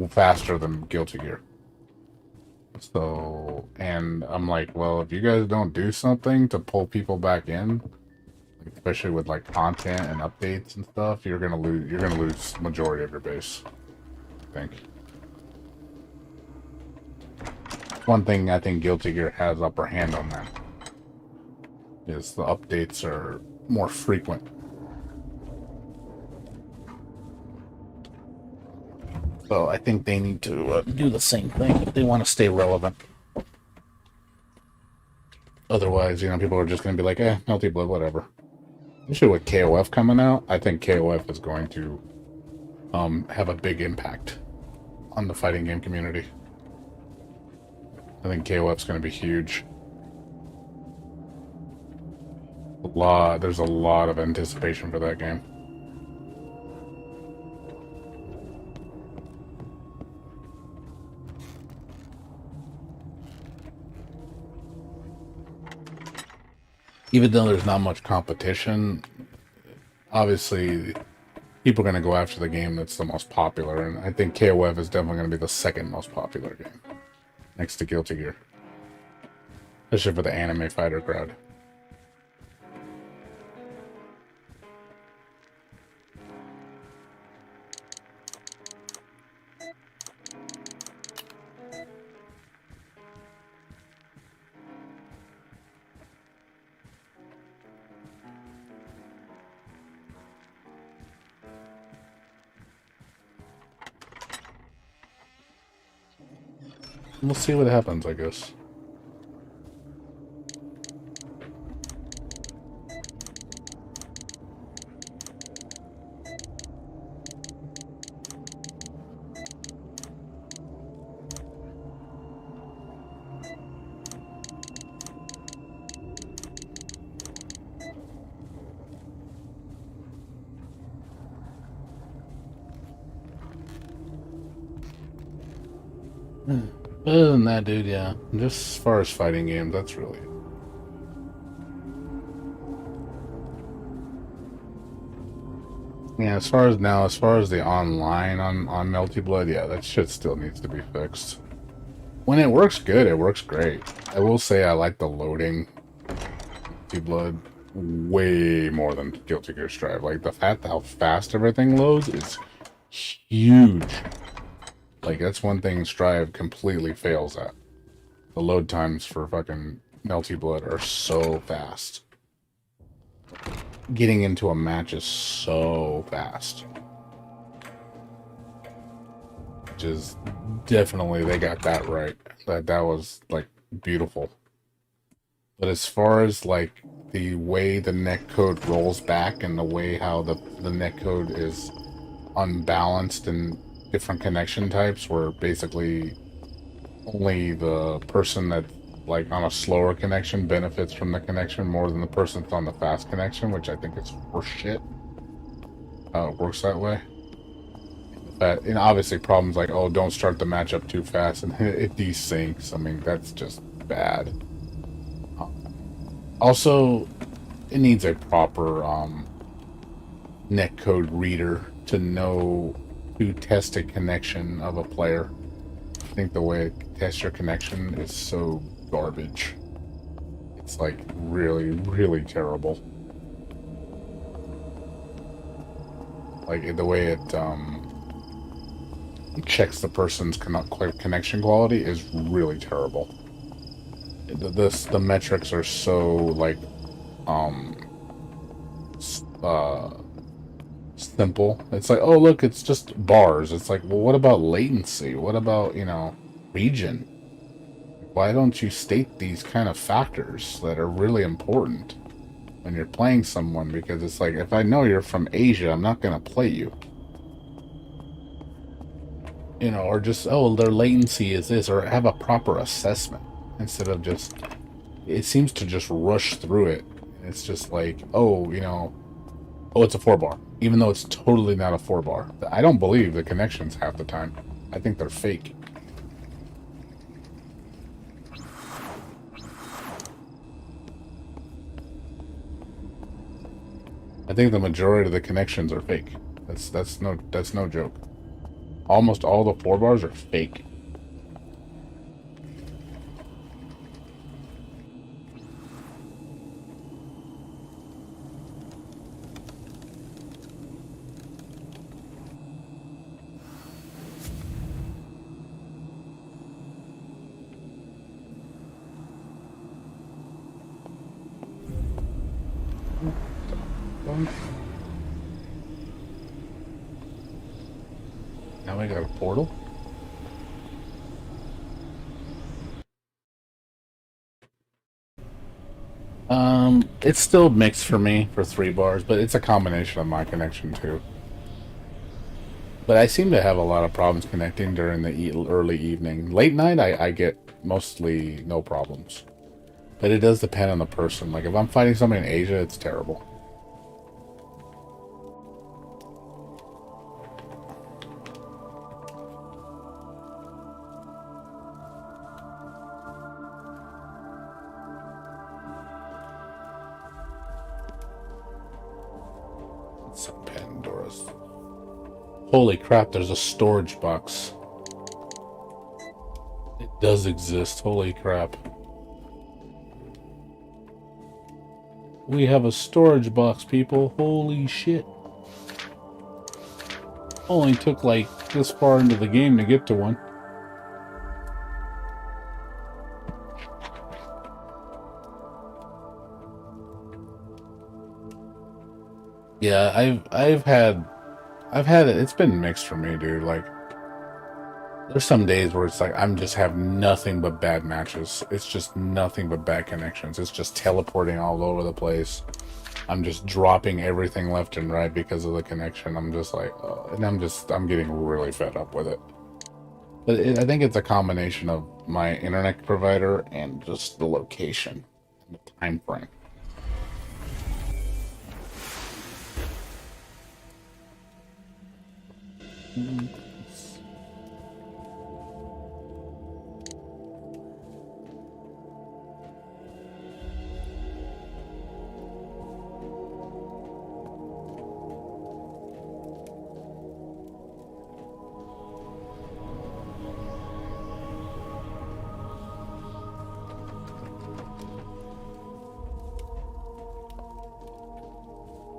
faster than Guilty Gear. So, and I'm like, well, if you guys don't do something to pull people back in, especially with like content and updates and stuff, you're gonna lose majority of your base, I think. One thing I think Guilty Gear has upper hand on that is the updates are more frequent. So I think they need to do the same thing if they want to stay relevant. Otherwise, you know, people are just going to be like, Melty Blood, whatever. Especially with KOF coming out, I think KOF is going to have a big impact on the fighting game community. I think KOF's going to be huge. There's a lot of anticipation for that game. Even though there's not much competition, obviously people are going to go after the game that's the most popular, and I think KOF is definitely going to be the second most popular game, next to Guilty Gear. Especially for the anime fighter crowd. We'll see what happens, I guess. Other than that, dude, yeah. Just as far as fighting games, that's really it. Yeah, as far as the online on Melty Blood, yeah, that shit still needs to be fixed. When it works good, it works great. I will say I like the loading Melty Blood way more than Guilty Gear Strive. Like, the fact how fast everything loads is huge. Like, that's one thing Strive completely fails at. The load times for fucking Melty Blood are so fast. Getting into a match is so fast. Which is definitely, they got that right. That was, like, beautiful. But as far as, like, the way the netcode rolls back and the way how the netcode is unbalanced and different connection types, where basically only the person that like on a slower connection benefits from the connection more than the person that's on the fast connection, which I think is horse shit. It works that way. That, and obviously problems like, oh, don't start the match up too fast and it desyncs. I mean, that's just bad. Also, it needs a proper netcode reader to know to test a connection of a player. I think the way it tests your connection is so garbage. It's like really, really terrible. Like the way it checks the person's connection quality is really terrible. The metrics are so like simple. It's like, oh look, it's just bars. It's like, well, what about latency? What about, you know, region? Why don't you state these kind of factors that are really important when you're playing someone? Because it's like, if I know you're from Asia, I'm not gonna play you. You know, or just, oh, their latency is this, or have a proper assessment instead of just, it seems to just rush through it. It's just like, oh, you know, oh, it's a 4-bar, even though it's totally not a 4-bar. I don't believe the connections half the time. I think they're fake. I think the majority of the connections are fake. That's no joke. Almost all the 4-bars are fake. Now we got a portal. It's still mixed for me for 3 bars, but it's a combination of my connection too. But I seem to have a lot of problems connecting during the early evening. Late night, I get mostly no problems. But it does depend on the person. Like if I'm fighting somebody in Asia, it's terrible. Pandora's. Holy crap, there's a storage box. It does exist. Holy crap. We have a storage box, people. Holy shit. Only took like this far into the game to get to one. Yeah, I've had it. It's been mixed for me, dude. Like, there's some days where it's like I'm just have nothing but bad matches. It's just nothing but bad connections. It's just teleporting all over the place. I'm just dropping everything left and right because of the connection. I'm just like, and I'm getting really fed up with it. But I think it's a combination of my internet provider and just the location, and the time frame.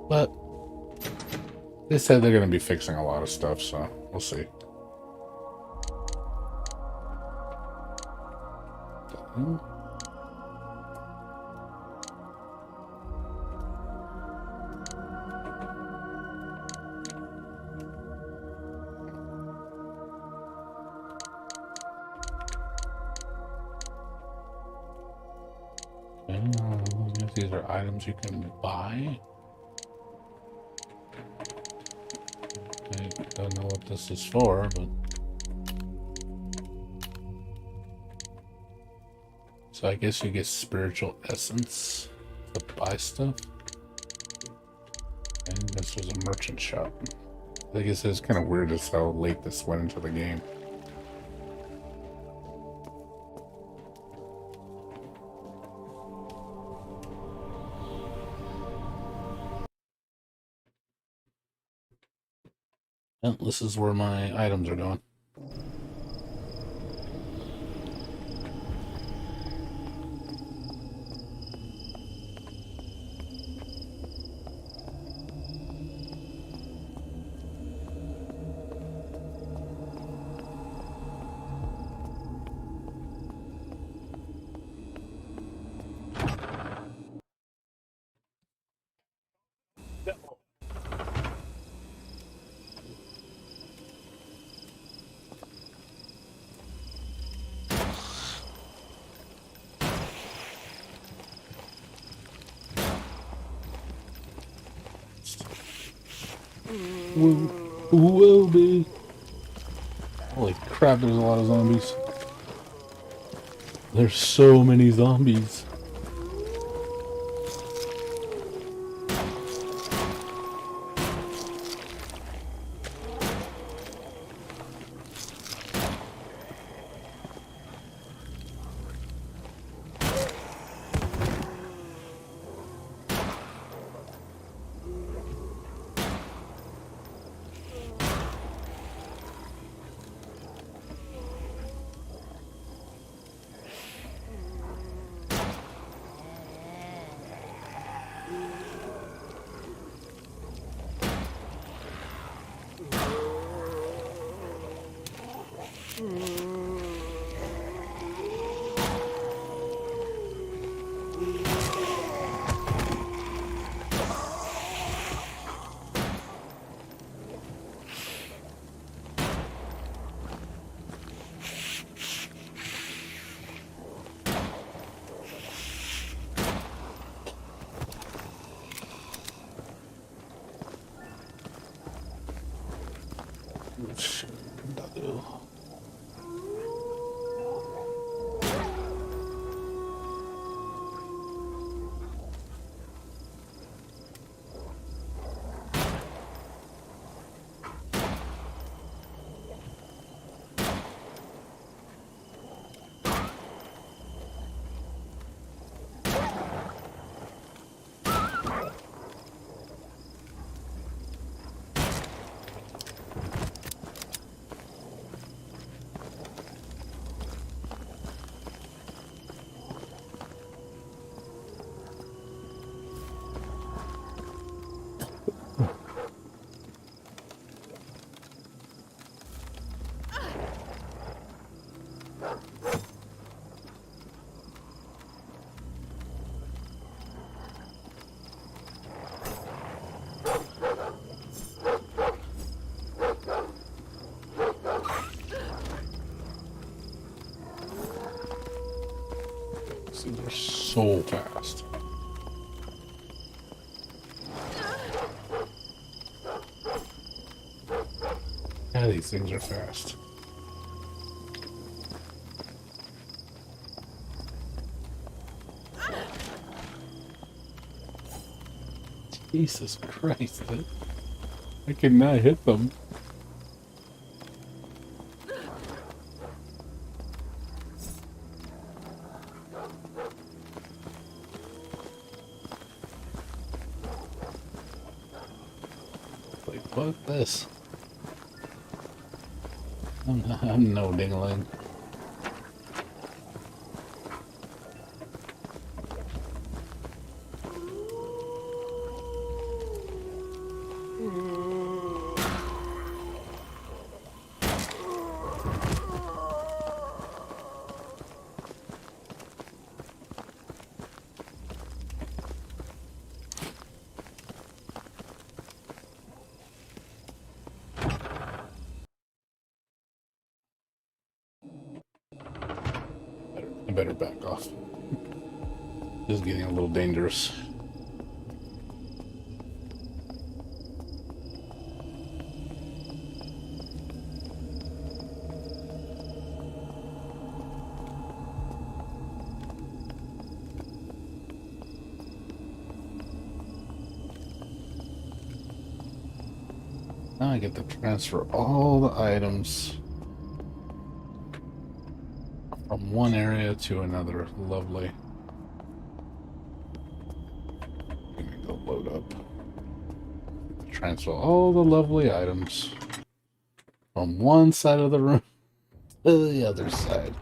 But they said they're going to be fixing a lot of stuff, so we'll see. These are items you can buy. I don't know what this is for, but so I guess you get spiritual essence to buy stuff. And this was a merchant shop. I guess it's kind of weird as how late this went into the game. Well, this is where my items are going. Will be. Holy crap, there's a lot of zombies. There's so many zombies. Shit, what did I do? They're so fast. Yeah, these things are fast. Jesus Christ, I cannot hit them. Like, fuck this. I'm no dingling. I better back off. This is getting a little dangerous. Now I get to transfer all the items from one area to another. Lovely. Gonna go load up. Transfer all the lovely items from one side of the room to the other side.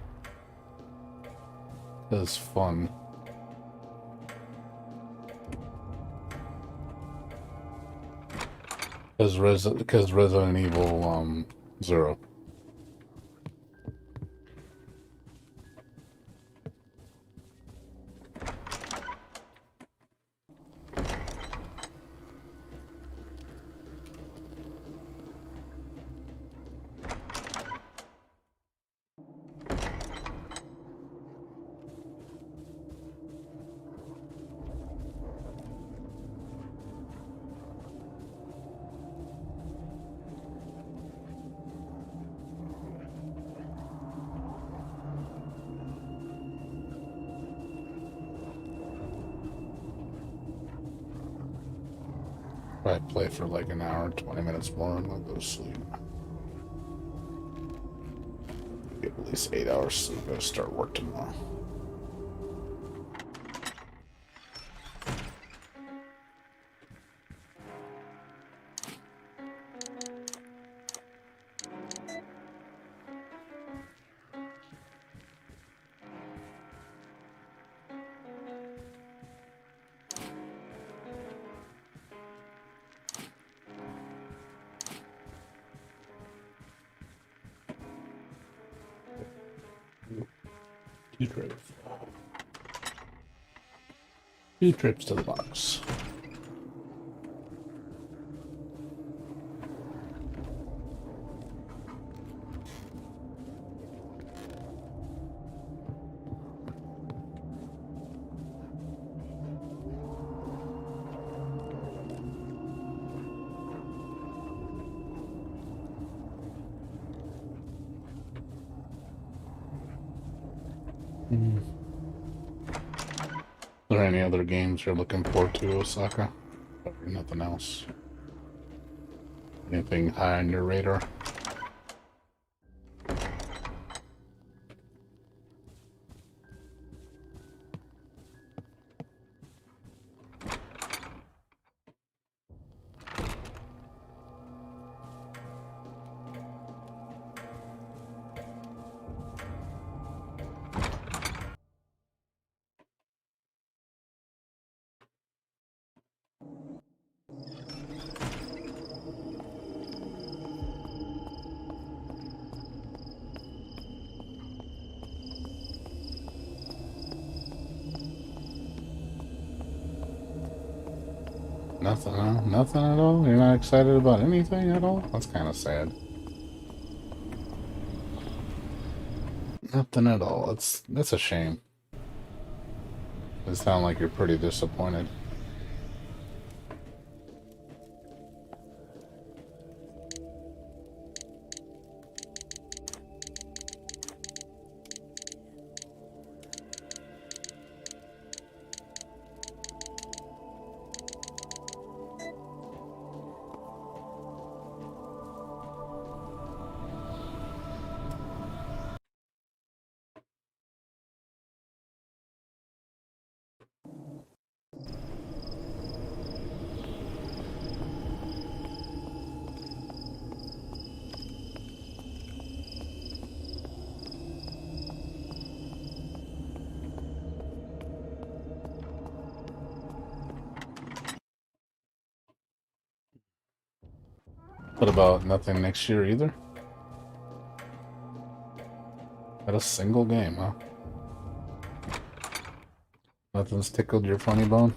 That's fun. Because Resident Evil 0. probably play for like an hour, 20 minutes more, and I'll go to sleep. Get at least 8 hours sleep. Gotta start work tomorrow. Two trips. Two trips to the box. Are there any other games you're looking forward to, Osaka? Or nothing else? Anything high on your radar? Nothing, huh? Nothing at all? You're not excited about anything at all? That's kind of sad. Nothing at all. That's a shame. It sounds like you're pretty disappointed. What about nothing next year either? Not a single game, huh? Nothing's tickled your funny bone?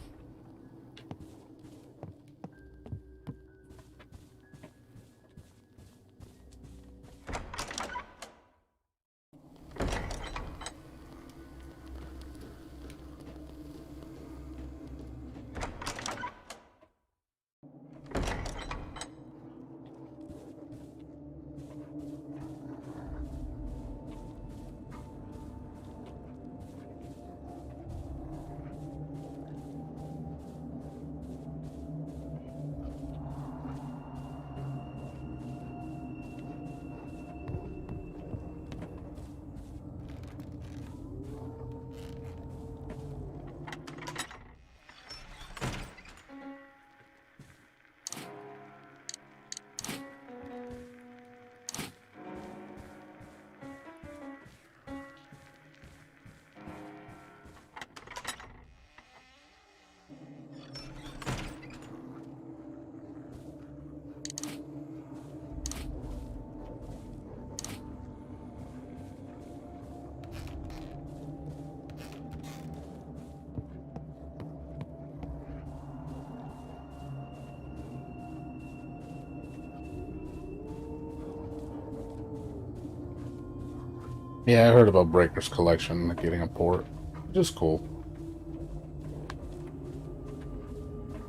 Yeah, I heard about Breaker's Collection getting a port. Just cool.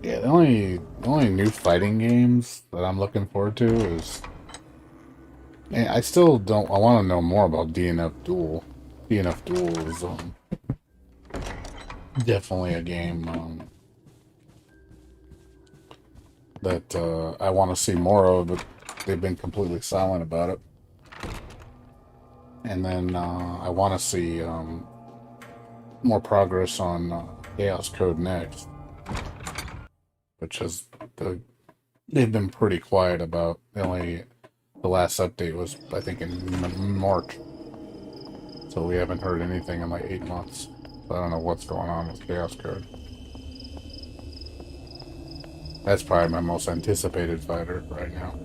Yeah, the only new fighting games that I'm looking forward to is... And I still don't... I want to know more about DNF Duel. DNF Duel is definitely a game that I want to see more of, but they've been completely silent about it. And then I want to see more progress on Chaos Code Next, which is they've been pretty quiet about. The last update was, I think, in March, so we haven't heard anything in like 8 months. So I don't know what's going on with Chaos Code. That's probably my most anticipated fighter right now.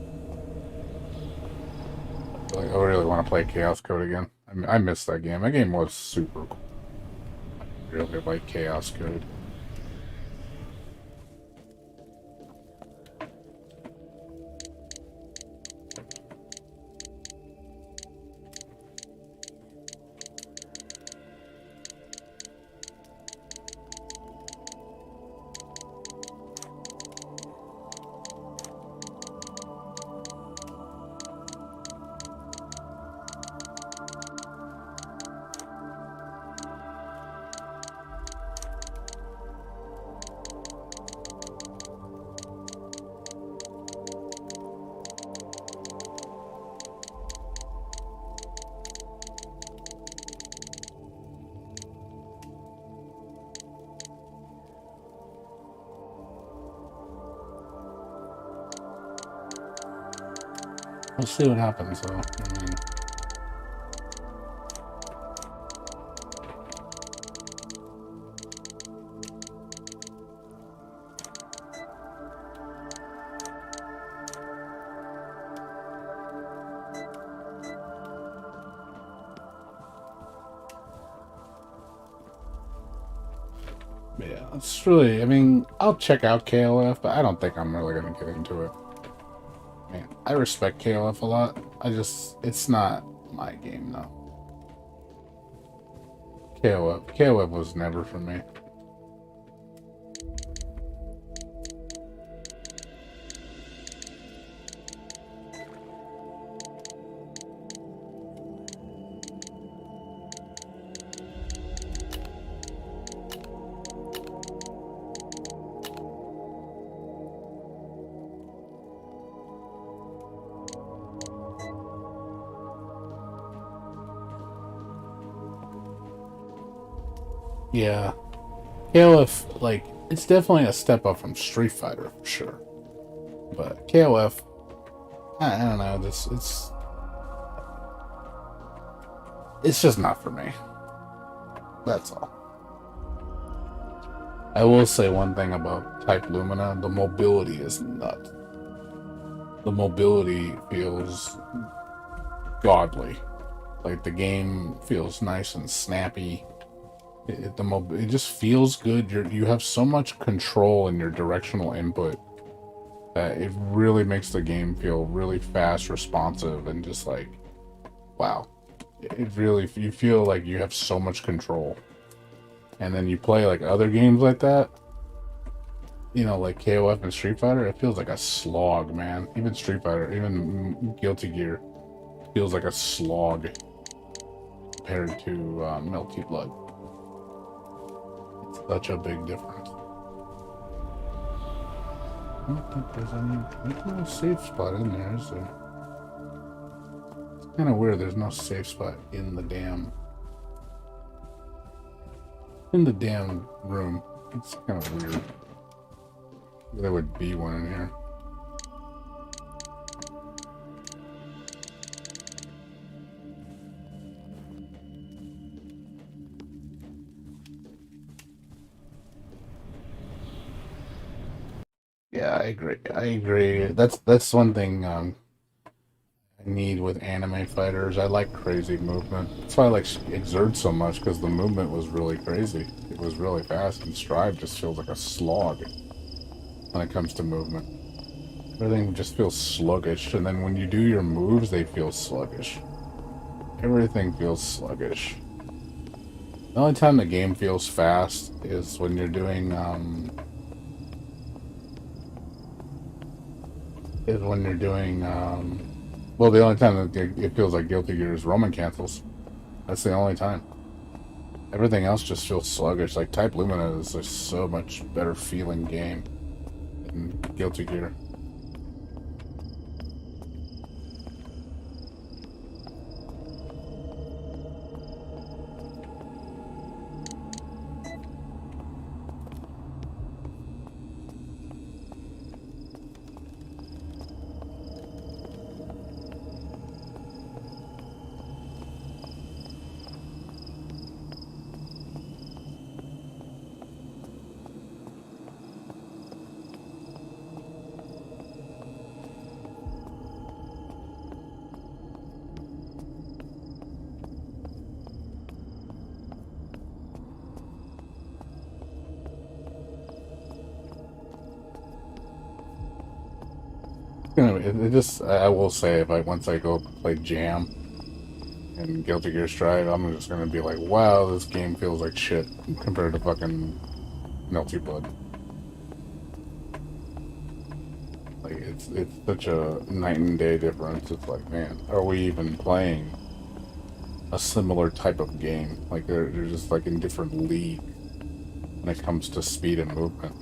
Like, I really want to play Chaos Code again. I mean, I missed that game. That game was super cool. I really like Chaos Code. We'll see what happens, though. I mean, yeah, it's really. I mean, I'll check out KOF, but I don't think I'm really gonna get into it. Man, I respect KOF a lot. It's not my game though. KOF was never for me. Yeah. KOF, like, it's definitely a step up from Street Fighter, for sure. But KOF, I don't know, it's just not for me. That's all. I will say one thing about Type Lumina, the mobility is nuts. The mobility feels godly. Like, the game feels nice and snappy. It just feels good. You have so much control in your directional input that it really makes the game feel really fast, responsive, and just like, wow. You feel like you have so much control. And then you play like other games like that, you know, like KOF and Street Fighter, it feels like a slog, man. Even Street Fighter, even Guilty Gear feels like a slog compared to Melty Blood. Such a big difference. I don't think there's no safe spot in there, is there? It's kind of weird. There's no safe spot in the damn room. It's kind of weird. There would be one in here. Yeah, I agree. That's one thing I need with anime fighters. I like crazy movement. That's why I like Exert so much, because the movement was really crazy. It was really fast, and Strive just feels like a slog when it comes to movement. Everything just feels sluggish, and then when you do your moves, they feel sluggish. Everything feels sluggish. The only time the game feels fast is when you're doing well, the only time that it feels like Guilty Gear is Roman cancels. That's the only time. Everything else just feels sluggish. Like Type Lumina is a so much better feeling game than Guilty Gear. it just, I will say, if I once I go play Jam and Guilty Gear Strive, I'm just gonna be like, wow, this game feels like shit compared to fucking Melty Blood. Like it's such a night and day difference. It's like, man, are we even playing a similar type of game? Like they're just like in different league when it comes to speed and movement.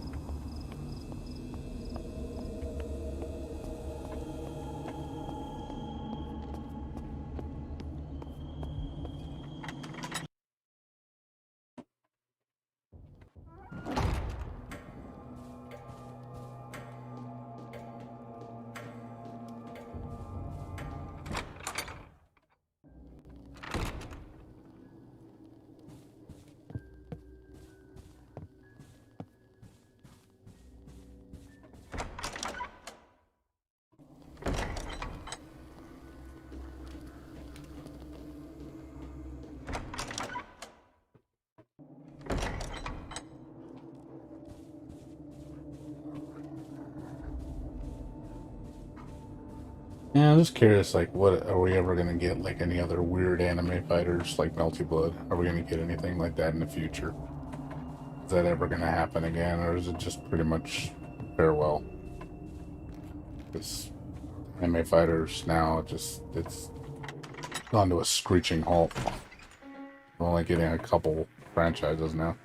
Yeah, I'm just curious, like, what are we ever gonna get? Like any other weird anime fighters like Melty Blood? Are we gonna get anything like that in the future? Is that ever gonna happen again, or is it just pretty much farewell? Because anime fighters now, it's gone to a screeching halt. We're only getting a couple franchises now.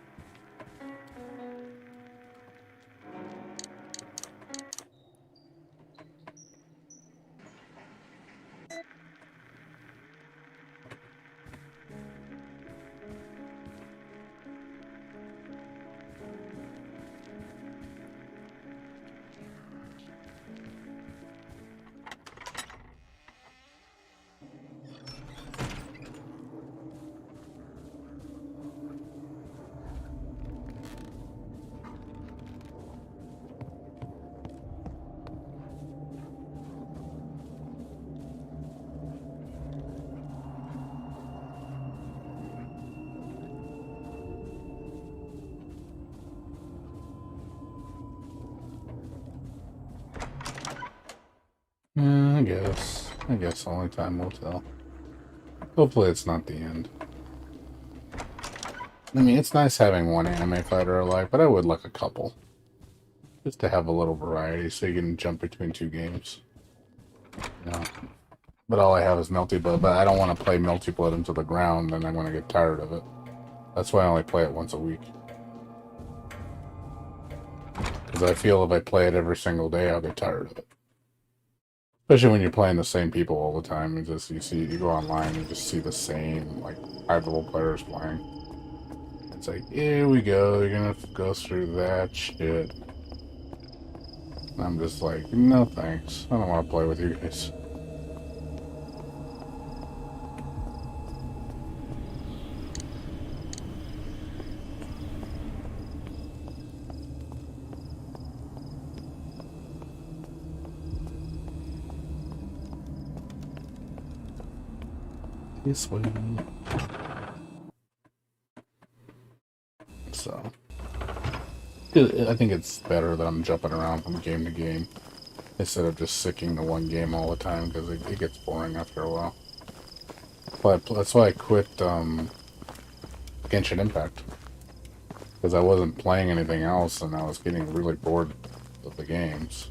I guess. I guess only time will tell. Hopefully it's not the end. I mean, it's nice having one anime fighter alive, but I would like a couple. Just to have a little variety so you can jump between two games. Yeah. But all I have is Melty Blood, but I don't want to play Melty Blood into the ground, and I'm going to get tired of it. That's why I only play it once a week. Because I feel if I play it every single day, I'll get tired of it. Especially when you're playing the same people all the time. You go online and you just see the same, like, high-level players playing. It's like, here we go, you're gonna have to go through that shit. And I'm just like, no thanks. I don't want to play with you guys. This way. So, I think it's better that I'm jumping around from game to game instead of just sticking to one game all the time, because it gets boring after a while. But that's why I quit Genshin Impact, because I wasn't playing anything else and I was getting really bored of the games.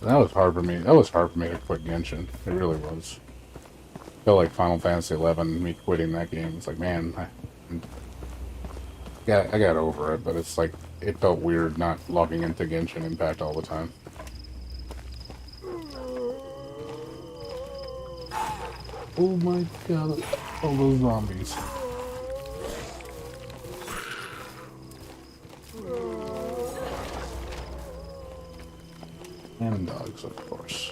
That was hard for me. That was hard for me to quit Genshin. It really was. I felt like Final Fantasy XI, me quitting that game. It's like, man, I got over it, but it's like, it felt weird not logging into Genshin Impact all the time. Oh my god, all those zombies. And dogs, of course.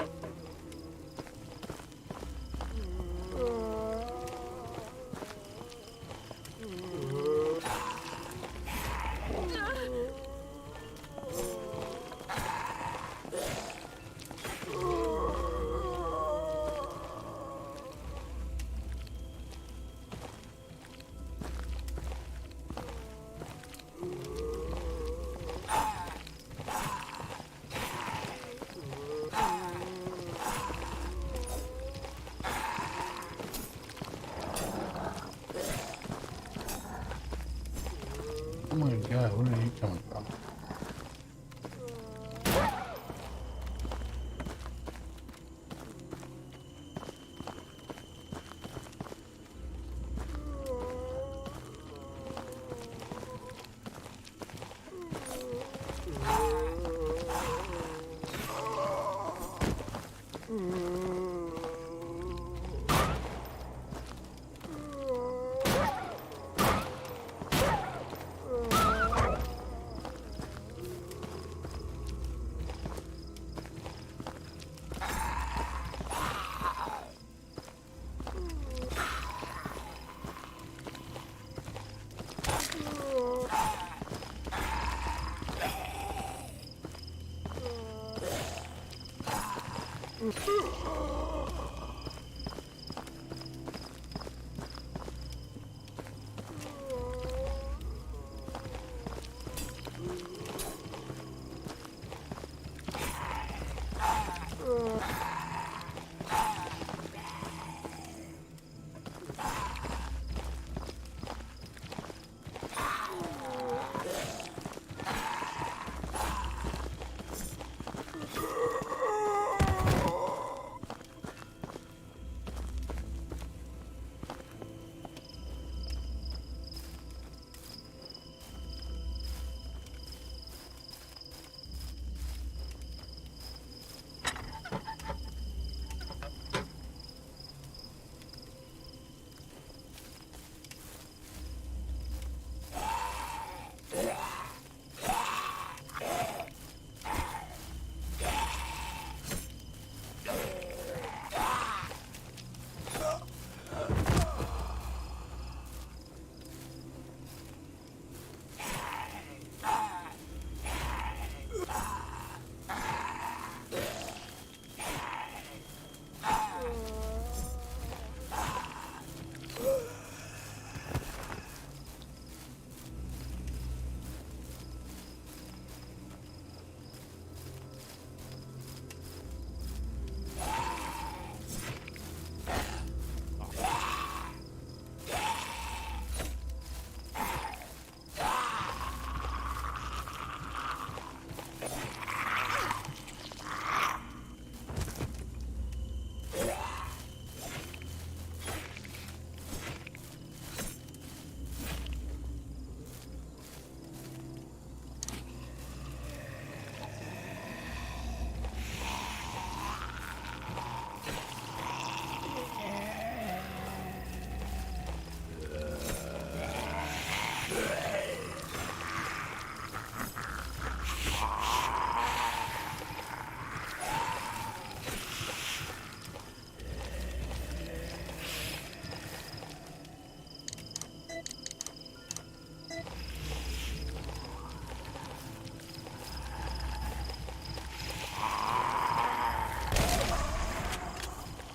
Oh my god, where are you coming from?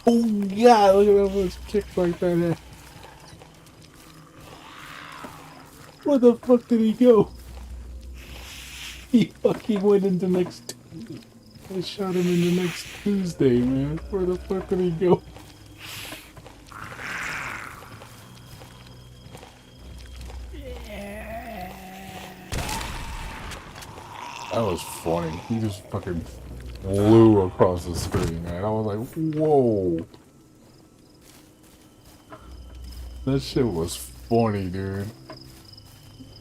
Oh god, look at that was kicked like that. Where the fuck did he go? He fucking went into next. I shot him into next Tuesday, man. Where the fuck did he go? That was funny. He just fucking flew across the screen, man. I was like, whoa. That shit was funny, dude.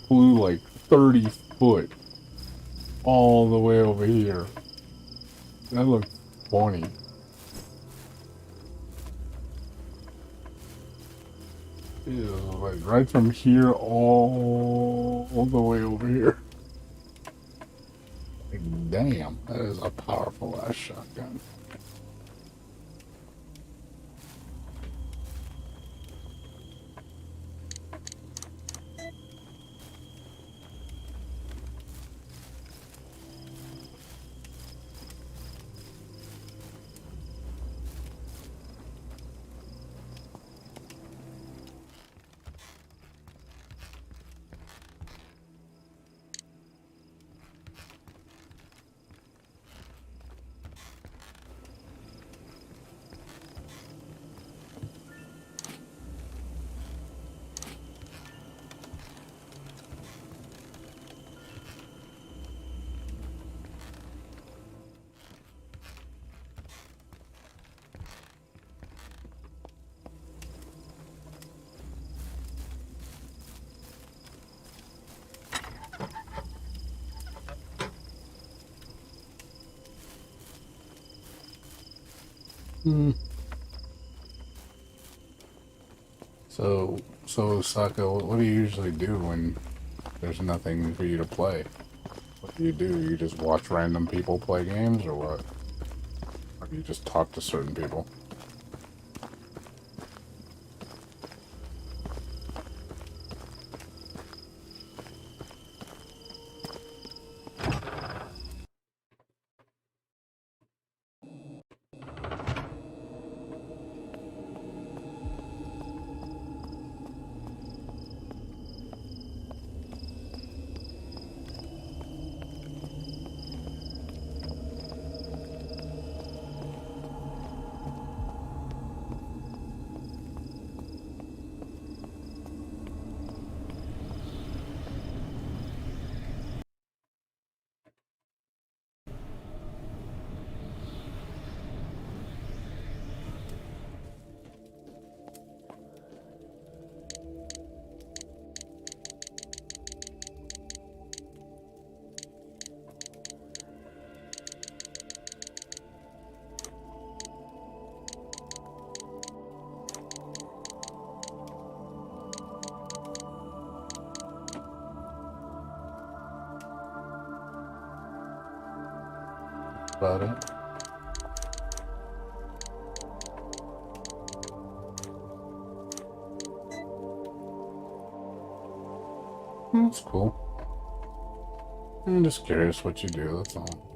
Flew like 30 foot all the way over here. That looked funny. It was like right from here all the way over here. Like Damn, that is a powerful ass shotgun. Hmm. So Saka, what do you usually do when there's nothing for you to play? What do? You just watch random people play games, or what? Or do you just talk to certain people? About it. That's cool. I'm just curious what you do, that's all.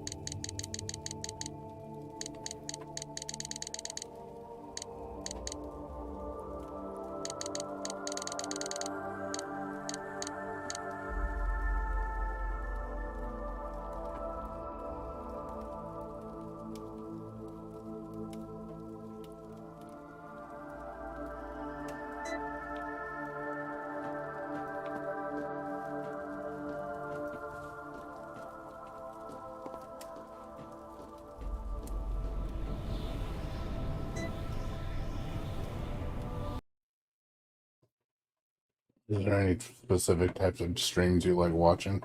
Is there any specific types of streams you like watching?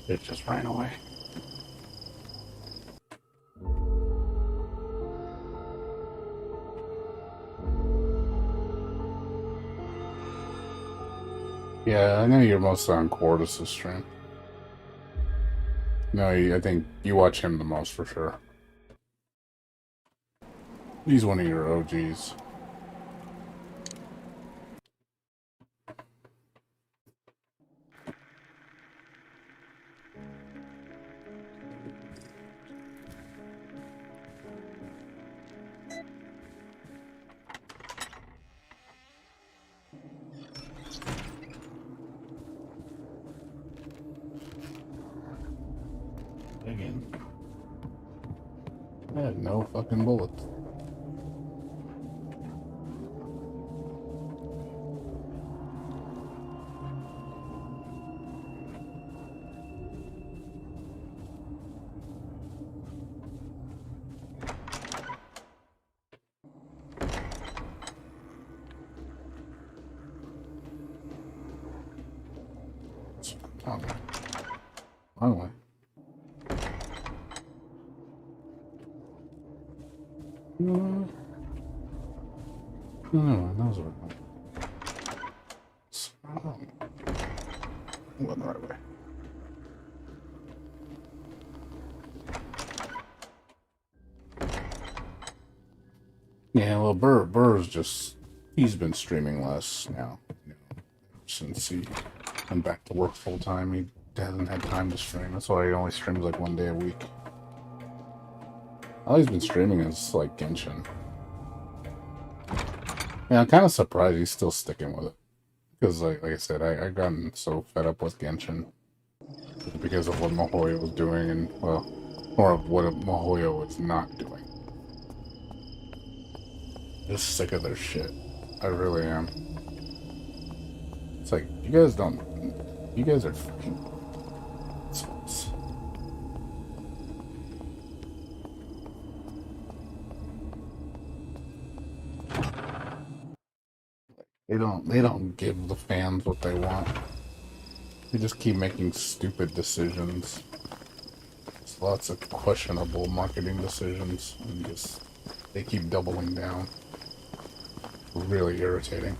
It just ran away. Yeah, I know you're mostly on Quartus' stream. No, I think you watch him the most for sure. He's one of your OGs. Again. I had no fucking bullets. Wrong way. No, that was the right way. I'm going the right way. Yeah, well, Burr's just, he's been streaming less now. Since he went back to work full time, he hasn't had time to stream. That's why he only streams like 1 day a week. All he's been streaming is like Genshin. Yeah, I'm kind of surprised he's still sticking with it. Because, like I said, I've gotten so fed up with Genshin. Because of what MiHoYo was doing, and, well, more of what MiHoYo was not doing. Just sick of their shit. I really am. It's like, you guys are fucking assholes. They don't give the fans what they want. They just keep making stupid decisions. There's lots of questionable marketing decisions, and just they keep doubling down. Really irritating.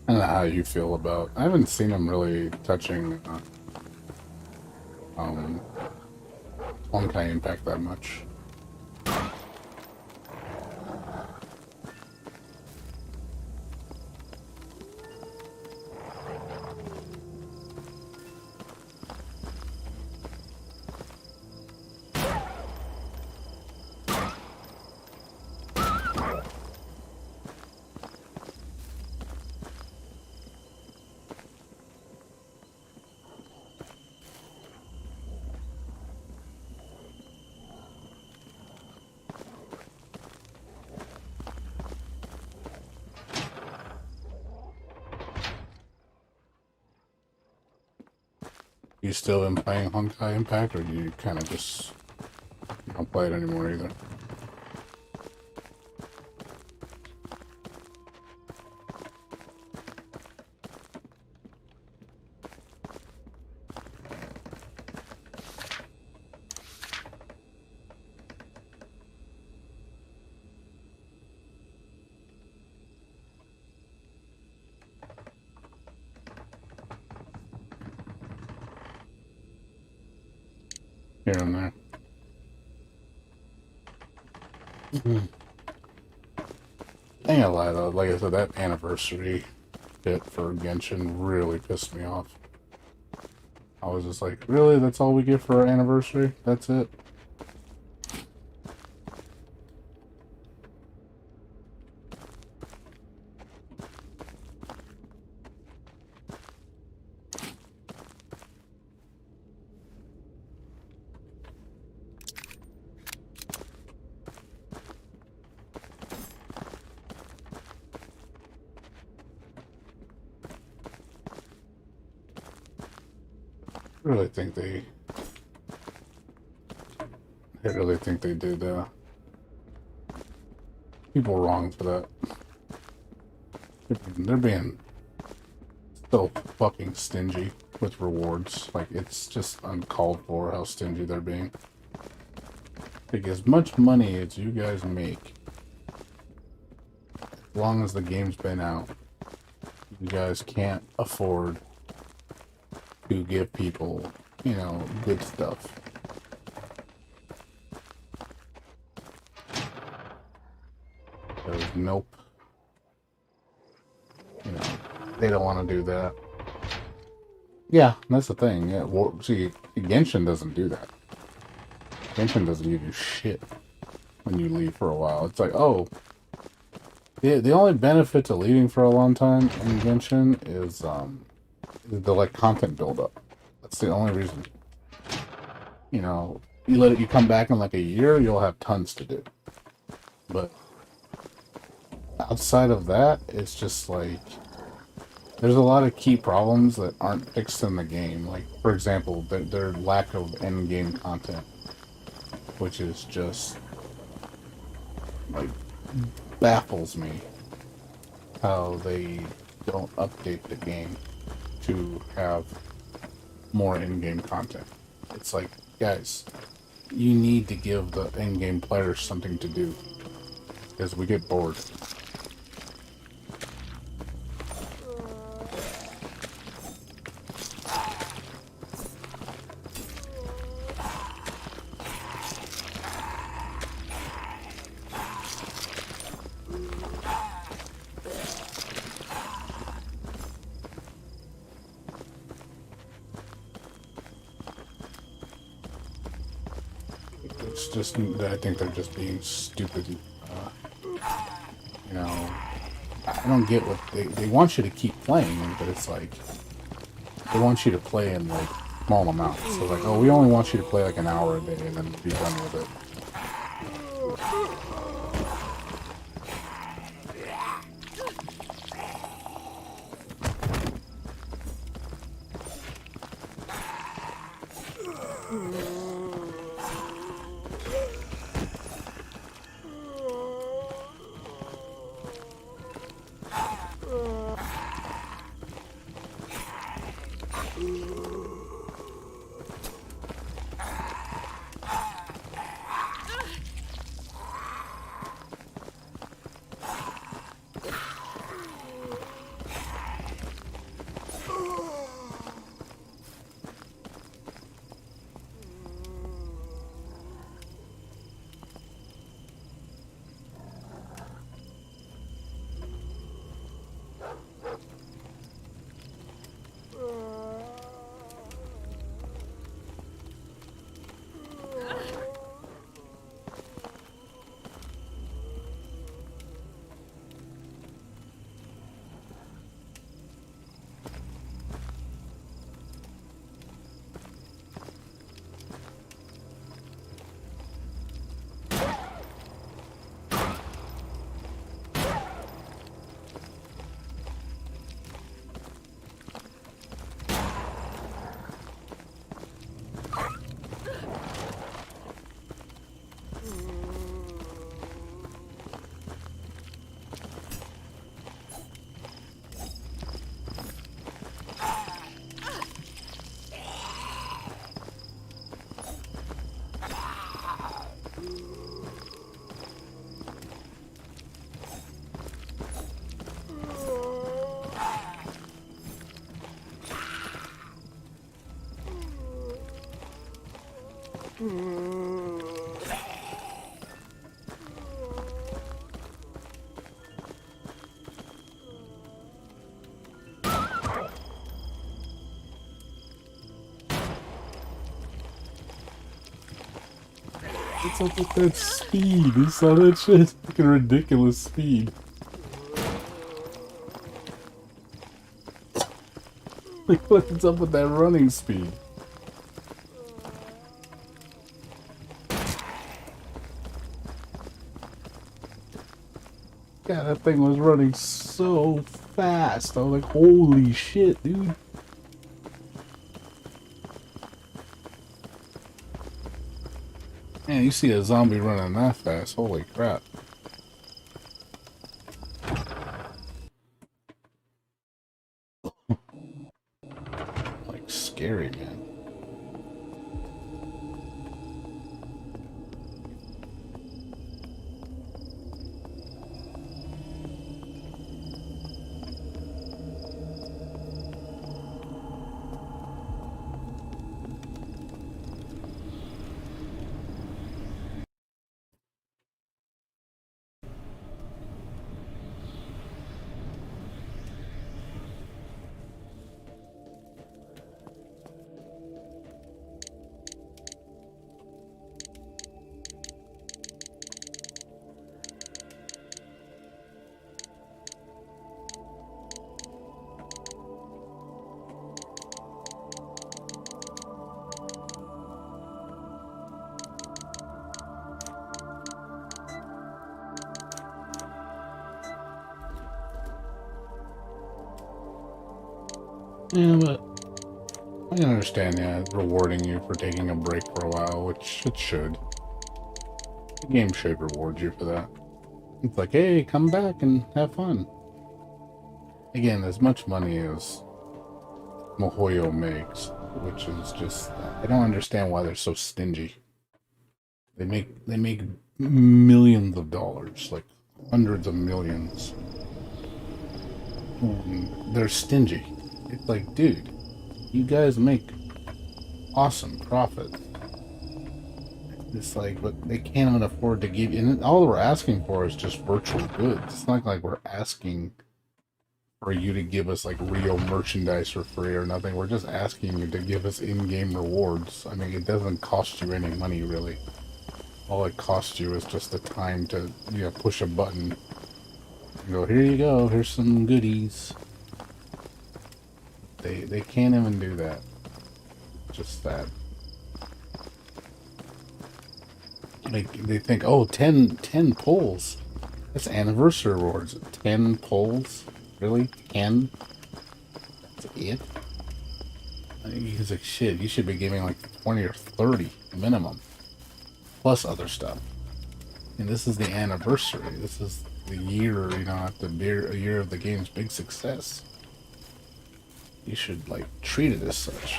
I don't know how you feel about. I haven't seen him really touching Honkai Impact that much. You still been playing Honkai Impact, or do you kind of just don't play it anymore either? here and there. I ain't gonna lie though, like I said, that anniversary bit for Genshin really pissed me off. I was just like, really? That's all we get for our anniversary? That's it? I really think they did people wrong for that. They're being so fucking stingy with rewards. Like, it's just uncalled for how stingy they're being. Like, as much money as you guys make, as long as the game's been out, you guys can't afford to give people, you know, good stuff. Because nope. You know, they don't want to do that. Yeah, that's the thing. Yeah, well, see, Genshin doesn't do that. Genshin doesn't give you shit when you leave for a while. It's like, oh, the only benefit to leaving for a long time in Genshin is the like content buildup. That's the only reason. You know, you come back in like a year, you'll have tons to do. But outside of that, it's just like there's a lot of key problems that aren't fixed in the game. Like, for example, their lack of end-game content, which is just like baffles me how they don't update the game to have more in-game content. It's like, guys, you need to give the in-game players something to do because we get bored. It's just, I think they're just being stupid. You know, I don't get what they want you to keep playing, but it's like they want you to play in like small amounts. So like, oh, we only want you to play like an hour a day and then be done with it. What's up with that speed? You saw that shit? Fucking ridiculous speed. Like, what's up with that running speed? God, that thing was running so fast. I was like, holy shit, dude. Man, you see a zombie running that fast. Holy crap. Like, scary, man. Yeah, but I can understand, yeah, it's rewarding you for taking a break for a while, which it should. The game should reward you for that. It's like, hey, come back and have fun. Again, as much money as MiHoYo makes, which is just, I don't understand why they're so stingy. They make millions of dollars, like hundreds of millions. And they're stingy. It's like, dude, you guys make awesome profit. It's like, but they can't even afford to give you, and all we're asking for is just virtual goods. It's not like we're asking for you to give us like real merchandise for free or nothing. We're just asking you to give us in-game rewards. I mean, it doesn't cost you any money, really. All it costs you is just the time to, you know, push a button and go, here you go, here's some goodies. They can't even do that. Just that. Like, they think, oh, 10 polls. That's anniversary rewards. 10 polls? Really? 10? That's it? I mean, he's like, shit, you should be giving like 20 or 30 minimum. Plus other stuff. And this is the anniversary. This is the year, you know, after a year of the game's big success. You should, like, treat it as such.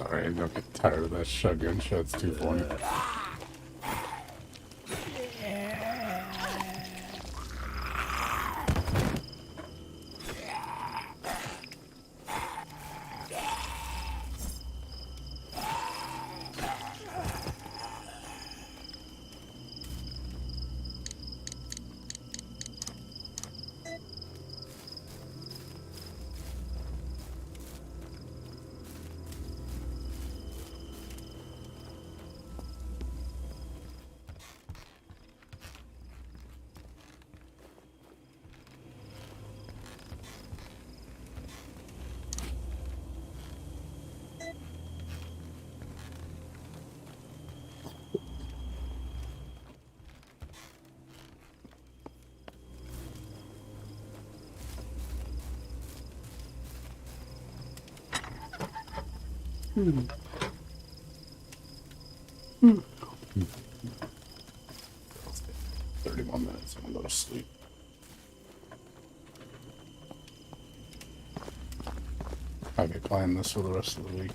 sorry, I don't get tired of that shotgun shot's too funny. Hmm. 30 more minutes, I'm gonna go to sleep. I'll be playing this for the rest of the week.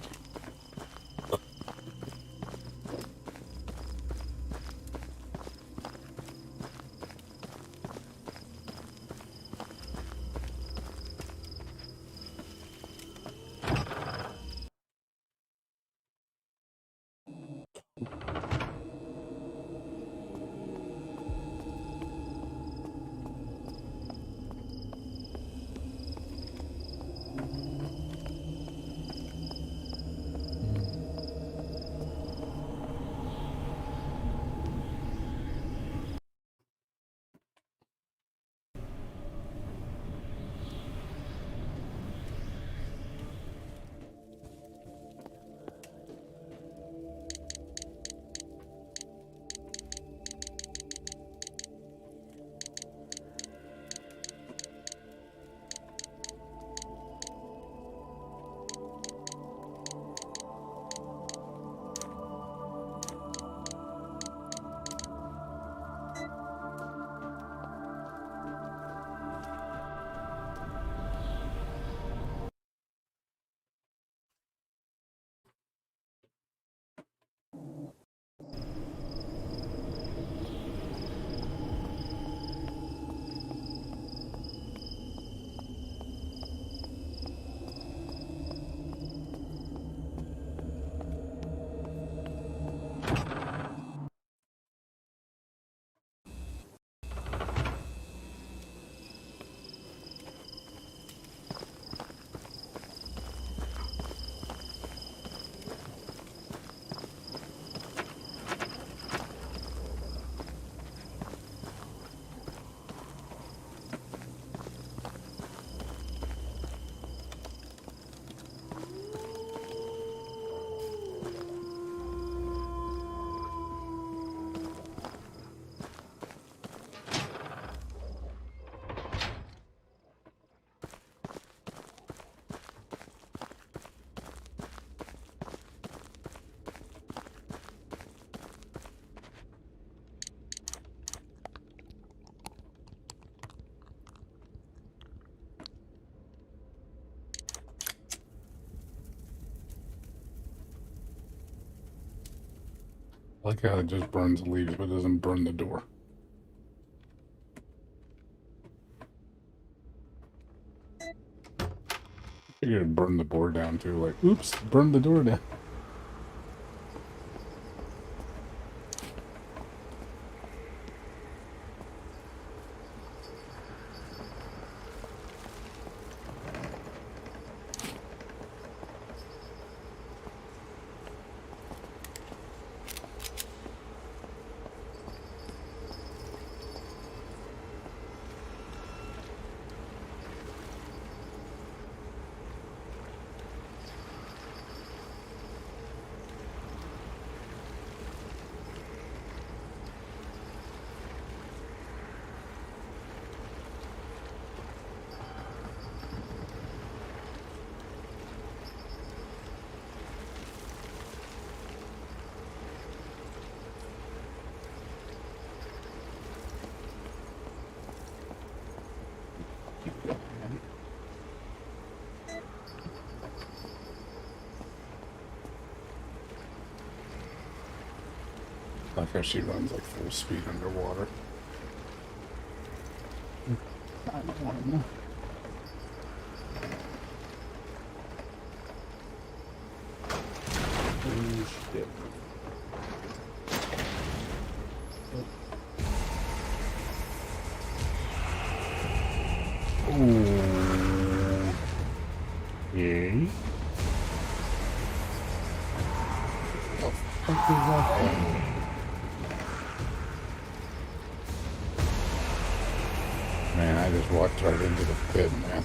I like how it just burns the leaves, but doesn't burn the door. Figured it'd burn the board down too, like, oops, burn the door down. like how she runs like full speed underwater. I don't want to. Oh shit. Ooh. Yay. What the fuck is that thing? Man, I just walked right into the pit, man.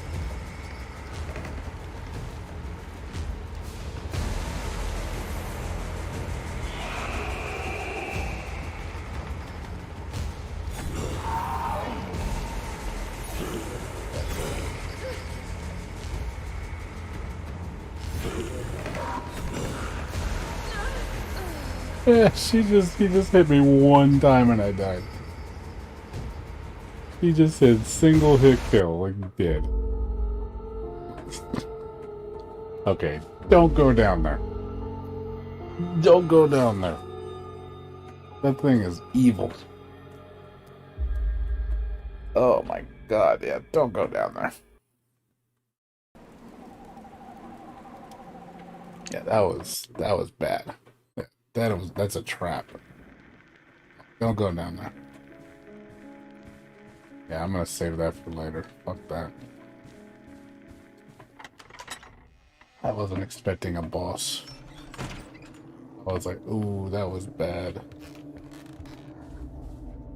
Yeah, he just hit me one time and I died. He just said single hit kill, like dead. Okay, don't go down there. Don't go down there. That thing is evil. Oh my god, yeah, don't go down there. Yeah, that was bad. That's a trap. Don't go down there. Yeah, I'm gonna save that for later. Fuck that. I wasn't expecting a boss. I was like, ooh, that was bad.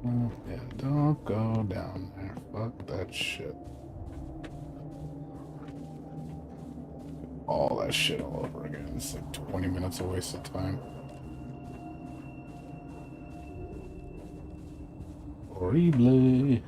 Yeah, don't go down there. Fuck that shit. All that shit all over again. It's like 20 minutes of wasted time. Horrible.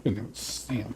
Couldn't even see him.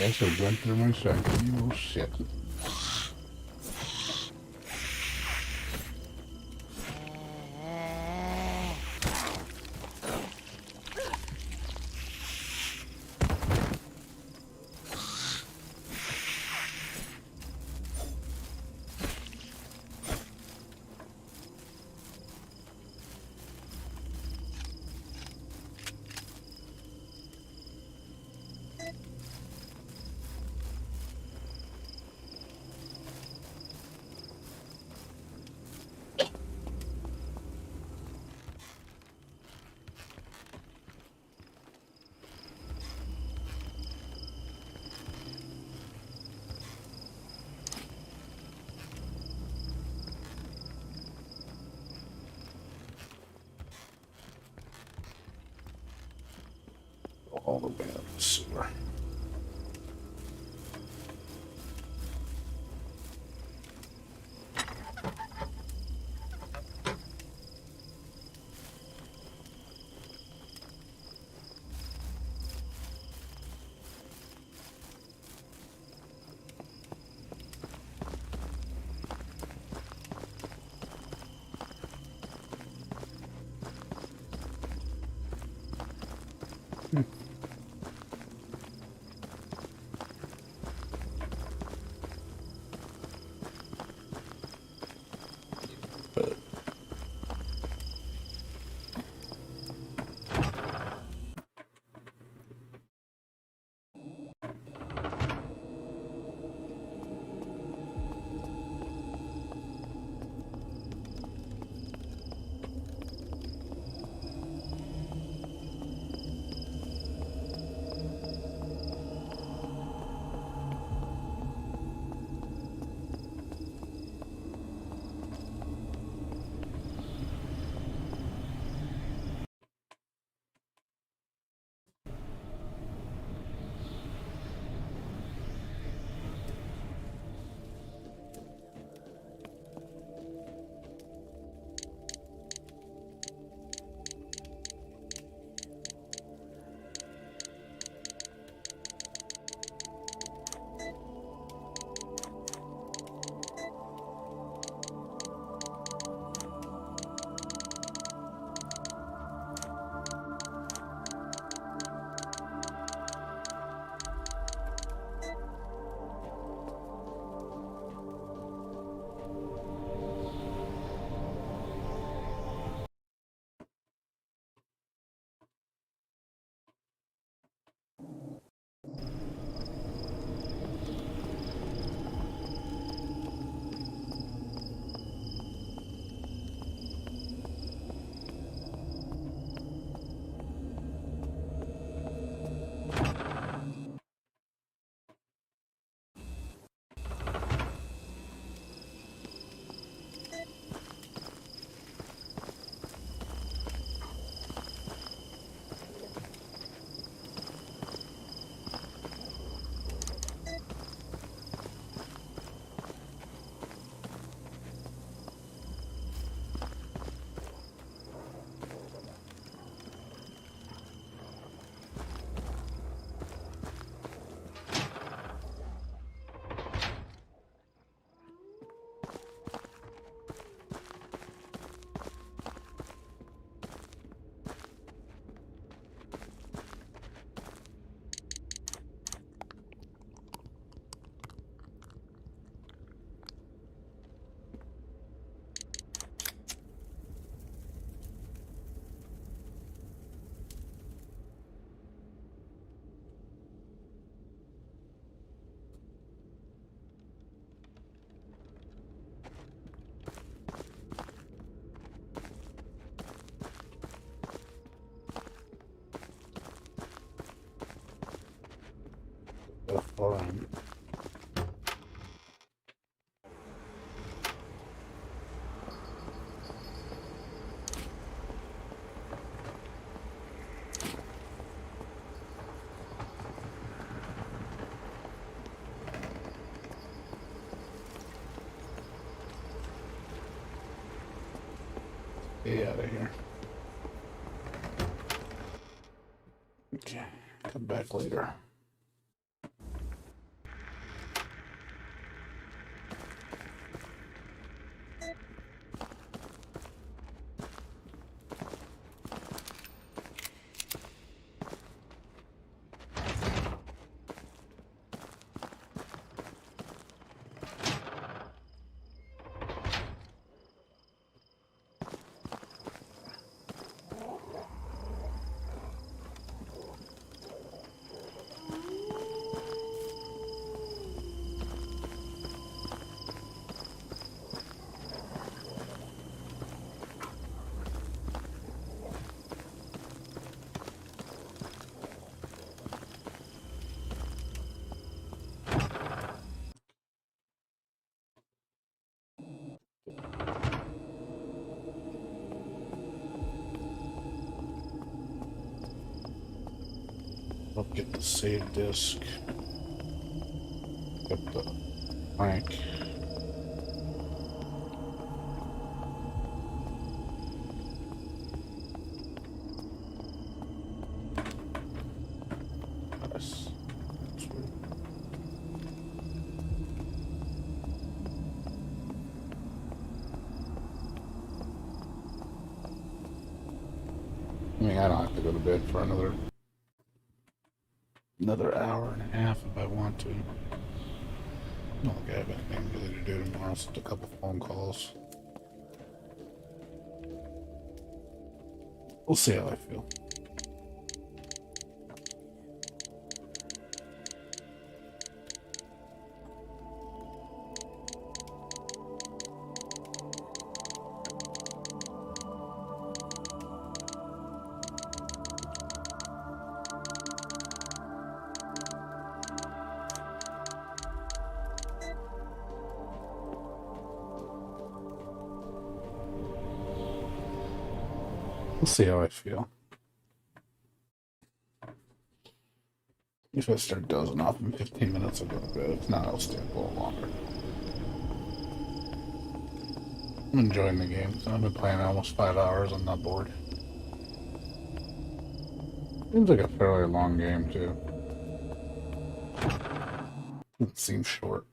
Okay, I should have went through my shot. You little shit. All the way up the sewer. Alright. Get out of here. Okay, come back later. Get the save disk. Get the rank. Nice. Sweet. I mean, I don't have to go to bed for another hour and a half if I want to. I don't think I have anything really to do tomorrow. Just a couple phone calls. We'll see how I feel. We'll see how I feel. If I start dozing off in 15 minutes, I'll go to bed. If not, I'll stay up a little longer. I'm enjoying the game. I've been playing almost 5 hours. I'm not bored. Seems like a fairly long game, too. It seems short.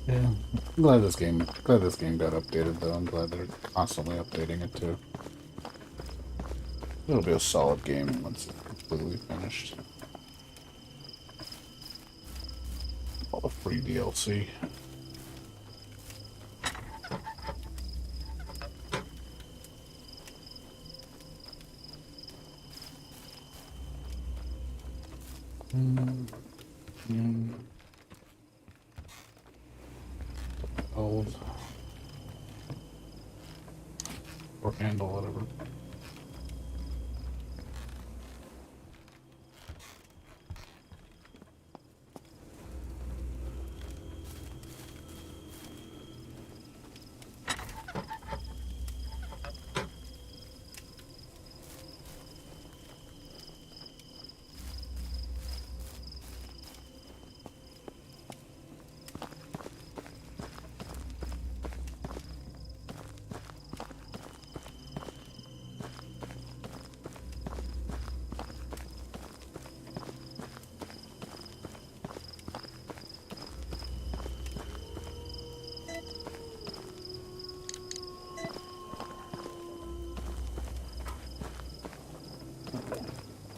Yeah, I'm glad this game got updated though. I'm glad they're constantly updating it too. It'll be a solid game once it's completely finished. All the free DLC. Old or handle, whatever.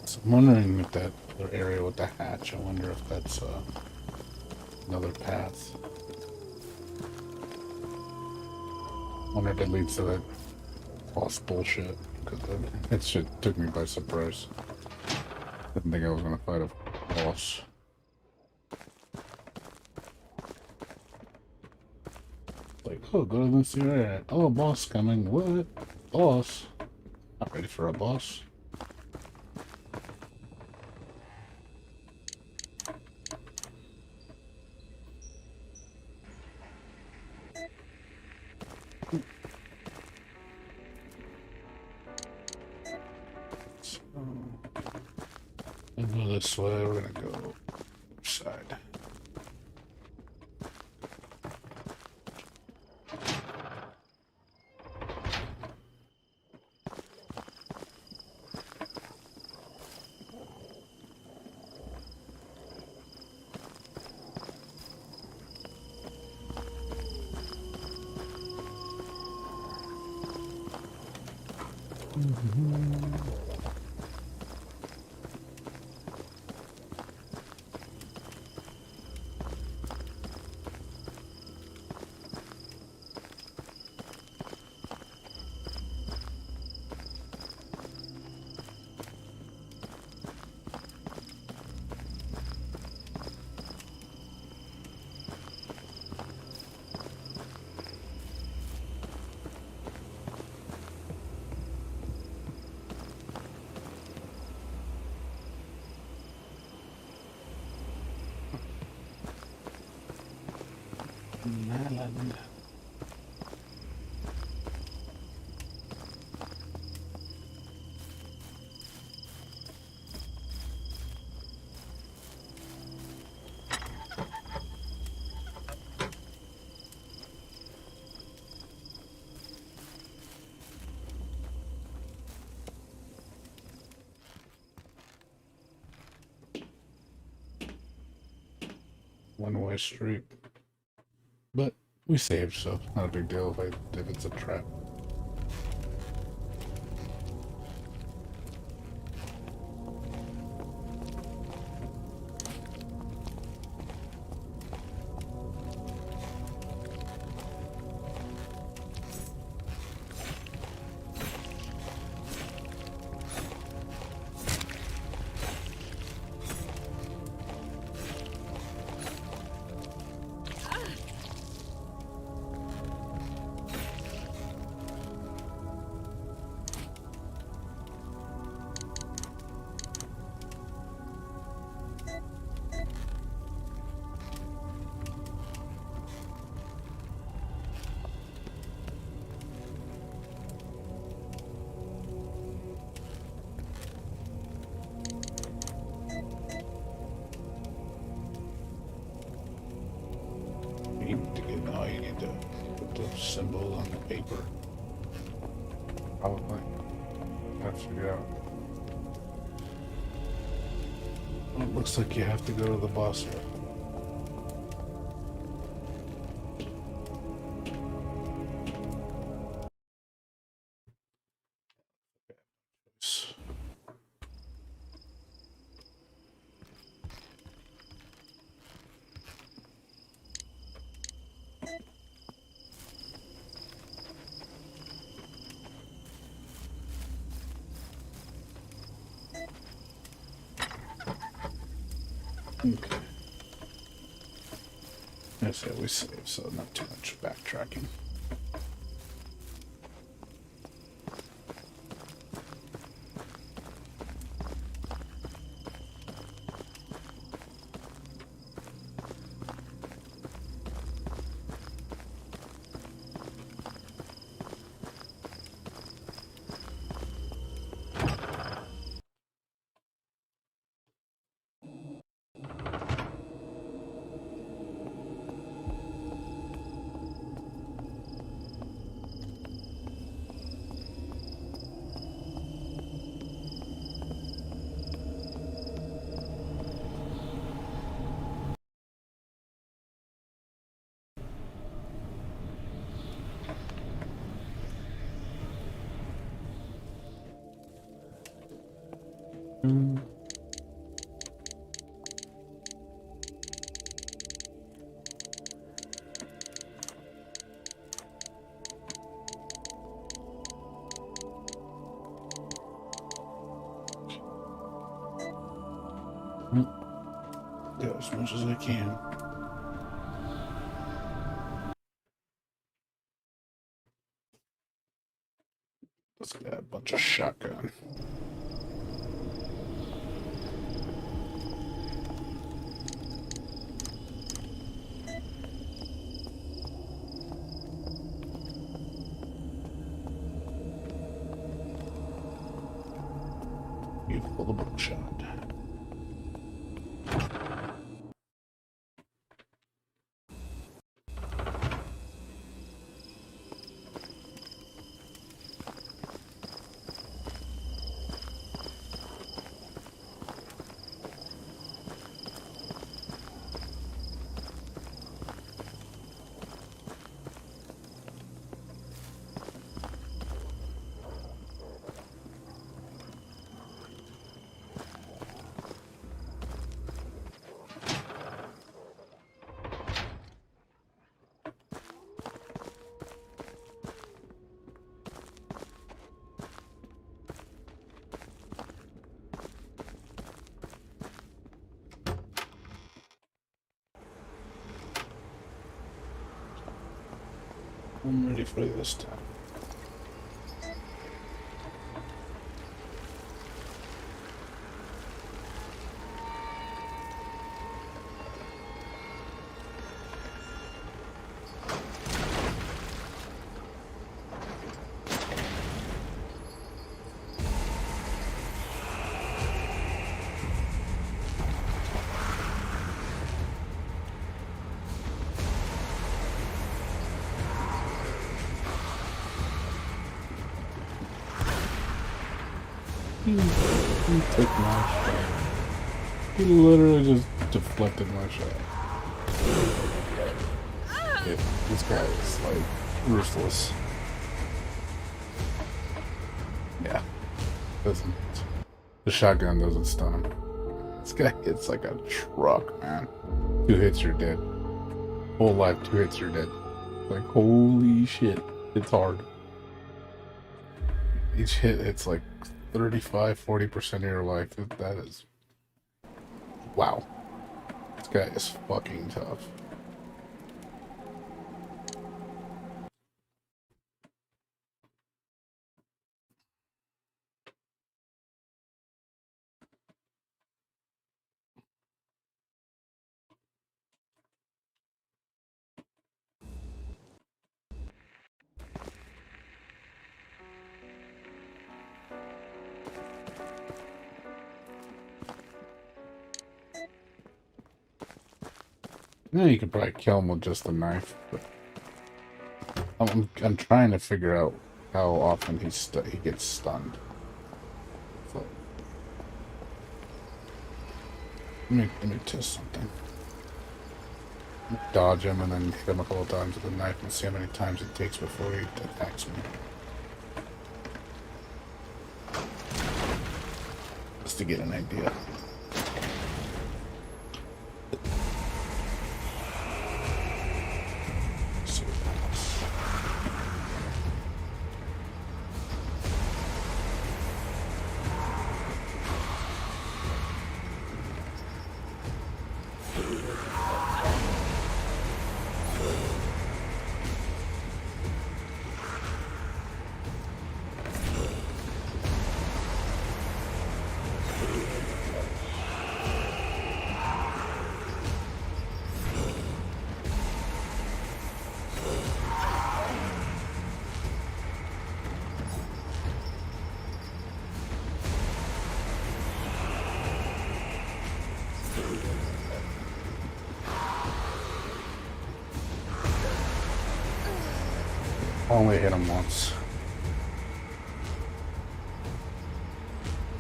So I'm wondering if that other area with the hatch, I wonder if that's another path. I wonder if it leads to that boss bullshit, because that shit took me by surprise. Didn't think I was gonna fight a boss. Like, oh, go to this area. Oh, boss coming. What? Boss? Not ready for a boss. So, we'll go this way. We're gonna go other side. La, la, la. One-way street. But we saved, so not a big deal if it's a trap. You need to get now. You need to put the symbol on the paper. Probably. Gotta figure out. Well, it looks like you have to go to the boss here. Okay. Yes, yeah, we saved, so not too much backtracking. Go as much as I can. Let's get a bunch of shotgun. Beautiful, the buckshot. I'm ready for this time. He took my shot. He literally just deflected my shot. Yeah, this guy is like ruthless. Yeah. Doesn't the shotgun doesn't stun him. This guy hits like a truck, man. 2 hits, you're dead. Whole life, 2 hits, you're dead. Like, holy shit. It's hard. Each hit, it's like 35-40% of your life. That is... Wow. This guy is fucking tough. Yeah, you could probably kill him with just a knife, but I'm trying to figure out how often he gets stunned. So let me test something. Dodge him and then hit him a couple times with a knife and see how many times it takes before he attacks me. Just to get an idea. Only hit him once.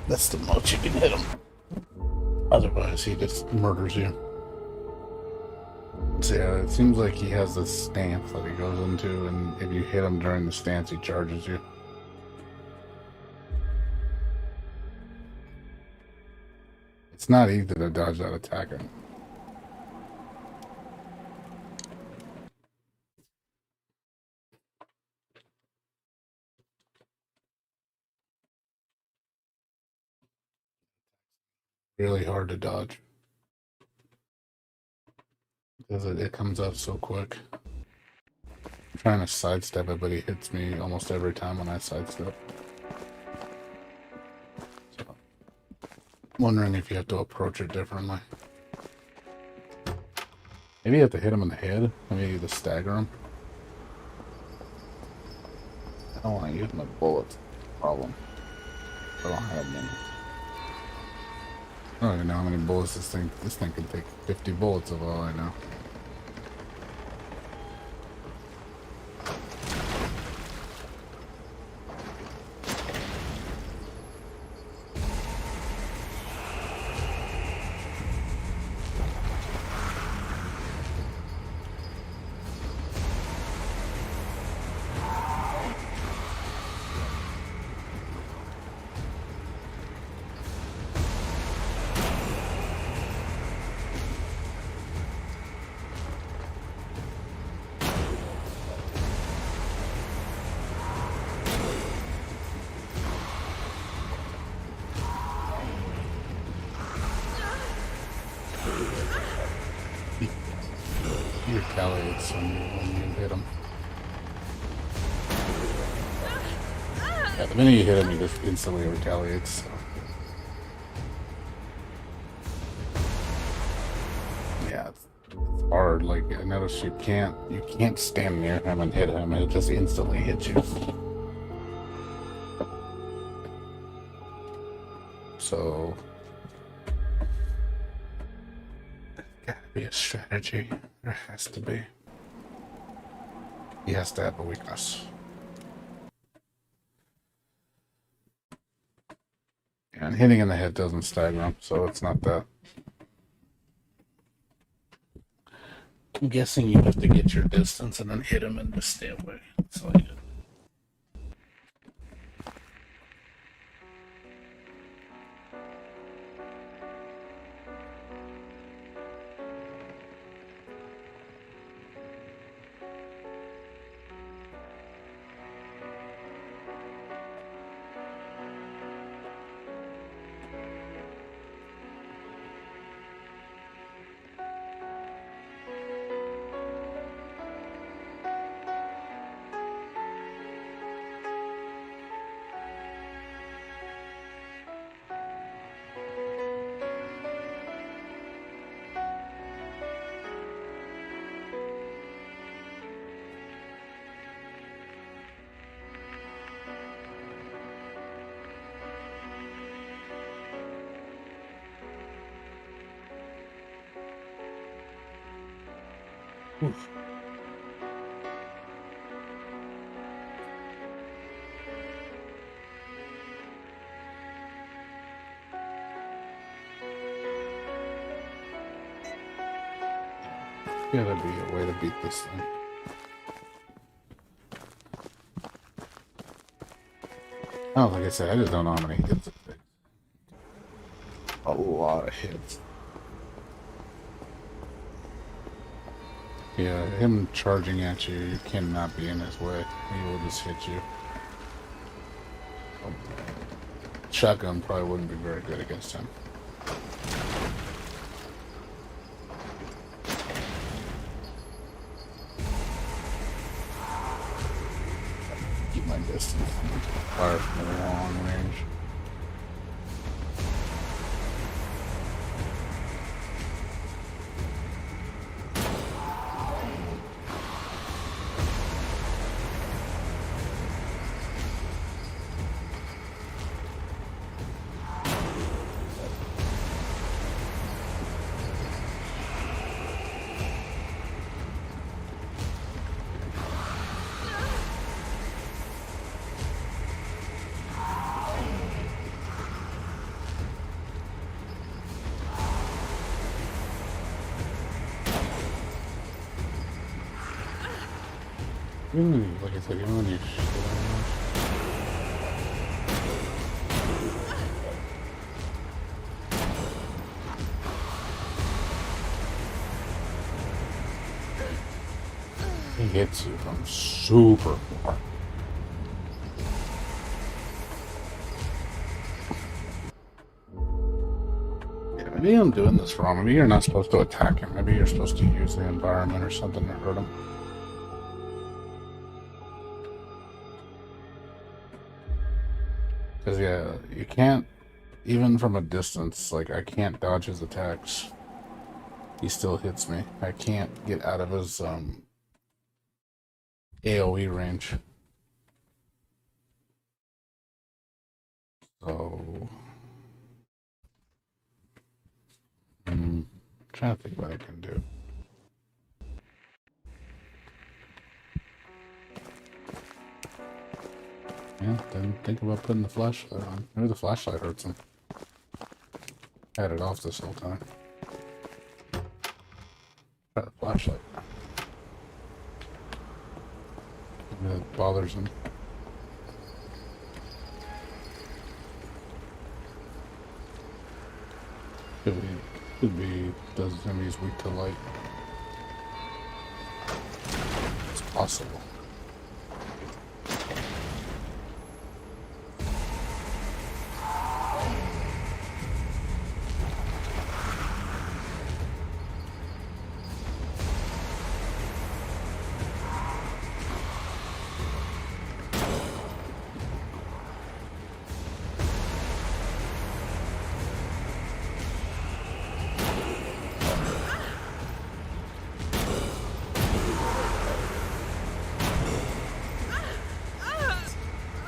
That's the most you can hit him. Otherwise, he just murders you. So yeah, it seems like he has this stance that he goes into, and if you hit him during the stance, he charges you. It's not easy to dodge that attack. Really hard to dodge because it comes up so quick. I'm trying to sidestep it, but he hits me almost every time when I sidestep. So, wondering if you have to approach it differently. Maybe you have to hit him in the head. Maybe you just stagger him. I don't want to use my bullets. Problem. I don't have many. I don't even know how many bullets this thing can take. 50 bullets of all I know. He retaliates when you hit him. Yeah, the minute you hit him, he just instantly retaliates. So. Yeah, it's hard. Like I noticed you can't stand near him and hit him. It just instantly hits you. So. Gotta be a strategy. There has to be. He has to have a weakness. And hitting in the head doesn't stagger him, so it's not that. I'm guessing you have to get your distance and then hit him and just stay away. That's all you do. Oof. Gotta be a way to beat this thing. Oh, like I said, I just don't know how many hits it takes. A lot of hits. Yeah, him charging at you, you cannot be in his way. He will just hit you. Shotgun probably wouldn't be very good against him. Keep my distance. Fire from a long range. Like I said, even when you he hits you from super far. Yeah, maybe I'm doing this wrong. Maybe you're not supposed to attack him. Maybe you're supposed to use the environment or something to hurt him. Because, yeah, you can't, even from a distance, like, I can't dodge his attacks. He still hits me. I can't get out of his, AoE range. So, I'm trying to think what I can do. Yeah, didn't think about putting the flashlight on. Maybe the flashlight hurts him. Had it off this whole time. Try the flashlight. Maybe that bothers him. Could be does enemies weak to light. It's possible.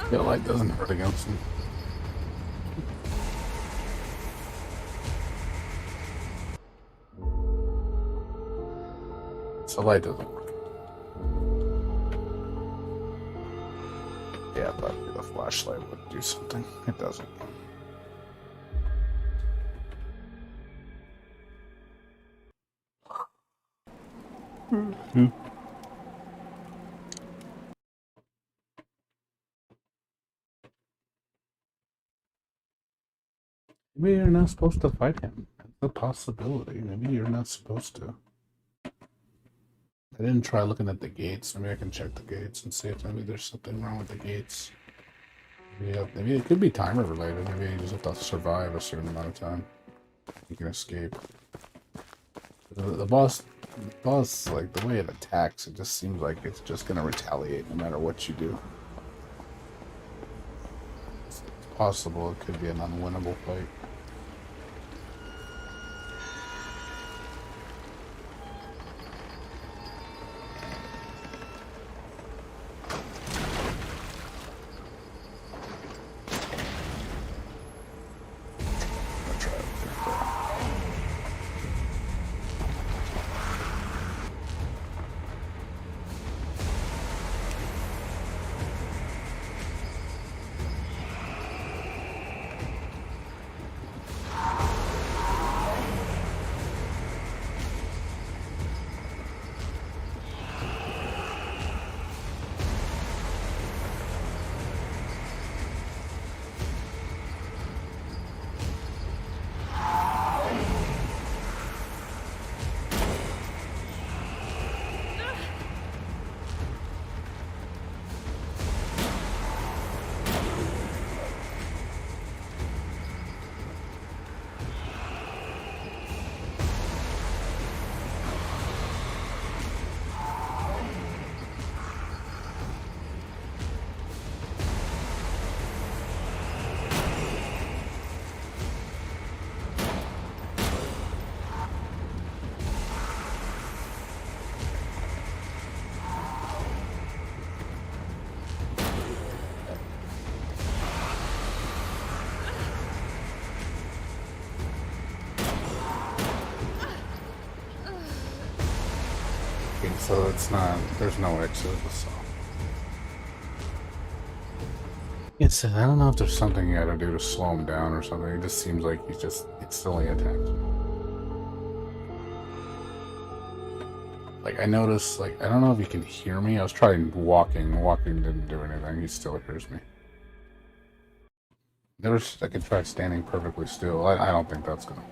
Yeah, light doesn't hurt against him. So light doesn't work. Yeah, but the flashlight would do something. It doesn't. Maybe you're not supposed to fight him. That's a possibility. Maybe you're not supposed to. I didn't try looking at the gates. Maybe I can check the gates and see if maybe there's something wrong with the gates. Maybe it could be timer related. Maybe you just have to survive a certain amount of time. You can escape. The boss, like the way it attacks, it just seems like it's just gonna retaliate no matter what you do. It's possible it could be an unwinnable fight. So it's not, there's no exit, so. It's, I don't know if there's something you gotta do to slow him down or something. It just seems like he's just instantly attacked. Like, I noticed, like, I don't know if he can hear me. I was trying walking. Walking didn't do anything. He still hears me. I could try standing perfectly still. I don't think that's gonna.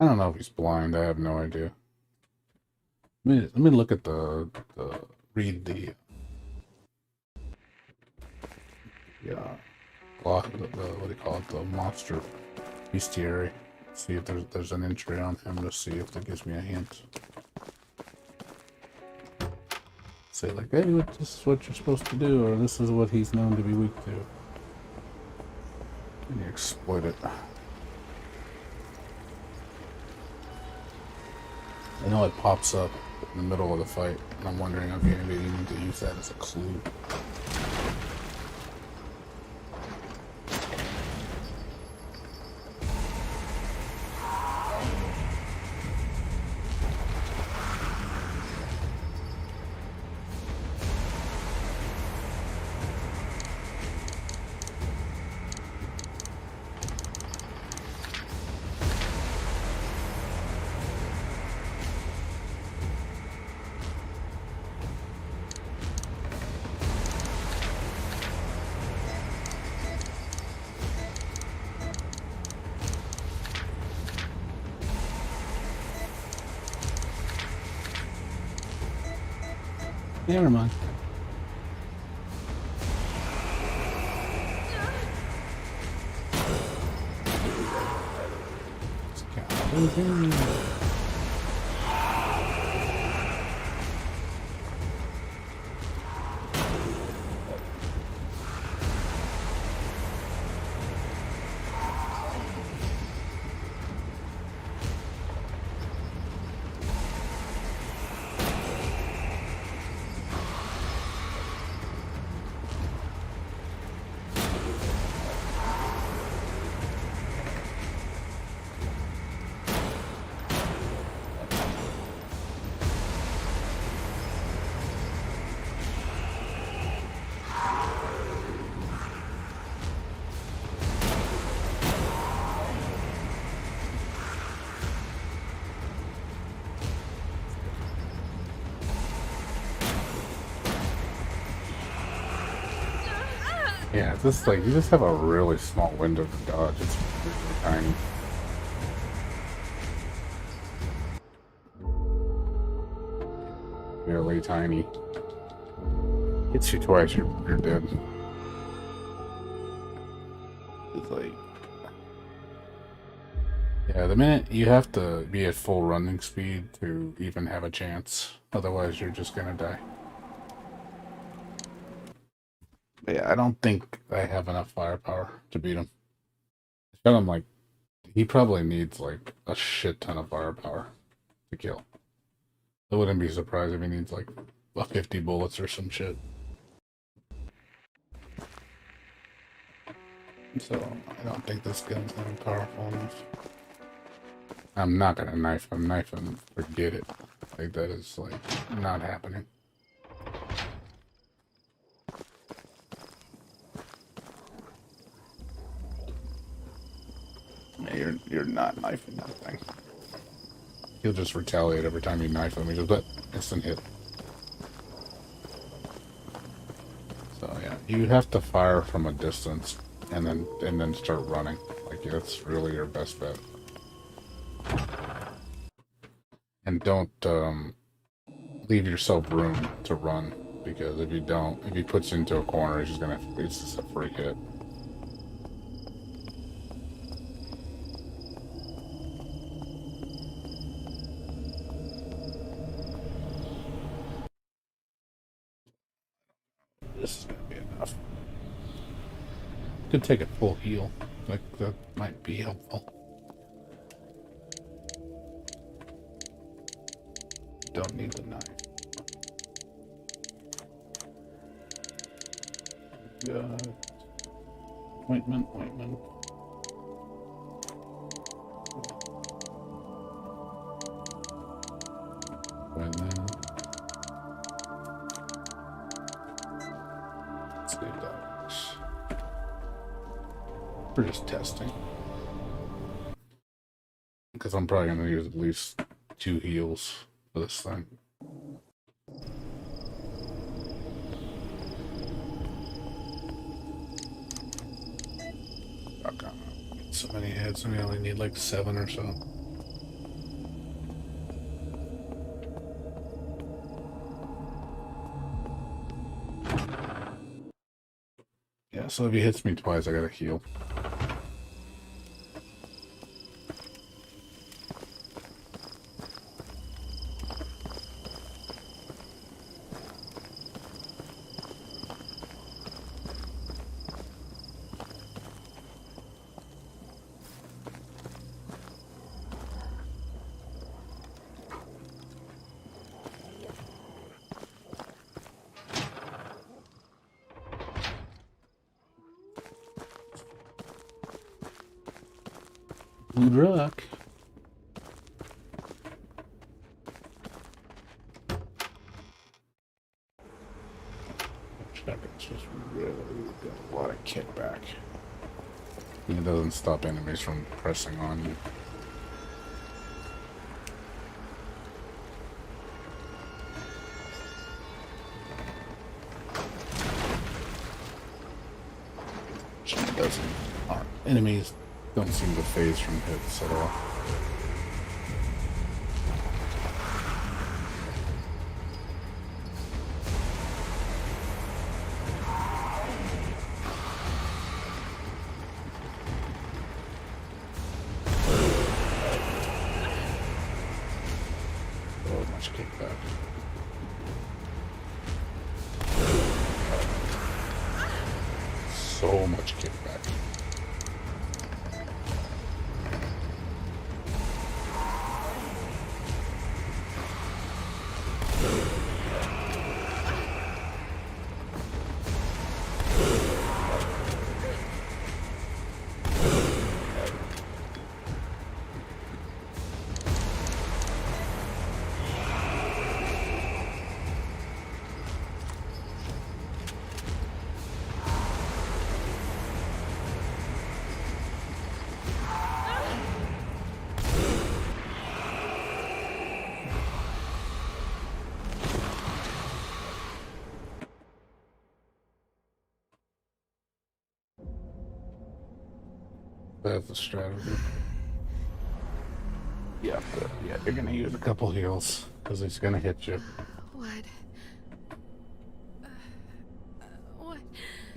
I don't know if he's blind. I have no idea. Let me look at read the what do you call it? The monster bestiary. See if there's an entry on him to see if that gives me a hint. Say like, hey, this is what you're supposed to do, or this is what he's known to be weak to. And you exploit it. I know it pops up in the middle of the fight, and I'm wondering if maybe you need to use that as a clue. Never mind. Yeah, it's just like you just have a really small window to dodge. It's really tiny. Really tiny. Hits you twice, you're dead. It's like, yeah, the minute you have to be at full running speed to even have a chance. Otherwise, you're just gonna die. But yeah, I don't think I have enough firepower to beat him. I him like he probably needs like a shit ton of firepower to kill. I wouldn't be surprised if he needs like 50 bullets or some shit. So I don't think this gun's gonna be powerful enough. I'm not gonna knife him, forget it. Like that is like not happening. Yeah, you're not knifing that thing. He'll just retaliate every time you knife him. He just instant hit. So yeah, you have to fire from a distance and then start running. Like that's really your best bet. And don't leave yourself room to run, because if you don't, if he puts you into a corner, it's just a free hit. This is gonna be enough. Could take a full heal. Like that might be helpful. Don't need the knife. Got ointment. And then let's see if that works. We're just testing. Because I'm probably gonna use at least 2 heals for this thing. So many hits, and we only need like 7 or so. Yeah, so if he hits me twice, I gotta heal. Good luck. It's just really got a lot of kickback. It doesn't stop enemies from pressing on you. It doesn't. Enemies don't seem to phase from hits at all. So much kickback. So much kickback. That's the strategy. Yeah, you're gonna use a couple heals because it's gonna hit you. What? What?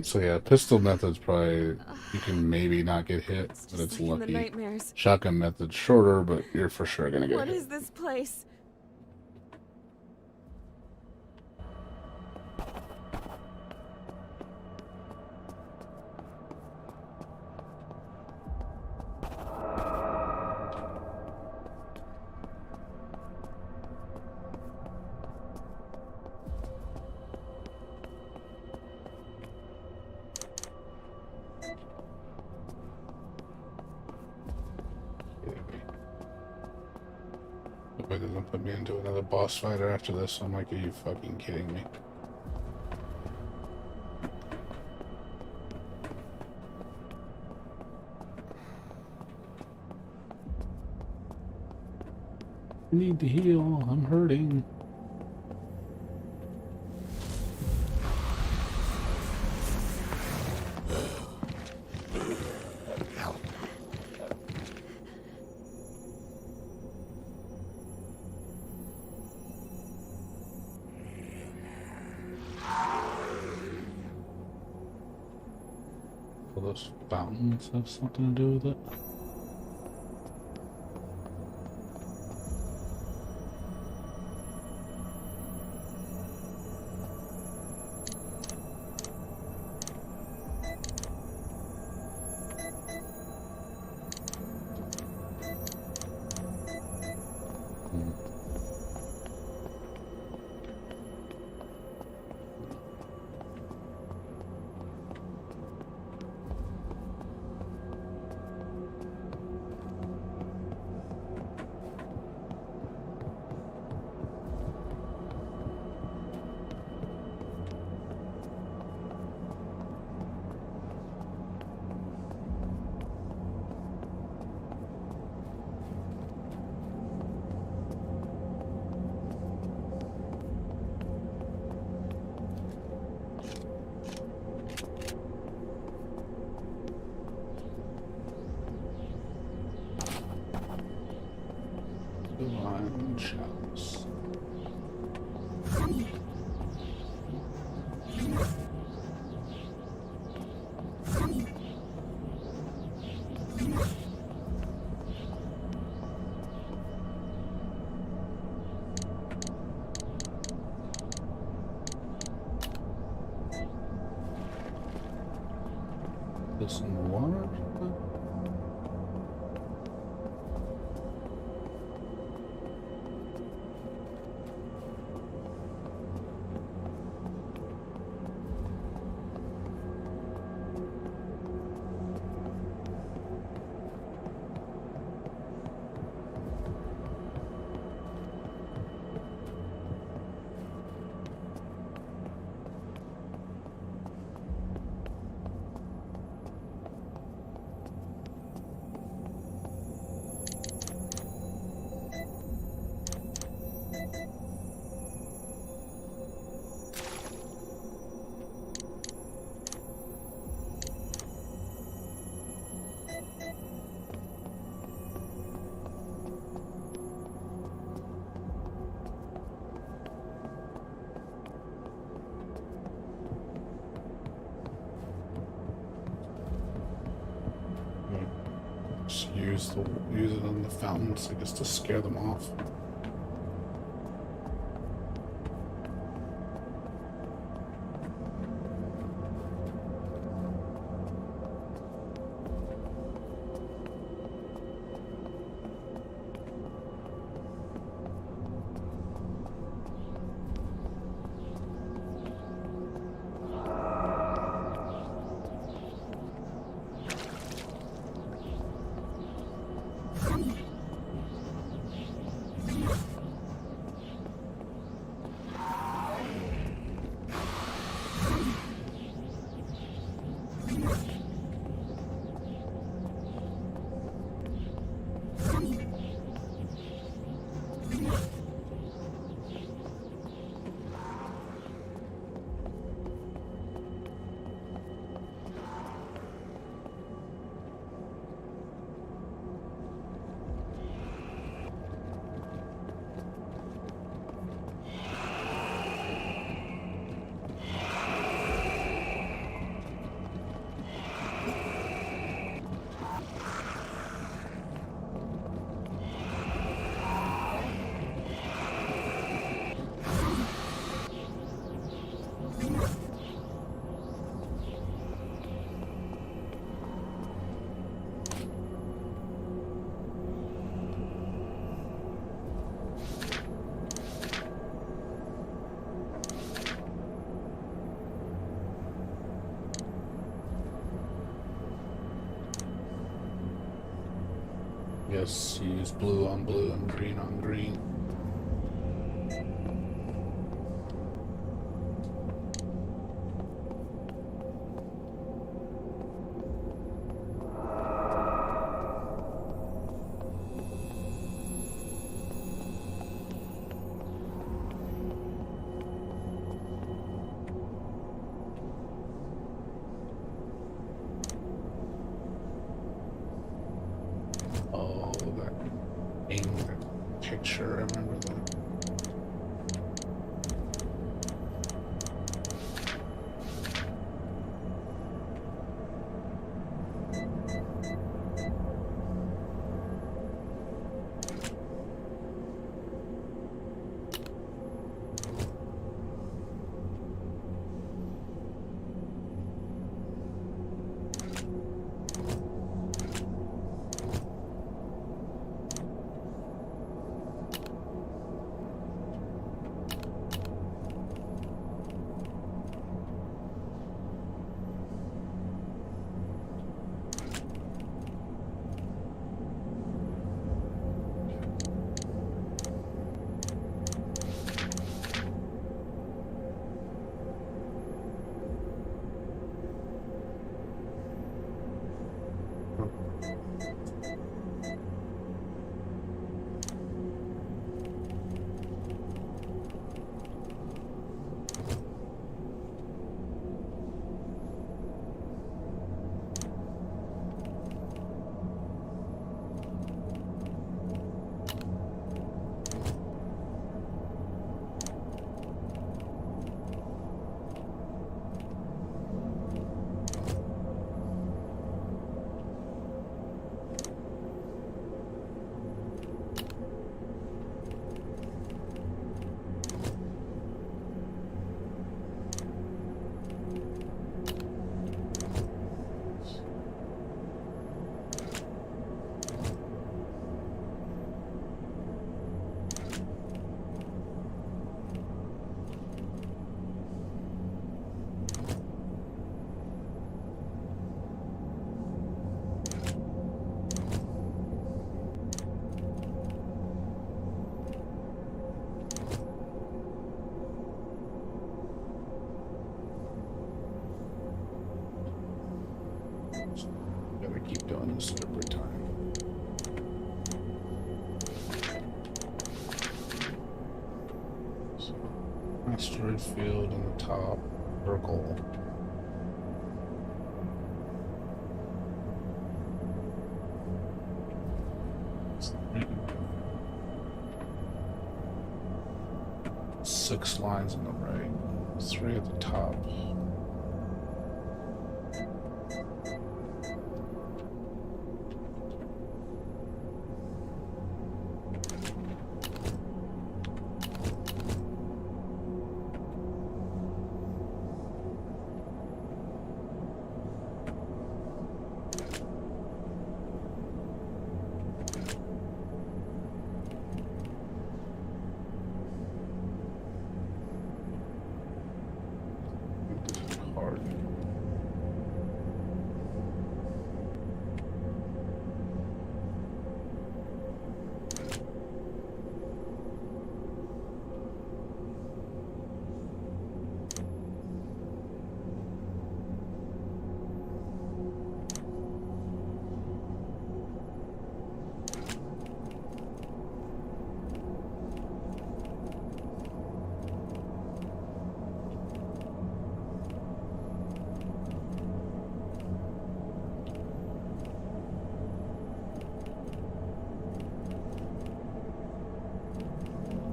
So yeah, pistol method's probably you can maybe not get hit, but it's Just like in the lucky. nightmares. Shotgun method's shorter, but you're for sure gonna get What hit. is this place? Hope it doesn't put me into another boss fighter after this. I'm like, are you fucking kidding me? I need to heal. I'm hurting. Will those fountains have something to do with it? Divine chalice. This in the water? Just use it on the fountains, I guess, to scare them off. Yes, use blue on blue and green on green. Oh, that thing, that picture, I remember that. Gotta keep doing this every time. So, asteroid field in the top circle. Six lines on the right, 3 at the top. Hard.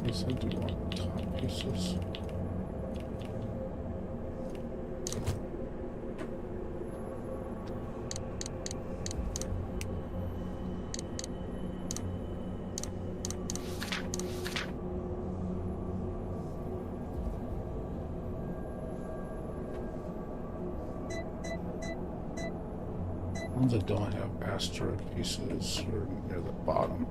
Yes, I do want the top pieces. Ones that don't have asteroid pieces are near the bottom.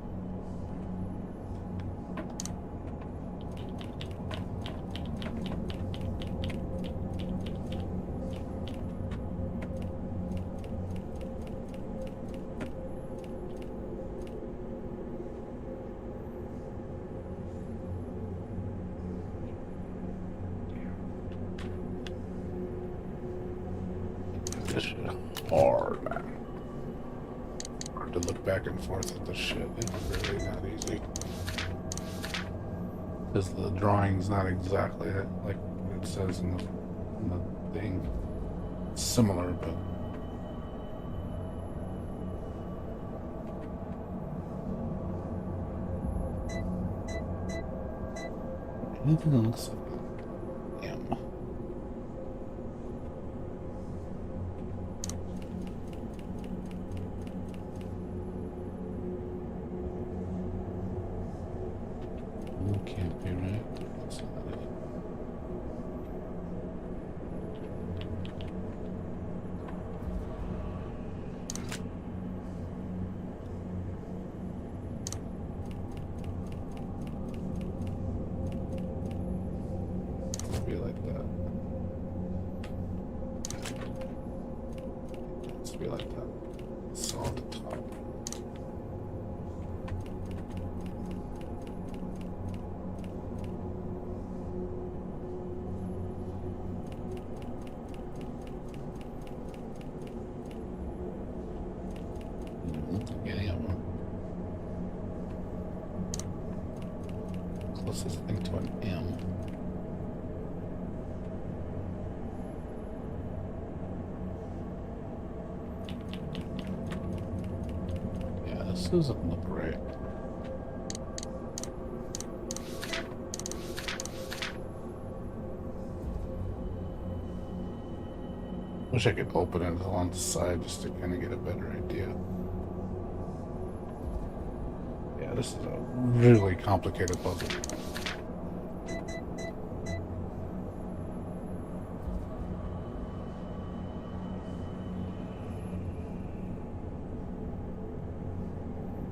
This shit hard, man. Hard to look back and forth at this shit. It's really not easy. Because the drawing's not exactly like it says in the thing. It's similar, but anything that looks like M. Can't be right. That's not it. Be like that. Let's be like that. It's all at the top. Any of them. Closest thing to an M. Yeah, this doesn't look right. Wish I could open it along the side just to kind of get a better idea. Yeah, this is a really complicated puzzle.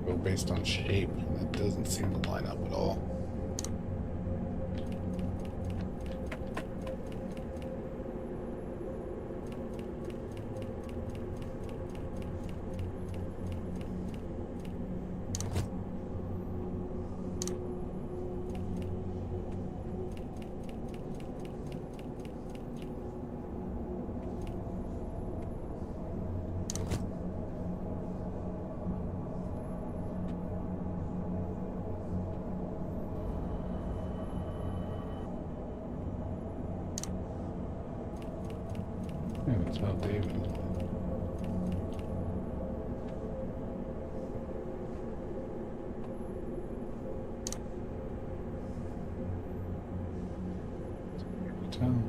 Go based on shape, and it doesn't seem to line up at all. Yeah, that's how David is. Town.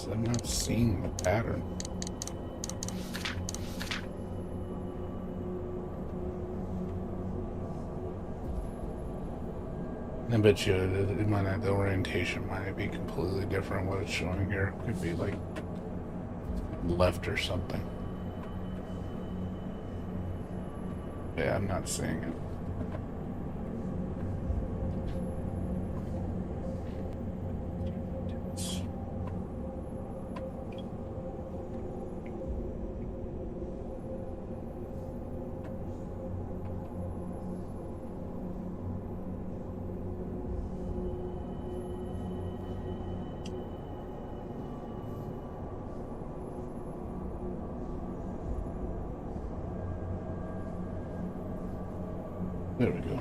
I'm not seeing the pattern. I bet you it might not, the orientation might be completely different what it's showing here. Could be like left or something. Yeah, I'm not seeing it. There we go.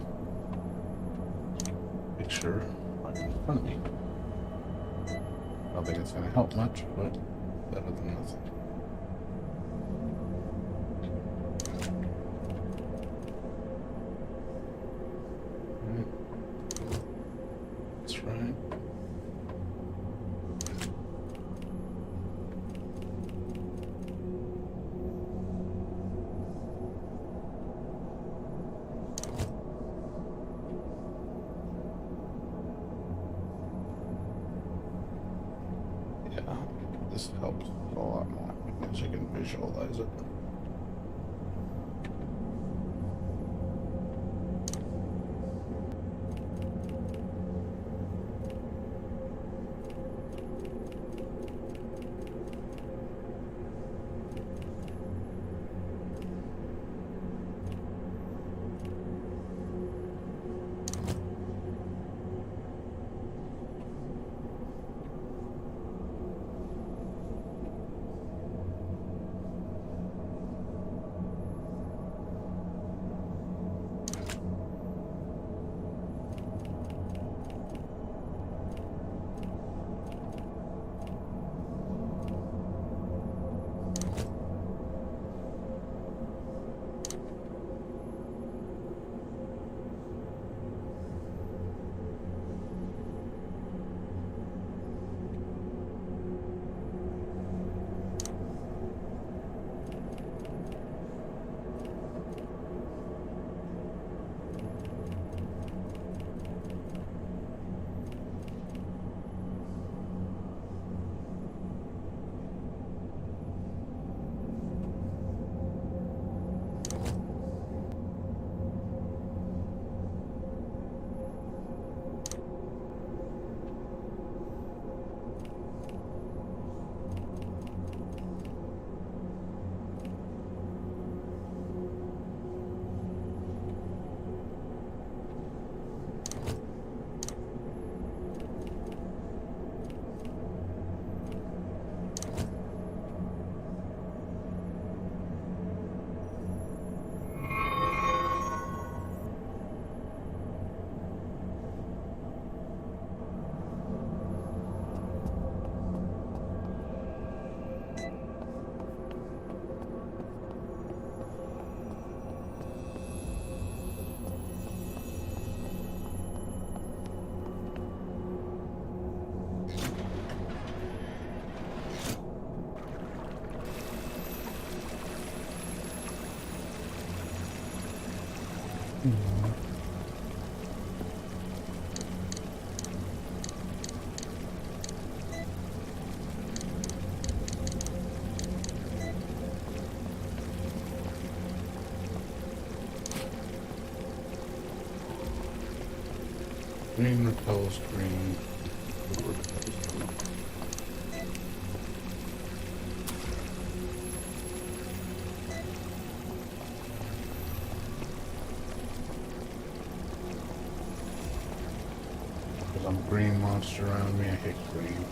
picture right in front of me. I don't think it's going to help much, but better than nothing. That's right. Yeah, this helps a lot more because you can visualize it. Green repels green. Blue repels blue. Because I'm a green monster around me, I hate green.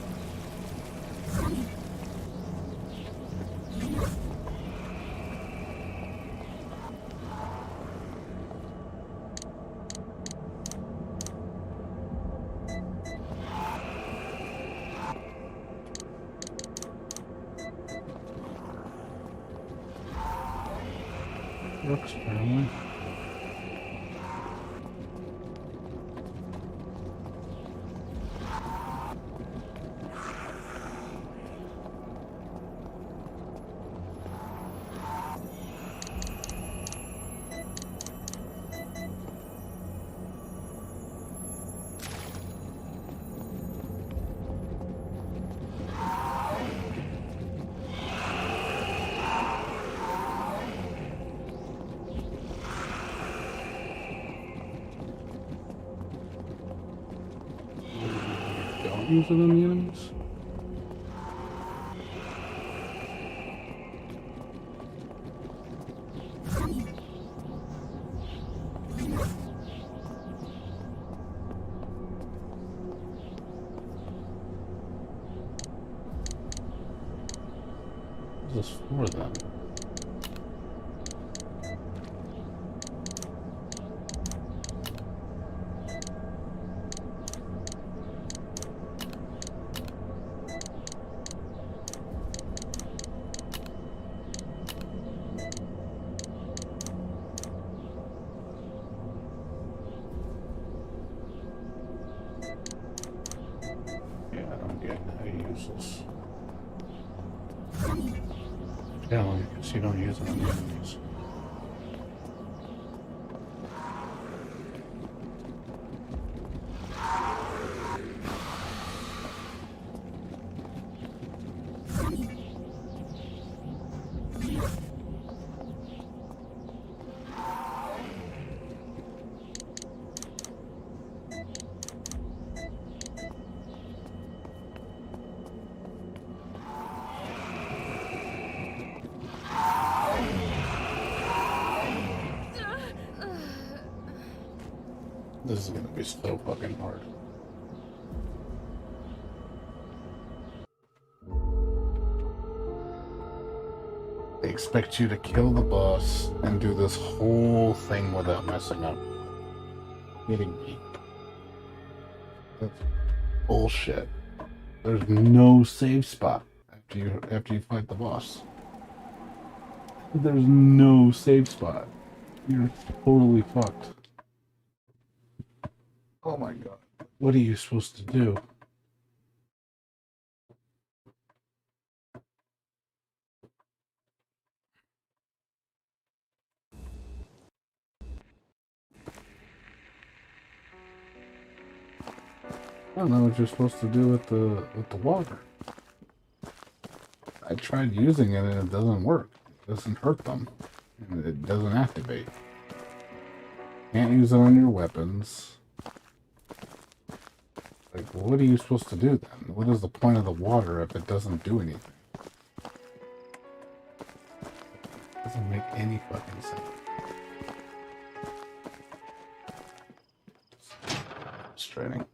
Works apparently. Don't use it on the enemies. What is this for then? useless. Yeah, well, because you don't use it on the enemies. This is gonna be so fucking hard. They expect you to kill the boss and do this whole thing without messing up. Kidding me? That's bullshit. There's no save spot after you fight the boss. There's no save spot. You're totally fucked. Oh my god. What are you supposed to do? I don't know what you're supposed to do with the water. I tried using it and it doesn't work. It doesn't hurt them. And it doesn't activate. Can't use it on your weapons. Like, what are you supposed to do then? What is the point of the water if it doesn't do anything? It doesn't make any fucking sense. It's frustrating.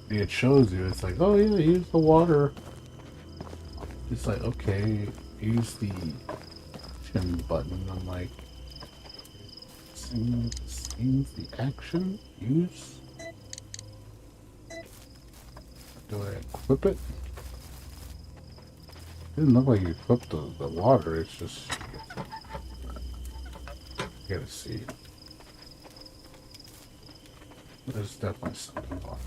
It shows you, it's like, oh yeah, use the water. It's like, okay, use the action button. I'm like, seems the action, use. Do I equip it? Didn't look like you equipped the water, it's just, gotta see. There's definitely something off.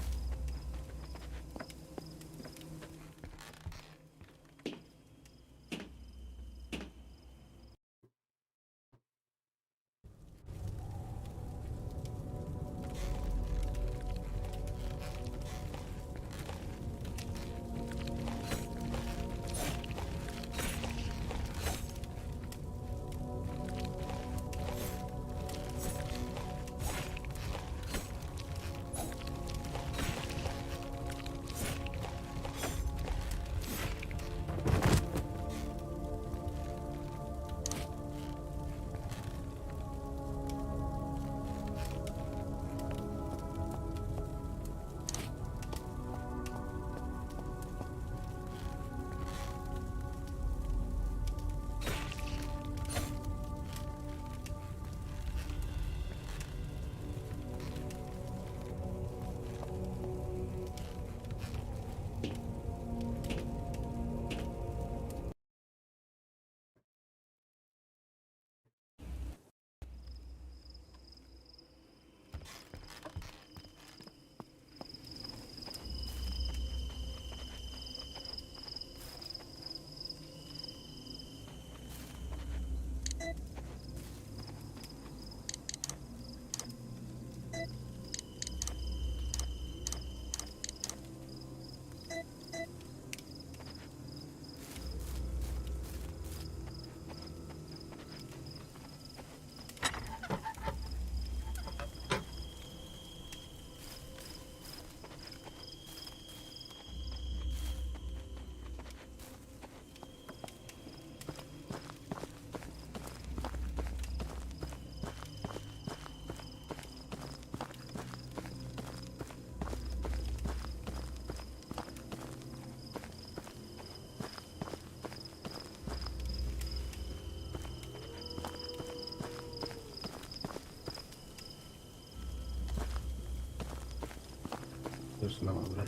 There's no other.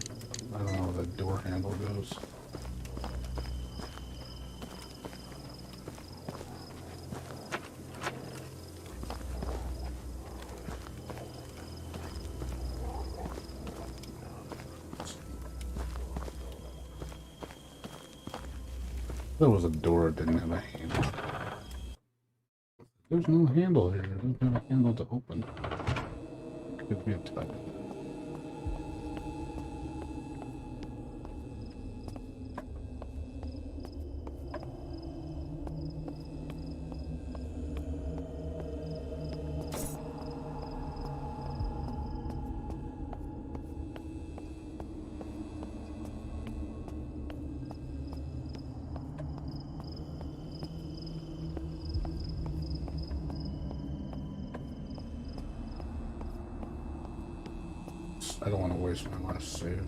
I don't know where the door handle goes. There was a door that didn't have a handle. There's no handle here. There's no handle to open. Could be a type. I don't want to waste my last save.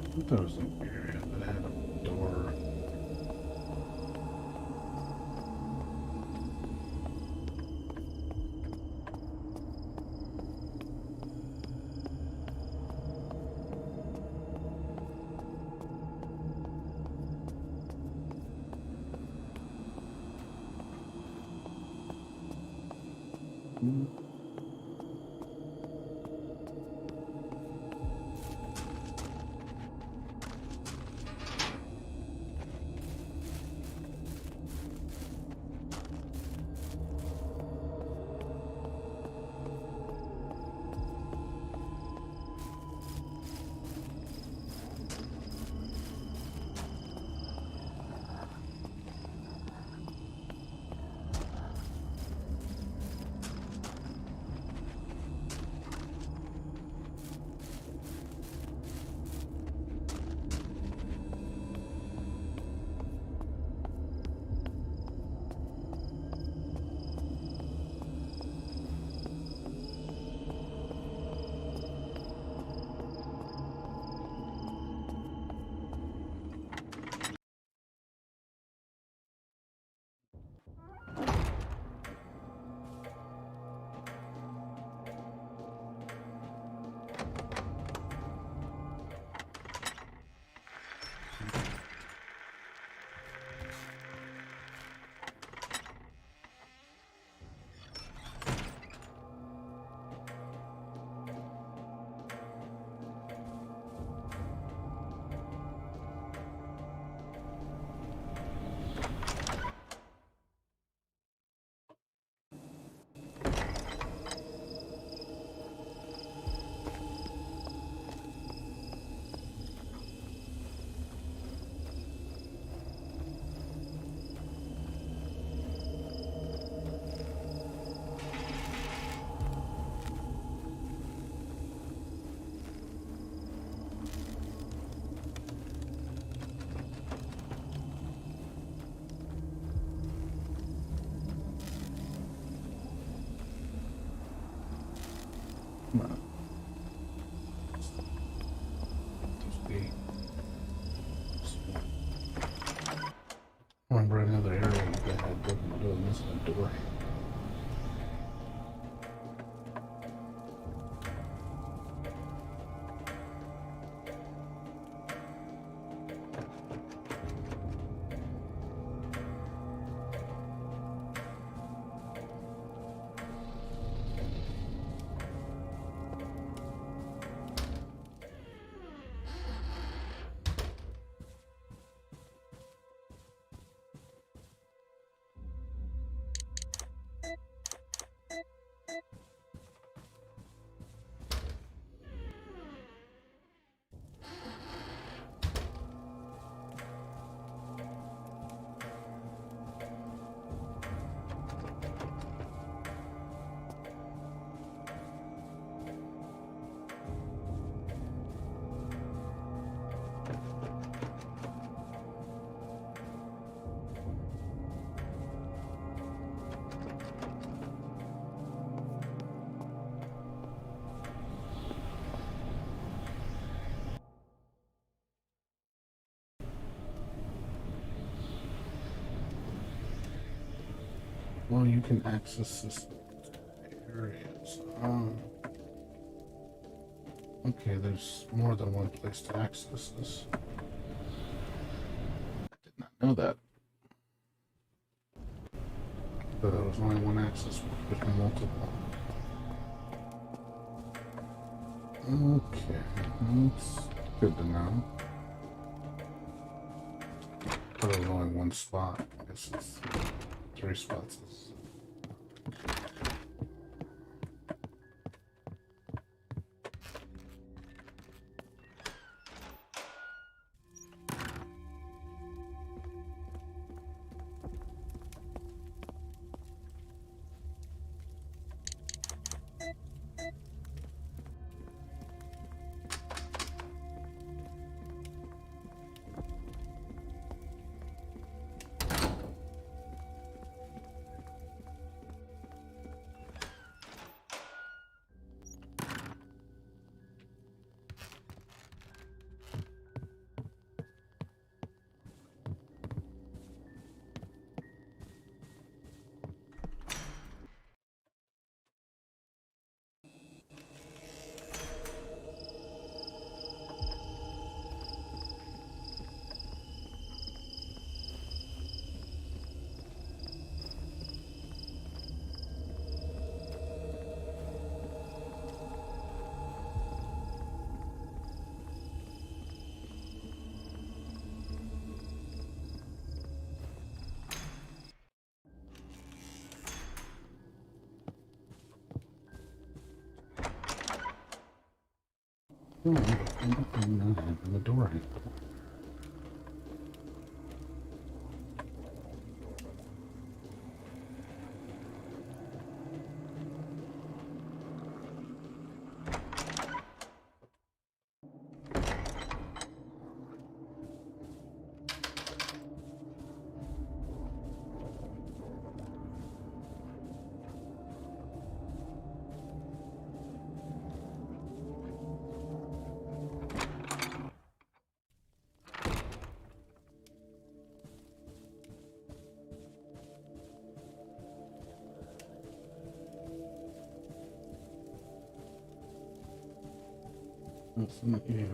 I thought there was an area that had a door. Come on. Remember another area that had doing this in the door. Well, you can access this areas. Okay, there's more than one place to access this. I did not know that. But there was only one access point. There's multiple. Okay, that's good to know. But there's only one spot. I guess it's 3 spots. Oh, and the door handle. That's not here.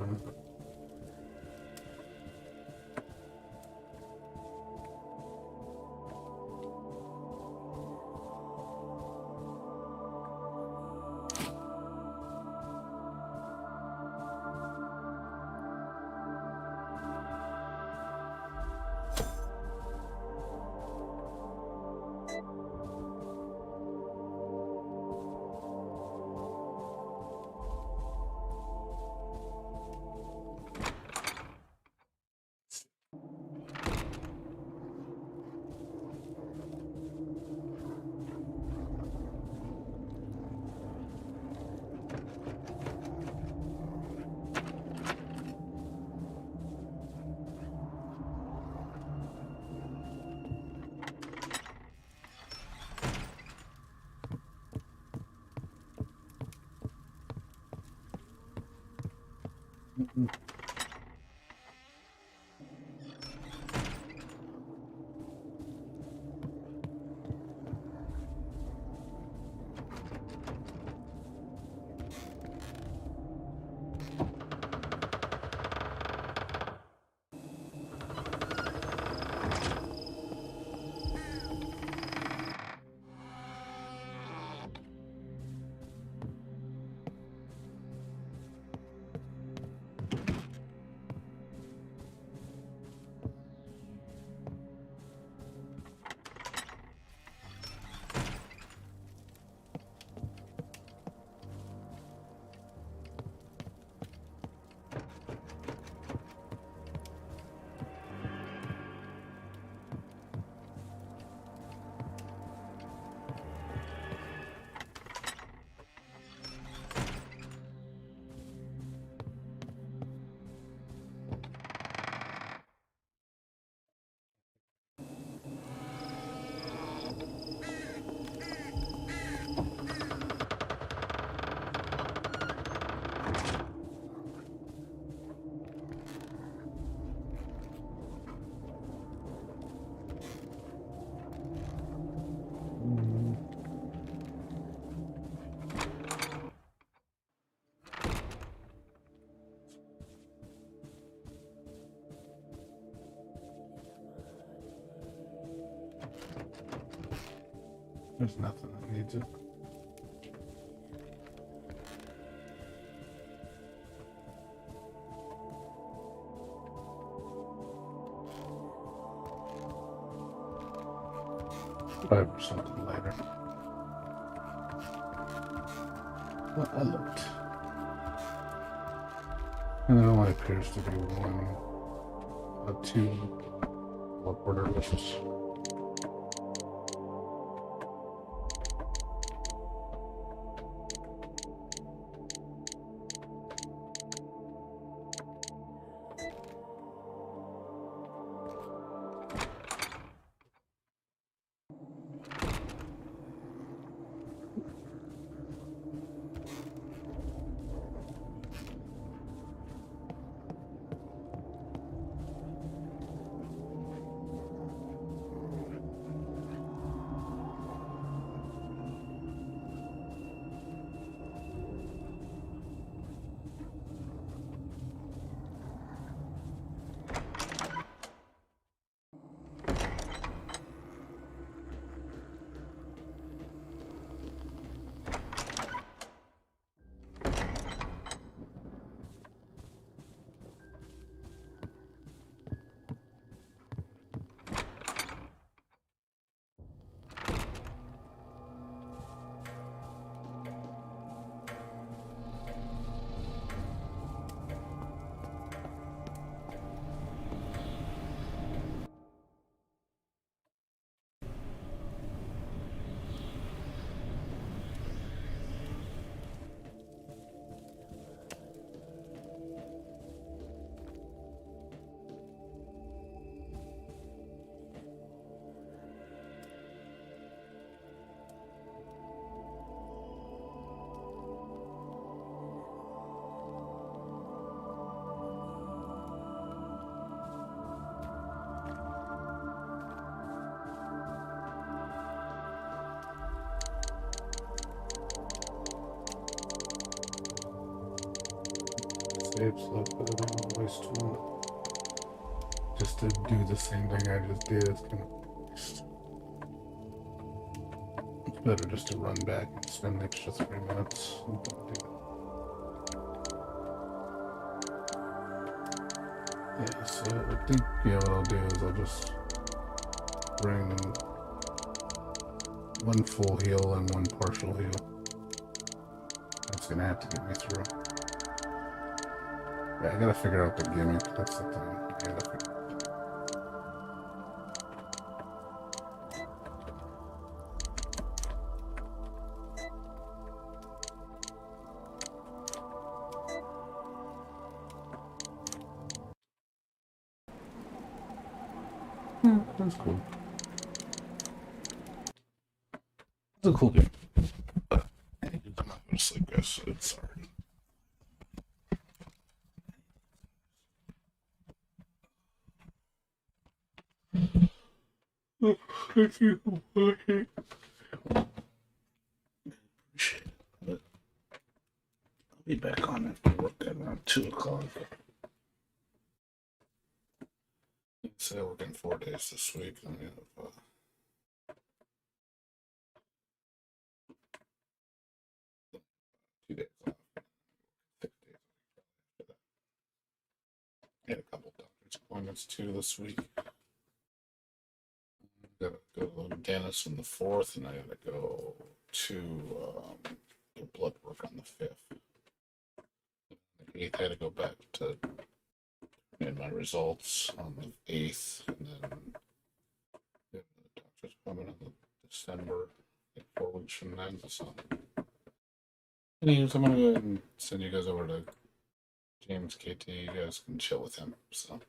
There's nothing that needs it. Five or something later. Well, I looked. And it only appears to be two teleporter lifts. Save stuff, but I don't always want just to do the same thing I just did. It's kind of waste. It's better just to run back and spend an extra 3 minutes. And do it. Yeah, so I think what I'll do is I'll just bring one full heal and one partial heal. That's gonna have to get me through. Yeah, I gotta figure out the gimmick. That's the thing. I gotta figure. That's cool. It's a cool game. But I'm not gonna sleep, guys. It's sorry. Thank you for watching. But I'll be back on after work at around 2 o'clock. So I work in 4 days this week. I mean, 2 days off. 6 days after that. I had a couple doctor's appointments too this week. Gotta go to the dentist on the 4th, and I gotta go to get blood work on the 5th. The 8th, I had to go back to get my results on the 8th, and then the doctor's appointment in December, like 4 weeks from then. So, anyways, I'm gonna go ahead and send you guys over to James KT. You guys can chill with him. So,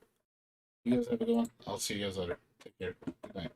you guys have a good one. I'll see you guys later. Take care. Good night.